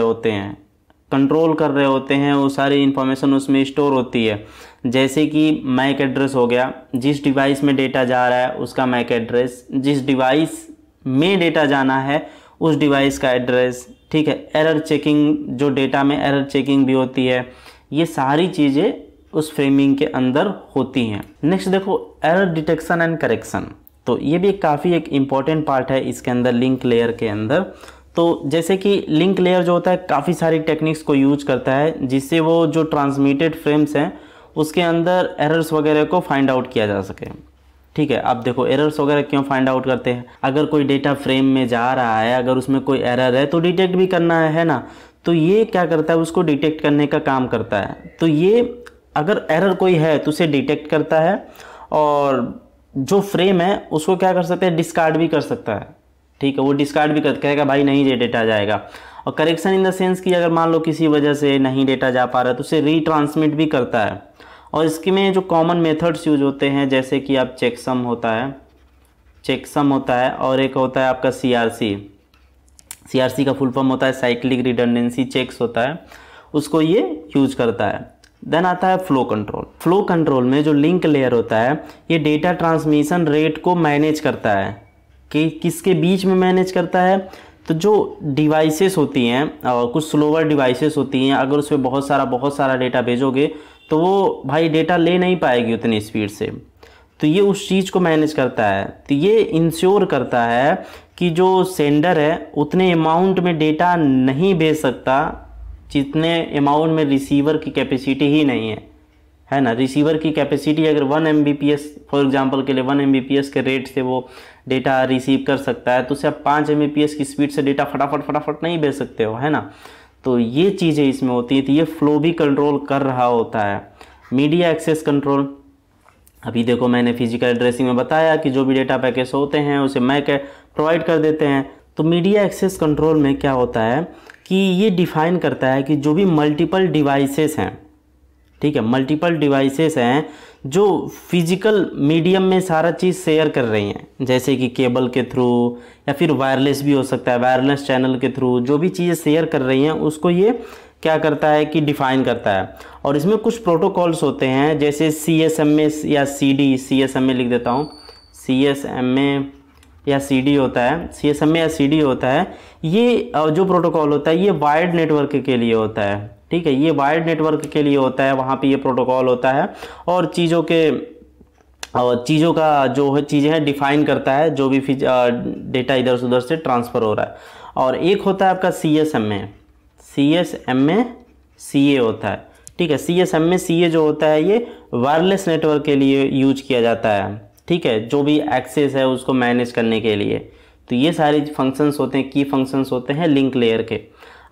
होते हैं, वो सारी इंफॉर्मेशन उसमें स्टोर होती है। जैसे कि मैक एड्रेस हो गया, जिस डिवाइस में डेटा जा रहा है उसका मैक एड्रेस, जिस डिवाइस में डेटा जाना है उस डिवाइस का एड्रेस, ठीक है। एरर चेकिंग, जो डेटा में एरर चेकिंग भी होती है, ये सारी चीज़ें उस फ्रेमिंग के अंदर होती हैं। नेक्स्ट देखो एरर डिटेक्शन एंड करेक्शन, तो ये भी काफ़ी एक इम्पॉर्टेंट पार्ट है इसके अंदर, लिंक लेयर के अंदर। तो जैसे कि लिंक लेयर जो होता है काफ़ी सारी टेक्निक्स को यूज करता है जिससे वो जो ट्रांसमिटेड फ्रेम्स हैं उसके अंदर एरर्स वगैरह को फाइंड आउट किया जा सके, ठीक है। अब देखो एरर्स वगैरह क्यों फाइंड आउट करते हैं, अगर कोई डेटा फ्रेम में जा रहा है, अगर उसमें कोई एरर है तो डिटेक्ट भी करना है ना, तो ये क्या करता है, उसको डिटेक्ट करने का काम करता है। तो ये अगर एरर कोई है तो उसे डिटेक्ट करता है, और जो फ्रेम है उसको क्या कर सकते हैं, डिस्कार्ड भी कर सकता है। ठीक है, वो डिस्कार्ड भी कहेगा भाई नहीं ये डेटा जाएगा। और करेक्शन इन द सेंस कि अगर मान लो किसी वजह से नहीं डेटा जा पा रहा है तो उसे रीट्रांसमिट भी करता है। और इसके में जो कॉमन मेथड्स यूज होते हैं, जैसे कि आप चेकसम होता है और एक होता है आपका सीआरसी का फुल फॉर्म होता है साइक्लिक रिडंडेंसी चेक्स होता है, उसको ये यूज करता है। देन आता है फ्लो कंट्रोल। फ्लो कंट्रोल में जो लिंक लेयर होता है ये डेटा ट्रांसमिशन रेट को मैनेज करता है। कि किसके बीच में मैनेज करता है, तो जो डिवाइसेस होती हैं और कुछ स्लोअर डिवाइसेस होती हैं, अगर उसमें बहुत सारा डेटा भेजोगे तो वो भाई डेटा ले नहीं पाएगी उतनी स्पीड से, तो ये उस चीज़ को मैनेज करता है। तो ये इंश्योर करता है कि जो सेंडर है उतने अमाउंट में डेटा नहीं भेज सकता जितने अमाउंट में रिसीवर की कैपेसिटी ही नहीं है ना। रिसीवर की कैपेसिटी अगर 1 Mbps फॉर एग्जांपल के लिए 1 Mbps के रेट से वो डेटा रिसीव कर सकता है, तो उसे आप 5 Mbps की स्पीड से डेटा फटाफट नहीं भेज सकते हो, है ना। तो ये चीज़ें इसमें होती हैं। तो ये फ्लो भी कंट्रोल कर रहा होता है। मीडिया एक्सेस कंट्रोल, अभी देखो मैंने फिजिकल एड्रेसिंग में बताया कि जो भी डेटा पैकेज होते हैं उसे मैक प्रोवाइड कर देते हैं। तो मीडिया एक्सेस कंट्रोल में क्या होता है कि ये डिफाइन करता है कि जो भी मल्टीपल डिवाइसेस हैं, ठीक है, मल्टीपल डिवाइसेस हैं जो फिजिकल मीडियम में सारा चीज़ शेयर कर रही हैं, जैसे कि केबल के थ्रू या फिर वायरलेस भी हो सकता है, वायरलेस चैनल के थ्रू जो भी चीज़ें शेयर कर रही हैं उसको ये क्या करता है कि डिफाइन करता है। और इसमें कुछ प्रोटोकॉल्स होते हैं जैसे CSMA या CD, CSMA लिख देता हूँ, CSMA या CD होता है, CSMA या CD होता है। ये जो प्रोटोकॉल होता है ये वायर्ड नेटवर्क के लिए होता है, ठीक है, ये वायर्ड नेटवर्क के लिए होता है, वहाँ पे ये प्रोटोकॉल होता है और चीज़ों का जो है चीज़ें हैं डिफाइन करता है, जो भी डेटा इधर से उधर से ट्रांसफ़र हो रहा है। और एक होता है आपका CSMA CA होता है, ठीक है। CSMA CA जो होता है ये वायरलेस नेटवर्क के लिए यूज किया जाता है, ठीक है, जो भी एक्सेस है उसको मैनेज करने के लिए। तो ये सारे फंक्शंस होते हैं, की फंक्शंस होते हैं लिंक लेयर के।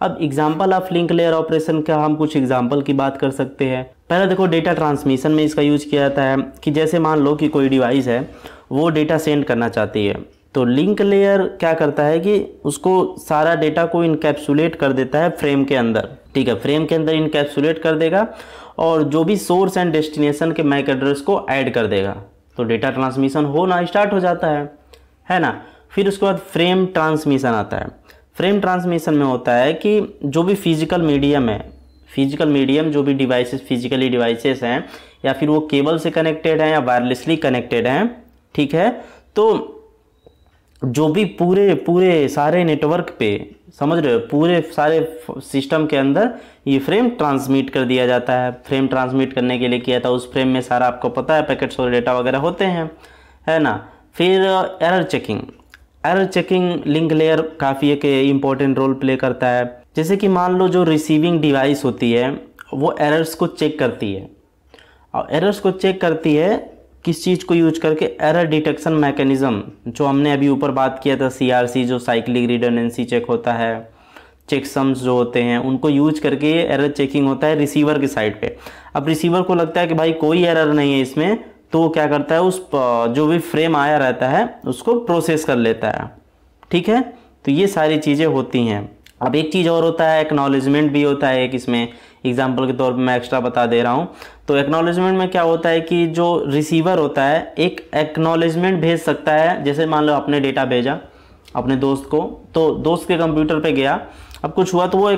अब example of link layer operation का हम कुछ एग्जांपल की बात कर सकते हैं। पहले देखो डेटा ट्रांसमिशन में इसका यूज किया जाता है कि जैसे मान लो कि कोई डिवाइस है वो डेटा सेंड करना चाहती है, तो लिंक लेयर क्या करता है कि उसको सारा डेटा को इनकैप्सुलेट कर देता है फ्रेम के अंदर, ठीक है, फ्रेम के अंदर इनकैप्सुलेट कर देगा और जो भी सोर्स एंड डेस्टिनेशन के मैक एड्रेस को ऐड कर देगा, तो डेटा ट्रांसमिशन होना स्टार्ट हो जाता है ना। फिर उसके बाद फ्रेम ट्रांसमिशन आता है। फ्रेम ट्रांसमिशन में होता है कि जो भी फिजिकल मीडियम जो भी डिवाइसेस फिजिकली डिवाइसेस हैं या फिर वो केबल से कनेक्टेड हैं या वायरलेसली कनेक्टेड हैं, ठीक है, तो जो भी पूरे सारे नेटवर्क पे, समझ रहे हो, पूरे सारे सिस्टम के अंदर ये फ्रेम ट्रांसमिट कर दिया जाता है। फ्रेम ट्रांसमिट करने के लिए किया था, उस फ्रेम में सारा आपको पता है पैकेट्स और डेटा वगैरह होते हैं, है ना। फिर एरर चेकिंग लिंक लेयर काफ़ी एक इम्पोर्टेंट रोल प्ले करता है। जैसे कि मान लो जो रिसीविंग डिवाइस होती है वो एरर्स को चेक करती है, और एरर्स को चेक करती है किस चीज़ को यूज करके, एरर डिटेक्शन मैकेनिज्म जो हमने अभी ऊपर बात किया था, CRC जो साइक्लिक रिडंडेंसी चेक होता है, चेकसम्स जो होते हैं उनको यूज करके ये एरर चेकिंग होता है रिसीवर की साइड पे। अब रिसीवर को लगता है कि भाई कोई एरर नहीं है इसमें, तो वो क्या करता है उस जो भी फ्रेम आया रहता है उसको प्रोसेस कर लेता है, ठीक है। तो ये सारी चीज़ें होती हैं। अब एक चीज़ और होता है, एक्नॉलेजमेंट भी होता है एक, इसमें एग्जांपल के तौर पे मैं एक्स्ट्रा बता दे रहा हूँ। तो एक्नॉलेजमेंट में क्या होता है कि जो रिसीवर होता है एक एक्नॉलेजमेंट भेज सकता है। जैसे मान लो आपने डेटा भेजा अपने दोस्त को, तो दोस्त के कंप्यूटर पे गया, अब कुछ हुआ तो वो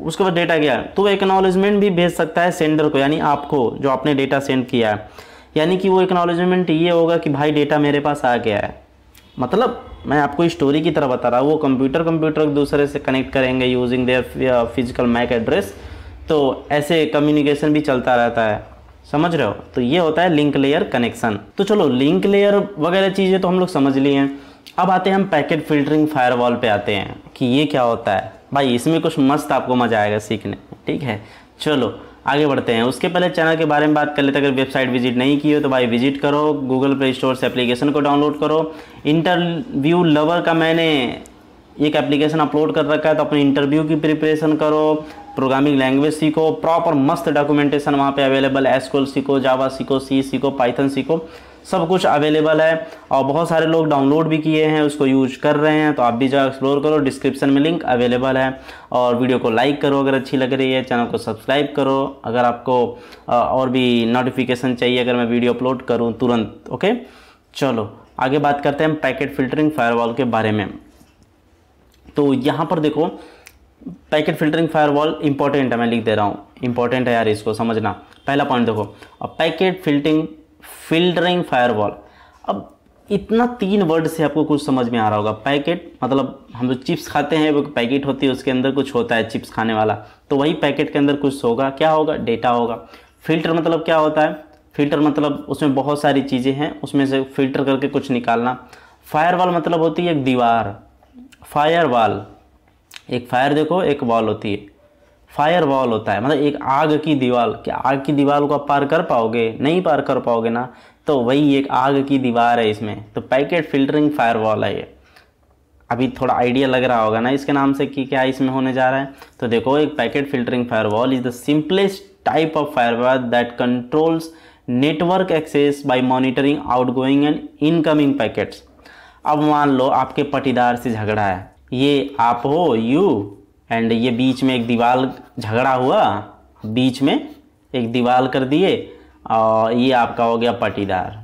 उसके बाद डेटा गया, तो वो एक्नॉलेजमेंट भी भेज सकता है सेंडर को, यानी आपको जो आपने डेटा सेंड किया है। यानी कि वो एक्नॉलेजमेंट ये होगा कि भाई डेटा मेरे पास आ गया है। मतलब मैं आपको स्टोरी की तरह बता रहा हूँ, वो कंप्यूटर एक दूसरे से कनेक्ट करेंगे using their physical MAC address, तो ऐसे कम्युनिकेशन भी चलता रहता है, समझ रहे हो। तो ये होता है लिंक लेयर कनेक्शन। तो चलो लिंक लेयर वगैरह चीज़ें तो हम लोग समझ लिए हैं। अब आते हैं हम पैकेट फिल्टरिंग फायरवॉल पे आते हैं कि ये क्या होता है। भाई इसमें कुछ मस्त आपको मज़ा आएगा सीखने, ठीक है। चलो आगे बढ़ते हैं। उसके पहले चैनल के बारे में बात कर लेते हैं। अगर वेबसाइट विजिट नहीं की हो तो भाई विजिट करो, गूगल प्ले स्टोर से एप्लीकेशन को डाउनलोड करो। इंटरव्यू लवर का मैंने एक एप्लीकेशन अपलोड कर रखा है, तो अपने इंटरव्यू की प्रिपरेशन करो, प्रोग्रामिंग लैंग्वेज सीखो, प्रॉपर मस्त डॉक्यूमेंटेशन वहाँ पे अवेलेबल है। एसक्यूएल सीखो, जावा सीखो, सी सीखो, पाइथन सीखो, सब कुछ अवेलेबल है और बहुत सारे लोग डाउनलोड भी किए हैं, उसको यूज कर रहे हैं। तो आप भी जाओ एक्सप्लोर करो, डिस्क्रिप्शन में लिंक अवेलेबल है। और वीडियो को लाइक करो अगर अच्छी लग रही है, चैनल को सब्सक्राइब करो अगर आपको और भी नोटिफिकेशन चाहिए अगर मैं वीडियो अपलोड करूँ तुरंत। ओके, चलो आगे बात करते हैं हम पैकेट फिल्टरिंग फायरवॉल के बारे में। तो यहाँ पर देखो, पैकेट फिल्टरिंग फायरवॉल इंपॉर्टेंट है, मैं लिख दे रहा हूँ, इंपॉर्टेंट है यार, इसको समझना। पहला पॉइंट देखो, पैकेट फिल्टरिंग फायरवॉल। अब इतना 3 वर्ड से आपको कुछ समझ में आ रहा होगा। पैकेट मतलब हम जो चिप्स खाते हैं वो पैकेट होती है, उसके अंदर कुछ होता है चिप्स खाने वाला, तो वही पैकेट के अंदर कुछ होगा। क्या होगा? डेटा होगा। फिल्टर मतलब क्या होता है? फिल्टर मतलब उसमें बहुत सारी चीज़ें हैं, उसमें से फिल्टर करके कुछ निकालना। फायरवॉल मतलब होती है एक दीवार। फायरवॉल, एक फायर देखो, एक वॉल होती है, फायर वॉल होता है मतलब एक आग की दीवार। क्या आग की दीवार को आप पार कर पाओगे? नहीं पार कर पाओगे ना, तो वही एक आग की दीवार है इसमें। तो पैकेट फिल्टरिंग फायरवॉल है ये। अभी थोड़ा आइडिया लग रहा होगा ना इसके नाम से कि क्या इसमें होने जा रहा है। तो देखो, एक packet filtering firewall is the simplest type of firewall that controls network access by monitoring outgoing and incoming packets. अब मान लो आपके पटीदार से झगड़ा है, ये आप हो, यू, एंड ये बीच में एक दीवार झगड़ा हुआ, बीच में एक दीवार कर दिए और ये आपका हो गया पटीदार।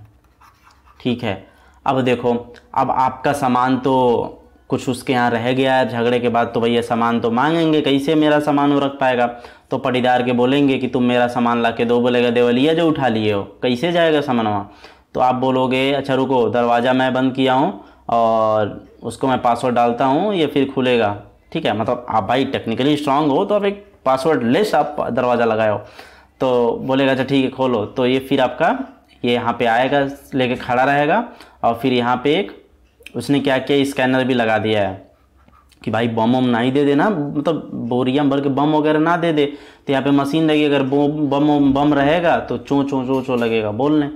ठीक है, अब देखो, अब आपका सामान तो कुछ उसके यहाँ रह गया है झगड़े के बाद, तो भैया सामान तो मांगेंगे, कैसे मेरा सामान वो रख पाएगा? तो पटीदार के बोलेंगे कि तुम मेरा सामान ला के दो। बोलेगा देवलिया जो उठा लिए हो, कैसे जाएगा सामान वहाँ? तो आप बोलोगे अच्छा रुको, दरवाज़ा मैं बंद किया हूँ और उसको मैं पासवर्ड डालता हूँ, ये फिर खुलेगा। ठीक है, मतलब आप भाई टेक्निकली स्ट्रांग हो तो आप एक पासवर्ड लेस आप दरवाज़ा लगाए हो, तो बोलेगा अच्छा ठीक है खोलो। तो ये फिर आपका ये यहाँ पे आएगा, लेके खड़ा रहेगा और फिर यहाँ पे एक उसने क्या किया, स्कैनर भी लगा दिया है कि भाई बम नहीं दे देना, मतलब बोरियां भर के बम वगैरह ना दे दे। तो यहाँ पे मशीन लगी, अगर बम रहेगा तो चो चो चो चो लगेगा बोलने।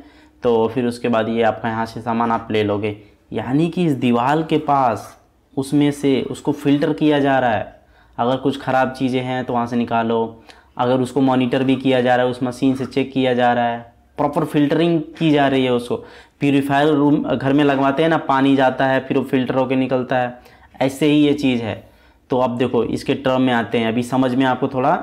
तो फिर उसके बाद ये आपका यहाँ से सामान आप ले लोगे। यानी कि इस दीवार के पास उसमें से उसको फ़िल्टर किया जा रहा है। अगर कुछ ख़राब चीज़ें हैं तो वहाँ से निकालो, अगर उसको मॉनिटर भी किया जा रहा है, उस मशीन से चेक किया जा रहा है, प्रॉपर फिल्टरिंग की जा रही है उसको। प्यूरीफायर रूम घर में लगवाते हैं ना, पानी जाता है फिर वो फिल्टर होकर निकलता है, ऐसे ही ये चीज़ है। तो अब देखो इसके टर्म में आते हैं, अभी समझ में आपको थोड़ा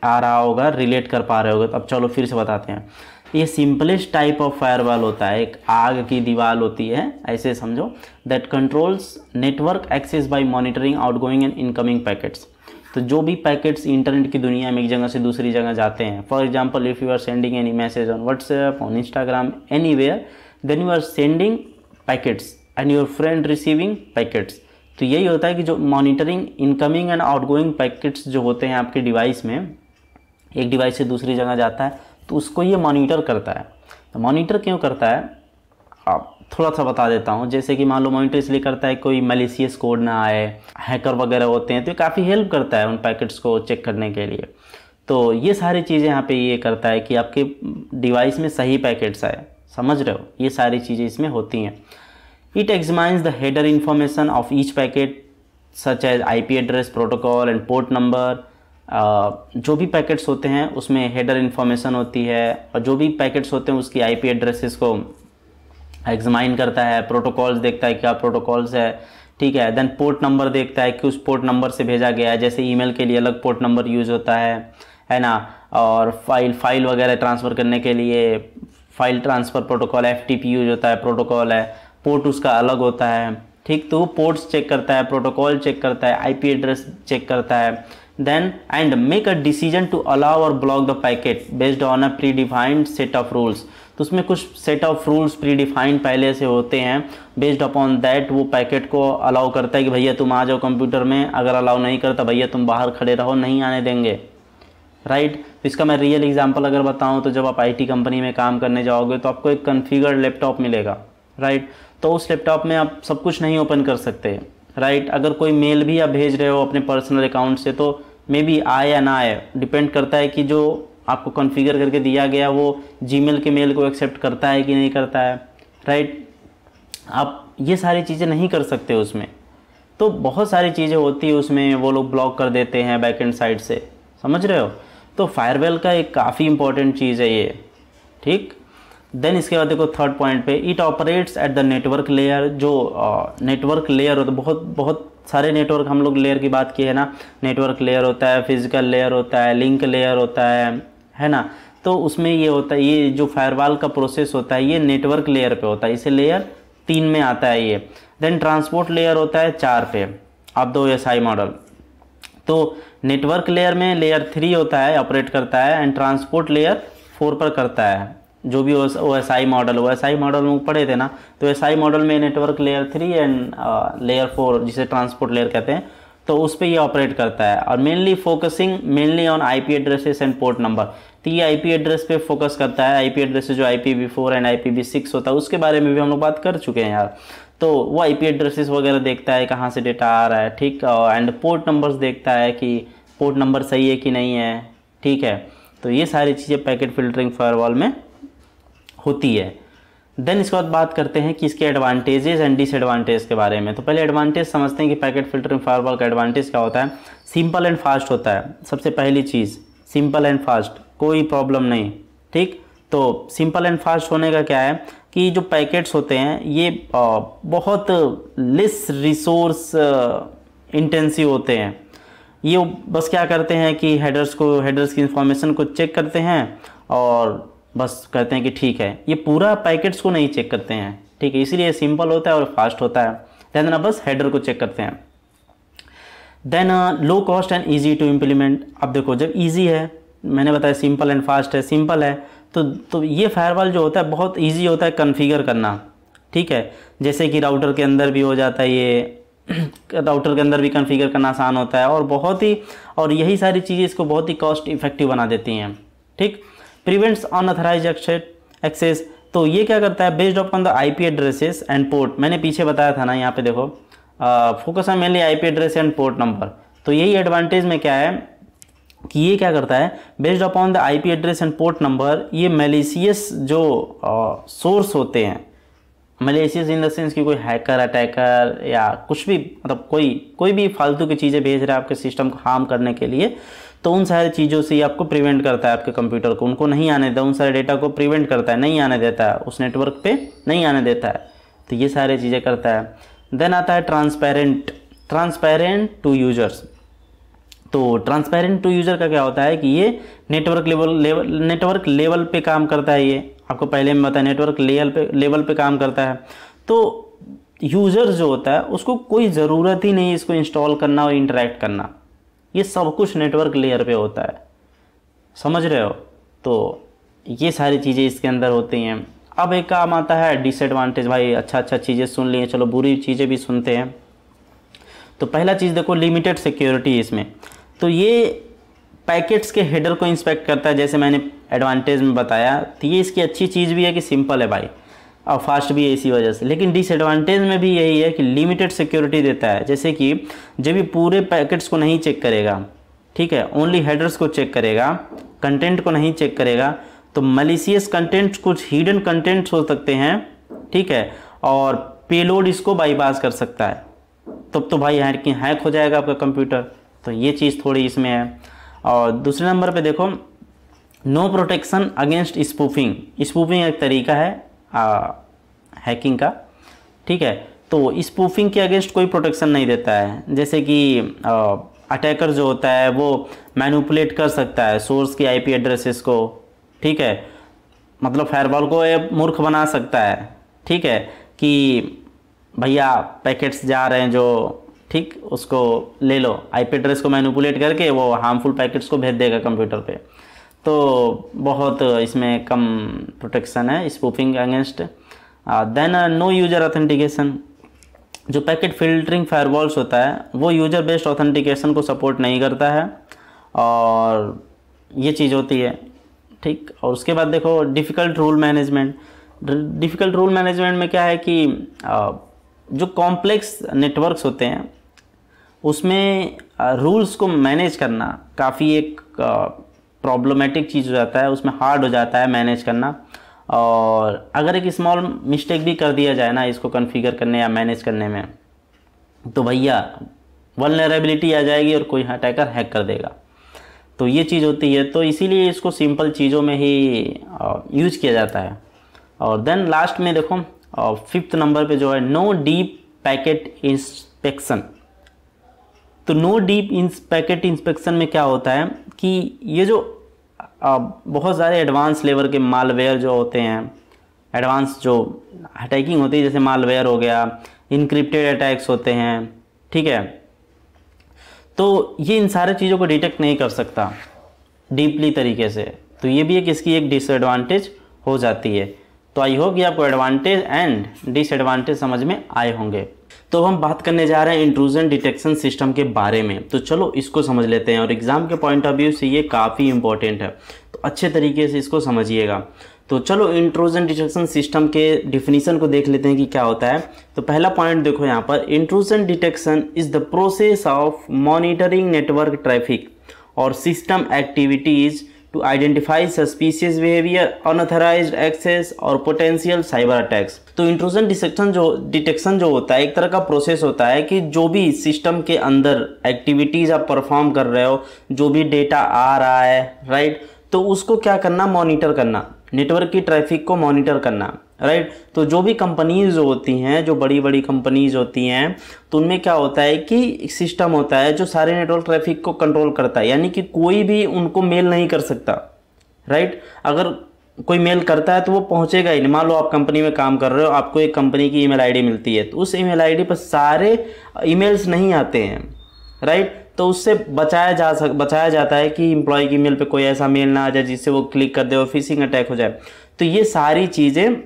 आ रहा होगा, रिलेट कर पा रहे होगे। तो अब चलो फिर से बताते हैं। ये सिंपलेस्ट टाइप ऑफ फायरवॉल होता है, एक आग की दीवार होती है, ऐसे समझो, that controls network access by monitoring outgoing and incoming packets. तो जो भी पैकेट्स इंटरनेट की दुनिया में एक जगह से दूसरी जगह जाते हैं, for example if you are sending any message on WhatsApp, on Instagram, anywhere, then you are sending packets and your friend receiving packets. तो यही होता है कि जो monitoring incoming and outgoing packets जो होते हैं आपके डिवाइस में, एक डिवाइस से दूसरी जगह जाता है तो उसको ये मॉनिटर करता है। तो मॉनिटर क्यों करता है आप थोड़ा सा बता देता हूँ। जैसे कि मान लो मॉनिटर इसलिए करता है कोई मैलिशियस कोड ना आए, हैकर वगैरह होते हैं, तो काफ़ी हेल्प करता है उन पैकेट्स को चेक करने के लिए। तो ये सारी चीज़ें यहाँ पे ये करता है कि आपके डिवाइस में सही पैकेट्स आए, समझ रहे हो, ये सारी चीज़ें इसमें होती हैं। It examines the header information of each packet such as IP address, protocol and port number. जो भी पैकेट्स होते हैं उसमें हेडर इन्फॉर्मेशन होती है, और जो भी पैकेट्स होते हैं उसकी IP एड्रेसेस को एग्जामाइन करता है, प्रोटोकॉल्स देखता है क्या प्रोटोकॉल्स है, ठीक है। देन पोर्ट नंबर देखता है कि उस पोर्ट नंबर से भेजा गया है, जैसे ईमेल के लिए अलग पोर्ट नंबर यूज़ होता है ना। और फाइल वगैरह ट्रांसफ़र करने के लिए file transfer protocol FTP use होता है, प्रोटोकॉल है, पोर्ट उसका अलग होता है, ठीक। तो वो पोर्ट्स चेक करता है, प्रोटोकॉल चेक करता है, IP एड्रेस चेक करता है। Then and make a decision to allow और block the packet based on a predefined set of rules. तो उसमें कुछ set of rules predefined पहले से होते हैं, बेस्ड अपॉन दैट वो पैकेट को अलाउ करता है कि भैया तुम आ जाओ कंप्यूटर में, अगर अलाउ नहीं करता भैया तुम बाहर खड़े रहो, नहीं आने देंगे, राइट। तो इसका मैं रियल एग्जांपल अगर बताऊं तो जब आप IT कंपनी में काम करने जाओगे तो आपको एक कॉन्फ़िगर्ड लैपटॉप मिलेगा, राइट। तो उस लैपटॉप में आप सब कुछ नहीं ओपन कर सकते, राइट। अगर कोई मेल भी आप भेज रहे हो अपने पर्सनल अकाउंट से तो मे बी आए या ना आए, डिपेंड करता है कि जो आपको कॉन्फ़िगर करके दिया गया वो जीमेल के मेल को एक्सेप्ट करता है कि नहीं करता है, राइट। आप ये सारी चीज़ें नहीं कर सकते उसमें, तो बहुत सारी चीज़ें होती है उसमें, वो लोग ब्लॉक कर देते हैं बैकएंड साइड से, समझ रहे हो। तो फायरवॉल का एक काफ़ी इंपॉर्टेंट चीज़ है ये, ठीक। देन इसके बाद देखो थर्ड पॉइंट पे, it operates at the network layer. जो नेटवर्क लेयर होता है, बहुत सारे नेटवर्क हम लोग लेयर की बात की है ना, नेटवर्क लेयर होता है, फिजिकल लेयर होता है, लिंक लेयर होता है ना। तो उसमें ये होता है, ये जो फायरवॉल का प्रोसेस होता है ये नेटवर्क लेयर पे होता है, इसे लेयर 3 में आता है ये। देन ट्रांसपोर्ट लेयर होता है 4 पे, आप दो SI मॉडल। तो नेटवर्क लेयर में लेयर 3 होता है, ऑपरेट करता है, एंड ट्रांसपोर्ट लेयर 4 पर करता है। जो भी OSI मॉडल में पढ़े थे ना, तो SI मॉडल में नेटवर्क लेयर 3 एंड लेयर 4 जिसे ट्रांसपोर्ट लेयर कहते हैं, तो उस पर ये ऑपरेट करता है। और mainly focusing mainly on IP addresses and port number. तो ये IP एड्रेस पे फोकस करता है। IP एड्रेस जो IPv4 एंड IPv6 होता है उसके बारे में भी हम लोग बात कर चुके हैं यार। तो वो IP एड्रेसेस वगैरह देखता है, कहाँ से डेटा आ रहा है, ठीक। एंड पोर्ट नंबर्स देखता है कि पोर्ट नंबर सही है कि नहीं है, ठीक है। तो ये सारी चीज़ें पैकेट फिल्टरिंग फायरवॉल में होती है। देन इसके बाद बात करते हैं कि इसके एडवांटेजेस एंड डिसएडवांटेज के बारे में। तो पहले एडवांटेज समझते हैं कि पैकेट फिल्टरिंग फायरवॉल का एडवांटेज क्या होता है। सिंपल एंड फास्ट होता है, सबसे पहली चीज़ सिंपल एंड फास्ट, कोई प्रॉब्लम नहीं, ठीक। तो सिंपल एंड फास्ट होने का क्या है कि जो पैकेट्स होते हैं ये बहुत लेस रिसोर्स इंटेंसिव होते हैं। ये बस क्या करते हैं कि हेडर्स की इंफॉर्मेशन को चेक करते हैं और बस कहते हैं कि ठीक है। ये पूरा पैकेट्स को नहीं चेक करते हैं, ठीक है, इसीलिए सिंपल होता है और फास्ट होता है। देन ना बस हेडर को चेक करते हैं। Then low cost and easy to implement. अब देखो जब इजी है, मैंने बताया सिंपल एंड फास्ट है, सिंपल है तो ये फायरवॉल जो होता है बहुत इजी होता है कॉन्फ़िगर करना, ठीक है। जैसे कि राउटर के अंदर भी हो जाता है ये राउटर के अंदर भी कॉन्फ़िगर करना आसान होता है और यही सारी चीज़ें इसको बहुत ही कॉस्ट इफेक्टिव बना देती हैं, ठीक। Prevents unauthorised access. तो ये क्या करता है, based upon the IP addresses and port. मैंने पीछे बताया था ना, यहाँ पे देखो फोकस है mainly IP address and port number. तो यही एडवांटेज में क्या है कि ये क्या करता है, based upon the IP address and port number, ये मैलिशियस जो सोर्स होते हैं, मैलिशियस इन द सेंस कि कोई हैकर अटैकर या कुछ भी, मतलब कोई भी फालतू की चीज़ें भेज रहा है आपके सिस्टम को हार्म करने के लिए, तो उन सारी चीज़ों से आपको प्रिवेंट करता है, आपके कंप्यूटर को उनको नहीं आने देता, उन सारे डेटा को प्रिवेंट करता है, नहीं आने देता है, उस नेटवर्क पे नहीं आने देता है। तो ये सारी चीज़ें करता है। देन आता है ट्रांसपेरेंट टू यूजर्स। तो ट्रांसपेरेंट टू यूज़र का क्या होता है कि ये नेटवर्क लेवल पे काम करता है। ये आपको पहले में बताया नेटवर्क लेवल पे काम करता है। तो यूज़र जो होता है उसको कोई ज़रूरत ही नहीं इसको इंस्टॉल करना और इंटरेक्ट करना, ये सब कुछ नेटवर्क लेयर पे होता है, समझ रहे हो। तो ये सारी चीज़ें इसके अंदर होती हैं। अब एक काम आता है डिसएडवांटेज। भाई अच्छा चीज़ें सुन लिए, चलो बुरी चीज़ें भी सुनते हैं। तो पहला चीज़ देखो लिमिटेड सिक्योरिटी इसमें। तो ये पैकेट्स के हेडर को इंस्पेक्ट करता है, जैसे मैंने एडवांटेज में बताया। तो ये इसकी अच्छी चीज़ भी है कि सिंपल है भाई, और फास्ट भी है इसी वजह से। लेकिन डिसएडवांटेज में भी यही है कि लिमिटेड सिक्योरिटी देता है, जैसे कि जब भी पूरे पैकेट्स को नहीं चेक करेगा, ठीक है, ओनली हेडर्स को चेक करेगा, कंटेंट को नहीं चेक करेगा, तो मैलिशियस कंटेंट, कुछ हिडन कंटेंट्स हो सकते हैं, ठीक है, और पेलोड इसको बाईपास कर सकता है। तब तो भाई हैक हो जाएगा आपका कंप्यूटर। तो ये चीज़ थोड़ी इसमें है। और दूसरे नंबर पे देखो no protection against spoofing. Spoofing एक तरीका है हैकिंग का, ठीक है। तो स्पूफिंग के अगेंस्ट कोई प्रोटेक्शन नहीं देता है। जैसे कि अटैकर जो होता है वो मैनिपुलेट कर सकता है सोर्स की IP एड्रेसेस को, ठीक है, मतलब फायरवॉल को मूर्ख बना सकता है, ठीक है, कि भैया पैकेट्स जा रहे हैं जो, ठीक, उसको ले लो, IP एड्रेस को मैनिपुलेट करके वो हार्मफुल पैकेट्स को भेज देगा कंप्यूटर पे। तो बहुत इसमें कम प्रोटेक्शन है spoofing against. Then no user authentication. जो पैकेट फिल्टरिंग फायरवॉल्स होता है वो यूजर बेस्ड ऑथेंटिकेशन को सपोर्ट नहीं करता है, और ये चीज़ होती है, ठीक। और उसके बाद देखो difficult rule management. Difficult rule management में क्या है कि जो कॉम्प्लेक्स नेटवर्क्स होते हैं उसमें रूल्स को मैनेज करना काफ़ी एक प्रॉब्लमेटिक चीज़ हो जाता है, उसमें हार्ड हो जाता है मैनेज करना। और अगर एक स्मॉल मिस्टेक भी कर दिया जाए ना इसको कॉन्फ़िगर करने या मैनेज करने में, तो भैया वल्नरेबिलिटी आ जाएगी और कोई अटैकर हैक कर देगा। तो ये चीज़ होती है, तो इसीलिए इसको सिंपल चीज़ों में ही यूज किया जाता है। और देन लास्ट में देखो 5th नंबर पे जो है नो डीप पैकेट इंस्पेक्शन। तो नो डीप पैकेट इंस्पेक्शन में क्या होता है कि ये जो बहुत सारे एडवांस लेवल के मालवेयर जो होते हैं, एडवांस जो अटैकिंग होती है, जैसे मालवेयर हो गया, इनक्रिप्टेड अटैक्स होते हैं, ठीक है, तो ये इन सारे चीज़ों को डिटेक्ट नहीं कर सकता डीपली तरीके से। तो ये भी एक इसकी एक डिसएडवांटेज हो जाती है। तो आई होप कि आपको एडवांटेज एंड डिसएडवांटेज समझ में आए होंगे। तो हम बात करने जा रहे हैं इंट्रूजन डिटेक्शन सिस्टम के बारे में। तो चलो इसको समझ लेते हैं, और एग्जाम के पॉइंट ऑफ व्यू से ये काफ़ी इंपॉर्टेंट है, तो अच्छे तरीके से इसको समझिएगा। तो चलो इंट्रूजन डिटेक्शन सिस्टम के डिफिनीशन को देख लेते हैं कि क्या होता है। तो पहला पॉइंट देखो यहाँ पर, intrusion detection is the process of monitoring network traffic और system activities to identify suspicious behaviour, unauthorised access और पोटेंशियल साइबर अटैक्स। तो इंट्रूजन डिटेक्शन जो होता है एक तरह का प्रोसेस होता है कि जो भी सिस्टम के अंदर एक्टिविटीज़ आप परफॉर्म कर रहे हो, जो भी डेटा आ रहा है, राइट, तो उसको क्या करना, मॉनिटर करना, नेटवर्क की ट्रैफिक को मॉनिटर करना, राइट। तो जो भी कंपनीज होती हैं, जो बड़ी बड़ी कंपनीज होती हैं, तो उनमें क्या होता है कि एक सिस्टम होता है जो सारे नेटवर्क ट्रैफिक को कंट्रोल करता है, यानी कि कोई भी उनको मेल नहीं कर सकता, राइट। अगर कोई मेल करता है तो वो पहुंचेगा ही नहीं। मान लो आप कंपनी में काम कर रहे हो, आपको एक कंपनी की ईमेल आईडी मिलती है, तो उस ईमेल आईडी पर सारे ईमेल्स नहीं आते हैं, राइट। तो उससे बचाया जाता है कि एम्प्लॉय की ईमेल पे कोई ऐसा मेल ना आ जाए जिससे वो क्लिक कर दे और फिशिंग अटैक हो जाए। तो ये सारी चीज़ें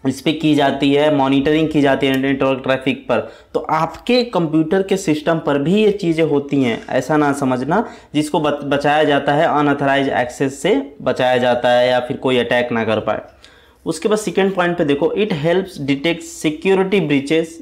इस पर की जाती है, मॉनिटरिंग की जाती है नेटवर्क ट्रैफिक पर। तो आपके कंप्यूटर के सिस्टम पर भी ये चीज़ें होती हैं, ऐसा ना समझना, जिसको बचाया जाता है अनऑथराइज एक्सेस से बचाया जाता है या फिर कोई अटैक ना कर पाए। उसके बाद सेकेंड पॉइंट पे देखो, it helps detect security breaches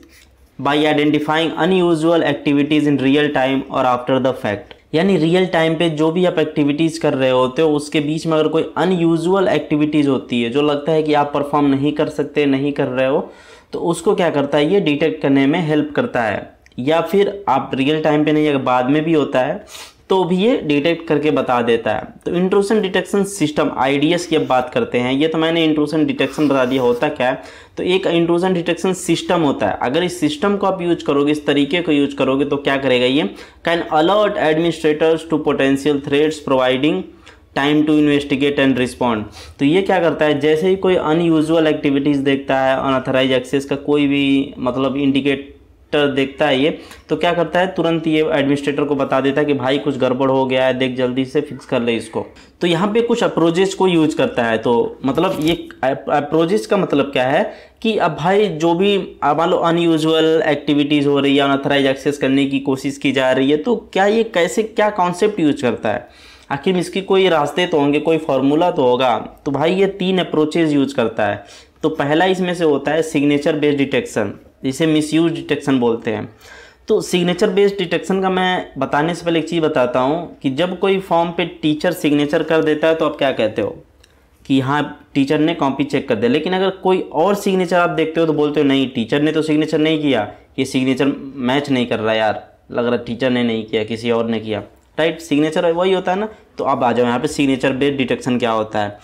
by identifying unusual activities in real time और आफ्टर द फैक्ट। यानी रियल टाइम पे जो भी आप एक्टिविटीज़ कर रहे होते हो उसके बीच में अगर कोई अनयूजुअल एक्टिविटीज़ होती है जो लगता है कि आप परफॉर्म नहीं कर सकते, नहीं कर रहे हो, तो उसको क्या करता है, ये डिटेक्ट करने में हेल्प करता है। या फिर आप रियल टाइम पे नहीं, अगर बाद में भी होता है तो भी ये डिटेक्ट करके बता देता है। तो इंट्रूजन डिटेक्शन सिस्टम IDS की अब बात करते हैं। ये तो मैंने इंट्रूजन डिटेक्शन बता दिया होता क्या है। तो एक इंट्रूजन डिटेक्शन सिस्टम होता है, अगर इस सिस्टम को आप यूज करोगे, इस तरीके को यूज करोगे, तो क्या करेगा ये, can alert administrators to potential threats providing time to investigate and respond. तो ये क्या करता है, जैसे ही कोई अनयूजुअल एक्टिविटीज़ देखता है, अनऑथराइज एक्सेस का कोई भी मतलब इंडिकेटर देखता है ये, तो क्या करता है, तुरंत ये एडमिनिस्ट्रेटर को बता देता है कि भाई कुछ गड़बड़ हो गया है, देख जल्दी से फिक्स कर ले इसको। तो यहाँ पे कुछ अप्रोचेस को यूज करता है। तो मतलब ये अप्रोचेस का मतलब क्या है कि अब भाई जो भी मान लो अनयूजुअल एक्टिविटीज़ हो रही है, अनऑथराइज एक्सेस करने की कोशिश की जा रही है, तो क्या ये कैसे, क्या कॉन्सेप्ट यूज करता है, आखिर इसकी कोई रास्ते तो होंगे, कोई फार्मूला तो होगा। तो भाई ये 3 अप्रोचेज यूज करता है। तो पहला इसमें से होता है सिग्नेचर बेस्ड डिटेक्शन, जिसे मिसयूज डिटेक्शन बोलते हैं। तो सिग्नेचर बेस्ड डिटेक्शन का मैं बताने से पहले एक चीज़ बताता हूँ कि जब कोई फॉर्म पे टीचर सिग्नेचर कर देता है तो आप क्या कहते हो कि हाँ टीचर ने कॉपी चेक कर दिया। लेकिन अगर कोई और सिग्नेचर आप देखते हो तो बोलते हो नहीं, टीचर ने तो सिग्नेचर नहीं किया, ये सिग्नेचर मैच नहीं कर रहा यार, लग रहा टीचर ने नहीं किया, किसी और ने किया, राइट। सिग्नेचर वही होता है ना। तो अब आ जाओ यहाँ पे सिग्नेचर बेस्ड डिटेक्शन क्या होता है।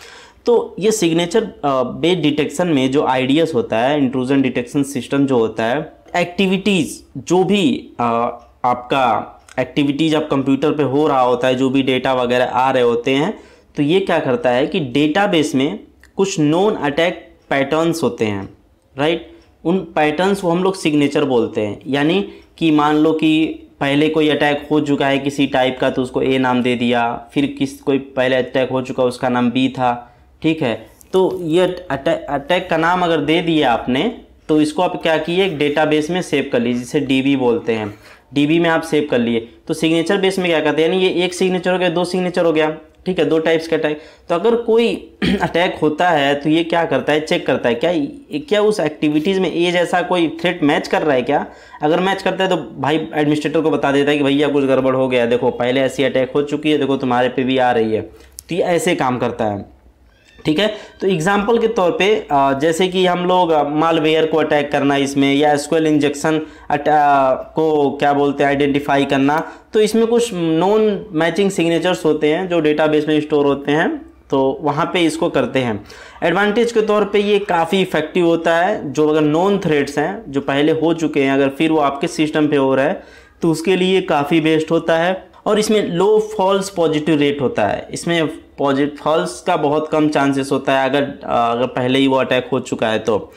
तो ये सिग्नेचर बेस्ड डिटेक्शन में जो IDS होता है, इंट्रूजन डिटेक्शन सिस्टम जो होता है, एक्टिविटीज़ जो भी आपका एक्टिविटीज़ आप कंप्यूटर पे हो रहा होता है, जो भी डेटा वगैरह आ रहे होते हैं, तो ये क्या करता है कि डेटाबेस में कुछ नोन अटैक पैटर्न्स होते हैं, राइट। उन पैटर्न्स को हम लोग सिग्नेचर बोलते हैं। यानी कि मान लो कि पहले कोई अटैक हो चुका है किसी टाइप का, तो उसको A नाम दे दिया, फिर कोई पहले अटैक हो चुका उसका नाम B था, ठीक है। तो ये अटैक का नाम अगर दे दिया आपने, तो इसको आप क्या किए, एक डेटाबेस में सेव कर लीजिए, जिसे DB बोलते हैं। DB में आप सेव कर लिए। तो सिग्नेचर बेस में क्या करते हैं, यानी ये एक सिग्नेचर हो गया, 2 सिग्नेचर हो गया, ठीक है, 2 टाइप्स का अटैक। तो अगर कोई अटैक होता है तो ये क्या करता है, चेक करता है क्या उस एक्टिविटीज़ में ए जैसा कोई थ्रेट मैच कर रहा है क्या। अगर मैच करता है तो भाई एडमिनिस्ट्रेटर को बता देता है कि भैया कुछ गड़बड़ हो गया, देखो पहले ऐसी अटैक हो चुकी है, देखो तुम्हारे पे भी आ रही है, तो ये ऐसे काम करता है, ठीक है। तो एग्जाम्पल के तौर पे जैसे कि हम लोग मालवेयर को अटैक करना इसमें, या एसक्यूएल इंजेक्शन को क्या बोलते हैं आइडेंटिफाई करना, तो इसमें कुछ नॉन मैचिंग सिग्नेचर्स होते हैं जो डेटाबेस में स्टोर होते हैं, तो वहाँ पे इसको करते हैं। एडवांटेज के तौर पे ये काफ़ी इफेक्टिव होता है, जो अगर नॉन थ्रेड्स हैं जो पहले हो चुके हैं अगर फिर वो आपके सिस्टम पे हो रहा है तो उसके लिए काफ़ी बेस्ट होता है। और इसमें लो फॉल्स पॉजिटिव रेट होता है, इसमें फॉल्स का बहुत कम चांसेस होता है अगर पहले ही वो अटैक हो चुका है तो।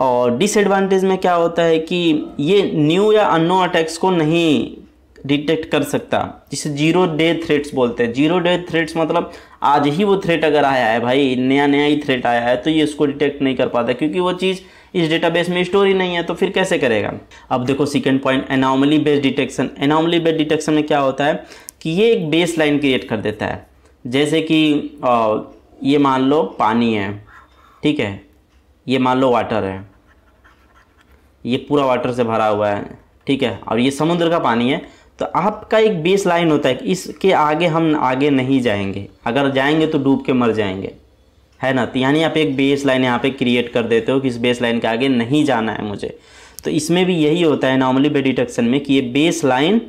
और डिसएडवांटेज में क्या होता है कि ये न्यू या अननोन अटैक्स को नहीं डिटेक्ट कर सकता, जिसे जीरो डे थ्रेट्स बोलते हैं। जीरो डे थ्रेट्स मतलब आज ही वो थ्रेट अगर आया है भाई, नया ही थ्रेट आया है, तो ये उसको डिटेक्ट नहीं कर पाता क्योंकि वो चीज़ इस डेटाबेस में स्टोर ही नहीं है, तो फिर कैसे करेगा। अब देखो second point, anomaly based detection. Anomaly based detection में क्या होता है कि ये एक बेस लाइन क्रिएट कर देता है। जैसे कि ये मान लो पानी है, ठीक है, ये मान लो वाटर है, ये पूरा वाटर से भरा हुआ है, ठीक है, और ये समुद्र का पानी है, तो आपका एक बेस लाइन होता है कि इसके आगे हम आगे नहीं जाएंगे, अगर जाएंगे तो डूब के मर जाएंगे, है ना। तो यानी आप एक बेस लाइन यहाँ पे क्रिएट कर देते हो कि इस बेस लाइन के आगे नहीं जाना है मुझे। तो इसमें भी यही होता है एनॉमली बेस्ड डिटेक्शन में कि ये बेस लाइन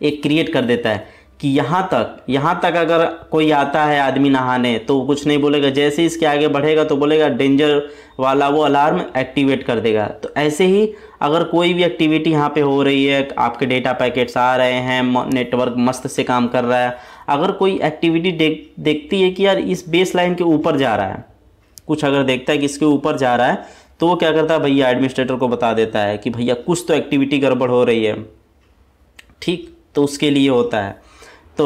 एक क्रिएट कर देता है कि यहाँ तक अगर कोई आता है आदमी नहाने तो कुछ नहीं बोलेगा, जैसे ही इसके आगे बढ़ेगा तो बोलेगा डेंजर वाला वो अलार्म एक्टिवेट कर देगा। तो ऐसे ही अगर कोई भी एक्टिविटी यहाँ पे हो रही है, आपके डेटा पैकेट्स आ रहे हैं, नेटवर्क मस्त से काम कर रहा है, अगर कोई एक्टिविटी देखती है कि यार इस बेस लाइन के ऊपर जा रहा है, कुछ अगर देखता है कि इसके ऊपर जा रहा है, तो वो क्या करता है भैया एडमिनिस्ट्रेटर को बता देता है कि भैया कुछ तो एक्टिविटी गड़बड़ हो रही है, ठीक, तो उसके लिए होता है। तो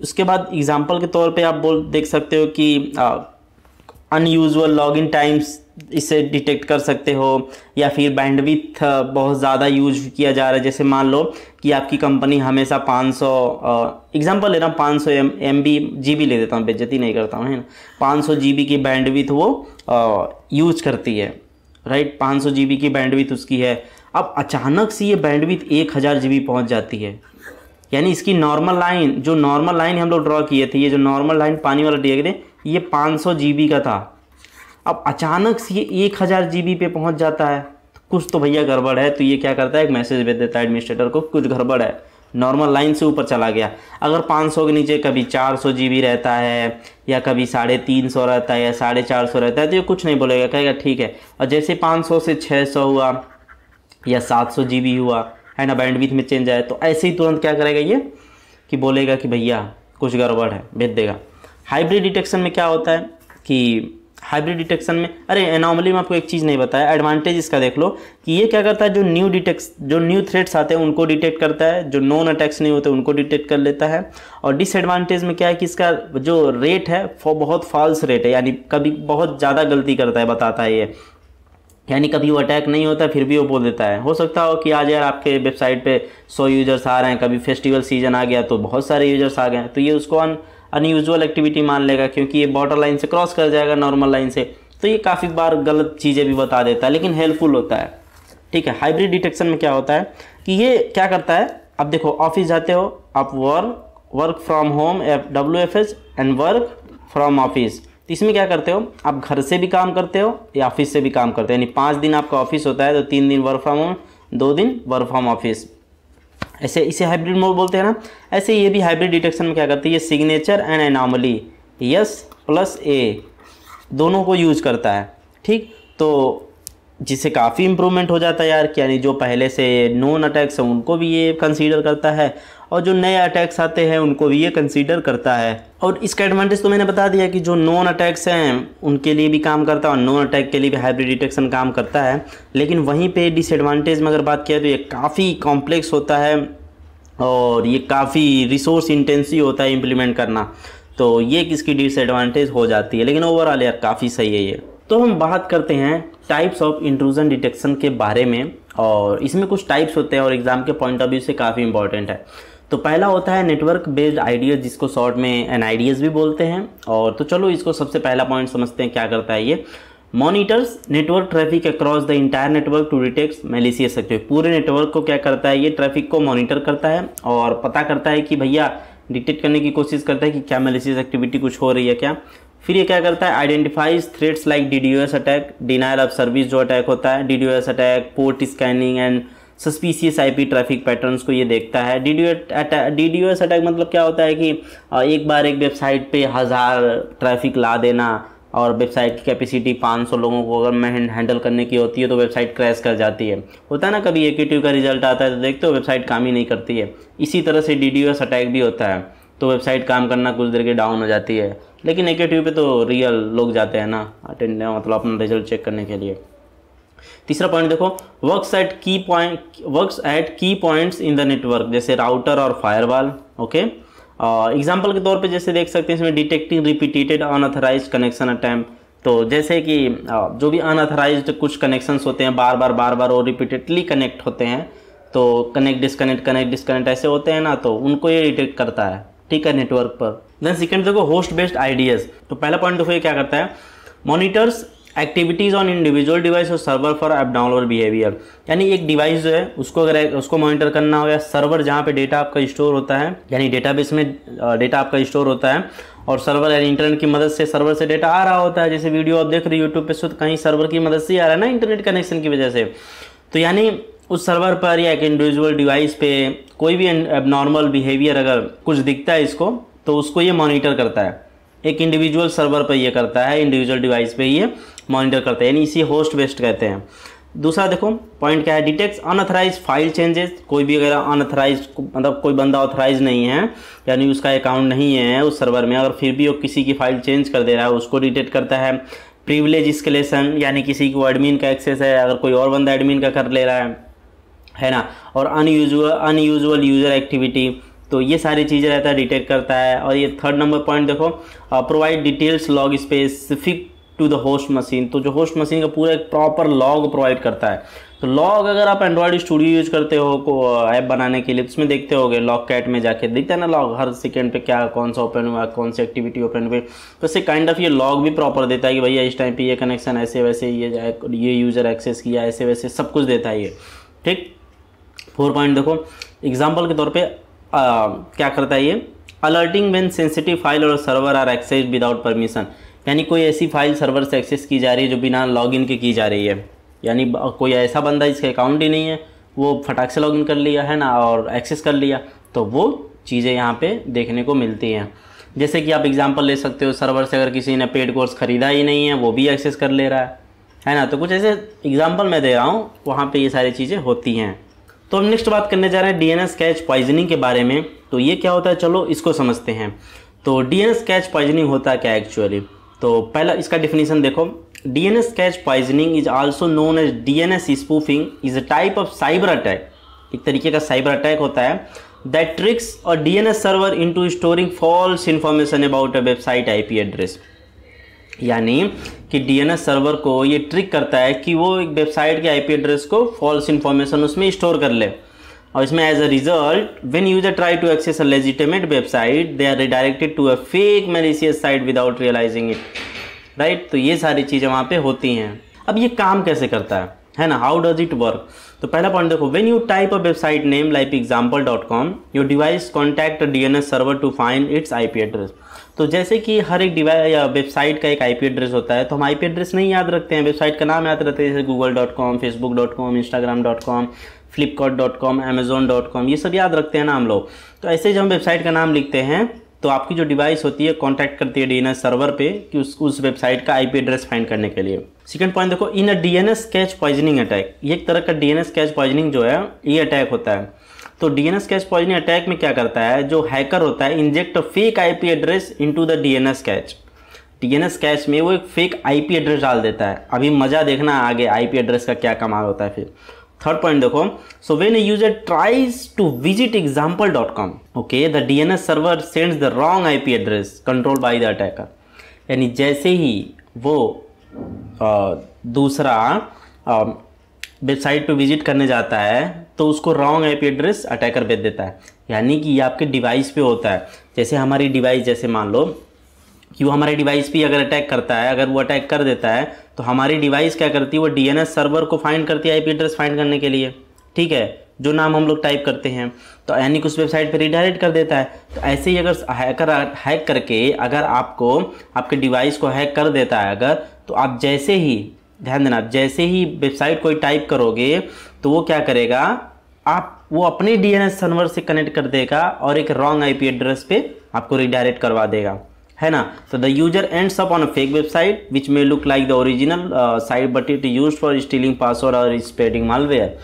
उसके बाद एग्जांपल के तौर पे आप देख सकते हो कि अनयूजुअल लॉगिन टाइम्स इसे डिटेक्ट कर सकते हो, या फिर बैंडविड्थ बहुत ज़्यादा यूज किया जा रहा है। जैसे मान लो कि आपकी कंपनी हमेशा 500 एग्जांपल ले रहा हूँ, 500 MB GB ले देता हूँ, बेइज्जती नहीं करता हूँ, है ना, 500 GB की बैंडविड्थ वो यूज करती है, राइट, 500 GB की बैंडविड्थ उसकी है। अब अचानक से ये बैंडविड्थ 1000 GB पहुँच जाती है, यानी इसकी नॉर्मल लाइन हम लोग ड्रॉ किए थे, ये जो नॉर्मल लाइन पानी वाला दिए थे ये 500 GB का था, अब अचानक से ये 1000 GB पे पहुंच जाता है, तो कुछ तो भैया गड़बड़ है। तो ये क्या करता है, एक मैसेज भेज देता है एडमिनिस्ट्रेटर को, कुछ गड़बड़ है, नॉर्मल लाइन से ऊपर चला गया। अगर 500 के नीचे कभी 400 GB रहता है, या कभी 350 रहता है, या 450 रहता है, तो ये कुछ नहीं बोलेगा, कहेगा ठीक है। और जैसे 500 से 600 हुआ या 700 GB हुआ, है ना, बैंडविड्थ में चेंज आए, तो ऐसे ही तुरंत क्या करेगा ये कि बोलेगा कि भैया कुछ गड़बड़ है, भेज देगा। हाइब्रिड डिटेक्शन में क्या होता है कि हाइब्रिड डिटेक्शन में, अरे एनॉमली में आपको एक चीज़ नहीं बताया, एडवांटेज इसका देख लो कि ये क्या करता है, जो न्यू थ्रेट्स आते हैं उनको डिटेक्ट करता है, जो नॉन अटैक्स नहीं होते उनको डिटेक्ट कर लेता है। और डिसएडवांटेज में क्या है कि इसका जो रेट है वो बहुत फॉल्स रेट है, यानी कभी बहुत ज़्यादा गलती करता है, बताता है ये, यानी कभी वो अटैक नहीं होता फिर भी वो बोल देता है। हो सकता हो कि आज यार आपके वेबसाइट पे 100 यूजर्स आ रहे हैं, कभी फेस्टिवल सीजन आ गया तो बहुत सारे यूजर्स आ गए, तो ये उसको अनयूजुअल एक्टिविटी मान लेगा क्योंकि ये बॉर्डर लाइन से क्रॉस कर जाएगा नॉर्मल लाइन से, तो ये काफ़ी बार गलत चीज़ें भी बता देता है, लेकिन हेल्पफुल होता है, ठीक है। हाइब्रिड डिटेक्शन में क्या होता है कि ये क्या करता है, अब देखो ऑफिस जाते हो आप, work from home WFH and work from office, तो इसमें क्या करते हो, आप घर से भी काम करते हो या ऑफिस से भी काम करते हो, यानी 5 दिन आपका ऑफिस होता है तो 3 दिन वर्क फ्रॉम होम, 2 दिन वर्क फ्रॉम ऑफिस, ऐसे इसे हाइब्रिड मोड बोलते हैं ना। ऐसे ये भी हाइब्रिड डिटेक्शन में क्या करती है, ये सिग्नेचर एंड एनॉमली S+A दोनों को यूज करता है, ठीक, तो जिससे काफ़ी इंप्रूवमेंट हो जाता है यार, यानी जो पहले से नॉन अटैक्स हैं उनको भी ये कंसीडर करता है, और जो नए अटैक्स आते हैं उनको भी ये कंसीडर करता है। और इसका एडवांटेज तो मैंने बता दिया कि जो नॉन अटैक्स हैं उनके लिए भी काम करता है और नॉन अटैक के लिए भी हाइब्रिड डिटेक्शन काम करता है। लेकिन वहीं पे डिसएडवांटेज में अगर बात किया तो ये काफ़ी कॉम्प्लेक्स होता है और ये काफ़ी रिसोर्स इंटेंसिव होता है इम्प्लीमेंट करना, तो ये किसकी डिसएडवांटेज हो जाती है। लेकिन ओवरऑल यार काफ़ी सही है ये। तो हम बात करते हैं टाइप्स ऑफ इंट्रूजन डिटेक्शन के बारे में, और इसमें कुछ टाइप्स होते हैं और एग्जाम के पॉइंट ऑफ व्यू से काफ़ी इंपॉर्टेंट है। तो पहला होता है नेटवर्क बेस्ड आइडियाज़, जिसको शॉर्ट में NIDS भी बोलते हैं। और तो चलो इसको सबसे पहला पॉइंट समझते हैं क्या करता है ये। Monitors network traffic across the entire network to detect malicious activity. पूरे नेटवर्क को क्या करता है ये, ट्रैफिक को मॉनिटर करता है और पता करता है कि भैया डिटेक्ट करने की कोशिश करता है कि क्या मैलिशियस एक्टिविटी कुछ हो रही है क्या। फिर ये क्या करता है, identifies threats like DDoS attack, denial of service जो अटैक होता है, DDoS attack, port scanning and suspicious IP traffic patterns को ये देखता है। DDoS अटैक मतलब क्या होता है कि एक बार एक वेबसाइट पे 1000 ट्रैफिक ला देना और वेबसाइट की कैपेसिटी 500 लोगों को अगर मैं हैंडल करने की होती है तो वेबसाइट क्रैश कर जाती है। होता है ना, कभी AQ2 का रिजल्ट आता है तो देखते हो वेबसाइट काम ही नहीं करती है। इसी तरह से DDoS अटैक भी होता है, तो वेबसाइट काम करना कुछ देर के डाउन हो जाती है। लेकिन AQ2 पे तो रियल लोग जाते हैं ना अटेंड, मतलब अपना रिजल्ट चेक करने के लिए। तीसरा पॉइंट देखो, works at key points in the network, जैसे राउटर और फायरवॉल। ओके, एग्जाम्पल के तौर पे जैसे देख सकते हैं इसमें detecting repeated unauthorised connection attempt. तो जैसे कि जो भी अनऑथराइज्ड कुछ कनेक्शंस होते हैं बार बार और रिपीटेडली कनेक्ट होते हैं, तो कनेक्ट डिस्कनेक्ट ऐसे होते हैं ना, तो उनको ये डिटेक्ट करता है, ठीक है, नेटवर्क पर। देन सेकंड देखो, होस्ट बेस्ड आइडियाज। तो पहला पॉइंट देखो ये क्या करता है, monitors activities on individual device और सर्वर फॉर एबनॉर्मल बिहेवियर। यानी एक डिवाइस जो है उसको अगर उसको मॉनिटर करना हो, या सर्वर जहाँ पे डेटा आपका स्टोर होता है, यानी डेटाबेस में डेटा आपका स्टोर होता है और सर्वर यानी इंटरनेट की मदद से सर्वर से डेटा आ रहा होता है। जैसे वीडियो आप देख रहे हो यूट्यूब पे, तो कहीं सर्वर की मदद से आ रहा है ना, इंटरनेट कनेक्शन की वजह से। तो यानी उस सर्वर पर या एक इंडिविजुअल डिवाइस पे कोई भी एबनॉर्मल बिहेवियर अगर कुछ दिखता है इसको, तो उसको ये मॉनिटर करता है। एक इंडिविजुअल सर्वर पर ये करता है, इंडिविजुअल डिवाइस पे ये मॉनिटर करता है, यानी इसी होस्ट बेस्ड कहते हैं। दूसरा देखो पॉइंट क्या है, डिटेक्ट्स अनऑथराइज्ड फाइल चेंजेस। कोई भी अगर अनऑथराइज्ड मतलब कोई बंदा ऑथराइज नहीं है, यानी उसका अकाउंट नहीं है उस सर्वर में, अगर फिर भी वो किसी की फाइल चेंज कर दे रहा है, उसको डिटेक्ट करता है। प्रिविलेज एस्केलेशन, यानी किसी को एडमिन का एक्सेस है, अगर कोई और बंदा एडमिन का कर ले रहा है ना। और अनयूजुअल यूजर एक्टिविटी, तो ये सारी चीज़ें रहता है, डिटेक्ट करता है। और ये थर्ड नंबर पॉइंट देखो, provide details log specific to the host machine. तो जो होस्ट मशीन का पूरा एक प्रॉपर लॉग प्रोवाइड करता है। तो लॉग अगर आप एंड्रॉयड स्टूडियो यूज करते हो ऐप बनाने के लिए, तो उसमें देखते होगे लॉग कैट में जाके दिखता है ना लॉग, हर सेकेंड पे क्या कौन सा ओपन हुआ, कौन सी एक्टिविटी ओपन हुई। तो इससे काइंड ऑफ ये लॉग भी प्रॉपर देता है कि भैया इस टाइम पे ये कनेक्शन ऐसे वैसे, ये यूज़र एक्सेस किया ऐसे वैसे, सब कुछ देता है ये, ठीक। 4 पॉइंट देखो, एग्जाम्पल के तौर पर क्या करता है ये, अलर्टिंग व्हेन सेंसिटिव फाइल और server are access without permission. यानी कोई ऐसी फाइल सर्वर से एक्सेस की जा रही है जो बिना लॉगिन के की जा रही है, यानी कोई ऐसा बंदा जिसका अकाउंट ही नहीं है, वो फटाक से लॉगिन कर लिया है ना और एक्सेस कर लिया, तो वो चीज़ें यहाँ पे देखने को मिलती हैं। जैसे कि आप एग्जांपल ले सकते हो, सर्वर से अगर किसी ने पेड कोर्स ख़रीदा ही नहीं है, वो भी एक्सेस कर ले रहा है ना। तो कुछ ऐसे एग्जाम्पल मैं दे रहा हूँ, वहाँ पर ये सारी चीज़ें होती हैं। तो हम नेक्स्ट बात करने जा रहे हैं DNS कैच पॉइजनिंग के बारे में। तो ये क्या होता है, चलो इसको समझते हैं। तो DNS कैच पॉइजनिंग होता क्या एक्चुअली, तो पहला इसका डिफिनीशन देखो, DNS cache poisoning is also known as DNS spoofing, is a type of cyber attack. एक तरीके का साइबर अटैक होता है दैट ट्रिक्स और DNS server into storing false information about a website IP address. यानी कि DNS server को ये ट्रिक करता है कि वो एक वेबसाइट के IP एड्रेस को फॉल्स इंफॉर्मेशन उसमें स्टोर कर ले, और इसमें as a result when user try to access a legitimate website they are redirected to a fake malicious site without realising it, right. तो ये सारी चीज़ें वहाँ पे होती हैं। अब ये काम कैसे करता है ना, हाउ डज इट वर्क। तो पहला पॉइंट देखो, when you type a website name like example.com your device contact a DNS server to find its IP address. तो जैसे कि हर एक डिवाइस या वेबसाइट का एक IP एड्रेस होता है, तो हम IP एड्रेस नहीं याद रखते हैं, वेबसाइट का नाम याद रखते हैं, जैसे google.com, facebook.com, instagram.com, flipkart.com, amazon.com, ये सब याद रखते हैं ना हम लोग। तो ऐसे जब हम वेबसाइट का नाम लिखते हैं, तो आपकी जो डिवाइस होती है कॉन्टैक्ट करती है DNS सर्वर पे कि उस वेबसाइट का IP एड्रेस फाइंड करने के लिए। सेकंड पॉइंट देखो, इन अ DNS कैच पॉइजनिंग अटैक, ये एक तरह का DNS कैच पॉइजनिंग जो है ये अटैक होता है। तो DNS कैच पॉइजनिंग अटैक में क्या करता है, जो हैकर होता है inject a fake IP address into the DNS catch. DNS catch में वो एक फेक IP एड्रेस डाल देता है। अभी मज़ा देखना आगे IP एड्रेस का क्या कमाल होता है फिर। थर्ड पॉइंट देखो, so when a user tries to visit example.com, okay, the DNS server sends the wrong IP address controlled by the attacker. यानी जैसे ही वो दूसरा वेबसाइट पे विजिट करने जाता है, तो उसको रॉन्ग IP एड्रेस अटैकर भेज देता है। यानी कि ये आपके डिवाइस पे होता है। जैसे हमारी डिवाइस, जैसे मान लो कि वो हमारे डिवाइस पे अगर अटैक करता है, अगर वो अटैक कर देता है, तो हमारी डिवाइस क्या करती है, वो DNS सर्वर को फाइंड करती है IP एड्रेस फाइंड करने के लिए, ठीक है। जो नाम हम लोग टाइप करते हैं, तो यानी कि उस वेबसाइट पर रिडायरेक्ट कर देता है। तो ऐसे ही अगर हैकर हैक करके अगर आपको आपके डिवाइस को हैक कर देता है अगर, तो आप जैसे ही, ध्यान देना, आप जैसे ही वेबसाइट कोई टाइप करोगे तो वो क्या करेगा, वो अपने डीएनएस सर्वर से कनेक्ट कर देगा और एक रॉन्ग आईपी एड्रेस पे आपको रिडायरेक्ट करवा देगा, है ना। तो the user ends up on a fake website which may look like the original site but it used for stealing password और स्प्रेडिंग मालवेयर।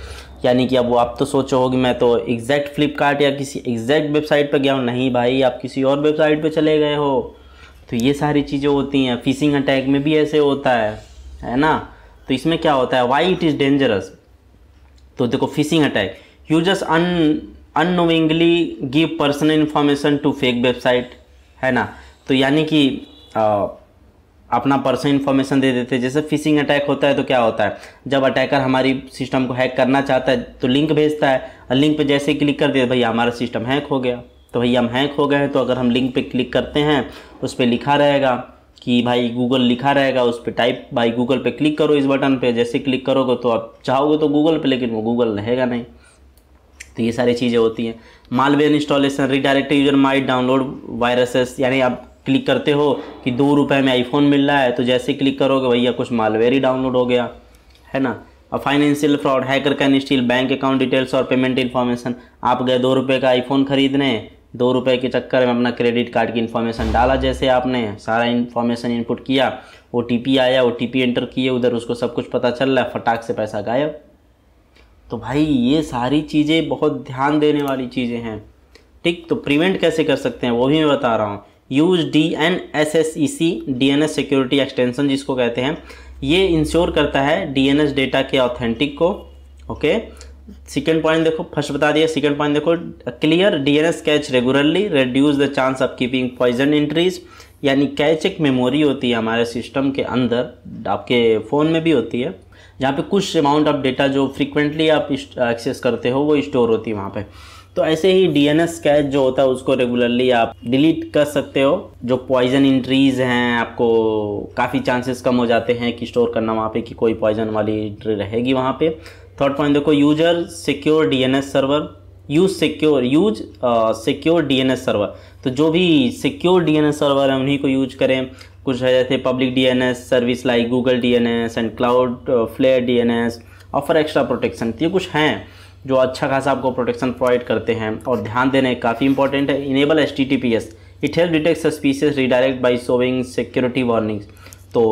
यानी कि अब वो आप तो सोचो होगी मैं तो एग्जैक्ट फ्लिपकार्ट या किसी एग्जैक्ट वेबसाइट पर गया हूँ, नहीं भाई, आप किसी और वेबसाइट पे चले गए हो। तो ये सारी चीज़ें होती हैं। फिशिंग अटैक में भी ऐसे होता है ना। तो इसमें क्या होता है, वाई इट इज़ डेंजरस। तो देखो phishing attack, users unknowingly give personal information to fake website, है ना। तो यानी कि अपना पर्सनल इन्फॉर्मेशन दे देते हैं। जैसे फिशिंग अटैक होता है तो क्या होता है, जब अटैकर हमारी सिस्टम को हैक करना चाहता है तो लिंक भेजता है, और लिंक पे जैसे क्लिक कर दिया भैया हमारा सिस्टम हैक हो गया। तो भैया हम हैक हो गए हैं, तो अगर हम लिंक पे क्लिक करते हैं उस पर लिखा रहेगा कि भाई गूगल लिखा रहेगा, उस पर टाइप भाई गूगल पे क्लिक करो इस बटन पे। जैसे क्लिक करोगे तो आप चाहोगे तो गूगल पे, लेकिन वो गूगल रहेगा नहीं। तो ये सारी चीज़ें होती हैं। Malware installation, redirect user might download viruses, यानी आप क्लिक करते हो कि 2 रुपये में आईफोन मिल रहा है, तो जैसे क्लिक करोगे भैया कुछ मालवेयर ही डाउनलोड हो गया, है ना। और financial fraud, hacker can steel bank account details और पेमेंट इन्फॉर्मेशन। आप गए 2 रुपये का आईफोन खरीदने, 2 रुपये के चक्कर में अपना क्रेडिट कार्ड की इन्फॉर्मेशन डाला, जैसे आपने सारा इन्फॉर्मेशन इनपुट किया, OTP आया, OTP एंटर किए, उधर उसको सब कुछ पता चल रहा है, फटाक से पैसा गायब। तो भाई ये सारी चीज़ें बहुत ध्यान देने वाली चीज़ें हैं, ठीक। तो प्रिवेंट कैसे कर सकते हैं वो भी मैं बता रहा हूँ। Use DNSSEC, DNS security extension जिसको कहते हैं, ये इंश्योर करता है DNS डेटा के ऑथेंटिक को, ओके। सेकेंड पॉइंट देखो, फर्स्ट बता दिया, सेकेंड पॉइंट देखो, clear DNS cache regularly, reduce the chance of keeping poison entries. यानी कैच एक मेमोरी होती है हमारे सिस्टम के अंदर, आपके फ़ोन में भी होती है, जहाँ पे कुछ अमाउंट ऑफ डेटा जो फ्रीक्वेंटली आप एक्सेस करते हो वो स्टोर होती है वहाँ पे। तो ऐसे ही DNS कैच जो होता है उसको रेगुलरली आप डिलीट कर सकते हो। जो पॉइजन एंट्रीज हैं आपको काफ़ी चांसेस कम हो जाते हैं कि स्टोर करना वहाँ पे कि कोई पॉइजन वाली एंट्री रहेगी वहाँ पे। थर्ड पॉइंट देखो, user secure DNS server, use secure DNS server. तो जो भी सिक्योर DNS सर्वर है उन्हीं को यूज करें। कुछ है जैसे public DNS service like Google DNS and Cloudflare DNS offer extra protection. ये कुछ हैं जो अच्छा खासा आपको प्रोटेक्शन प्रोवाइड करते हैं। और ध्यान देना काफ़ी इंपॉर्टेंट है, enable HTTPS, it help detect suspicious redirect by showing security warnings. तो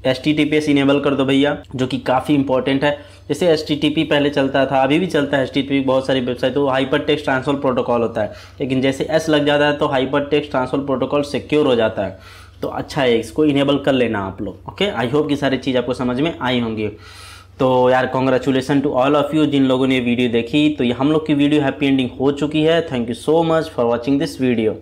HTTPS इनेबल कर दो भैया, जो कि काफ़ी इंपॉर्टेंट है। जैसे HTTP पहले चलता था, अभी भी चलता है HTTP बहुत सारी वेबसाइट, तो हाइपर टेक्स्ट ट्रांसफर प्रोटोकॉल होता है, लेकिन जैसे S लग जाता है तो hyper text transfer protocol secure हो जाता है। तो अच्छा है, इसको इनेबल कर लेना आप लोग, ओके। आई होप कि सारी चीज़ आपको समझ में आई होंगी। तो यार congratulation to all of you जिन लोगों ने ये वीडियो देखी। तो ये हम लोग की वीडियो हैप्पी एंडिंग हो चुकी है। Thank you so much for watching this video.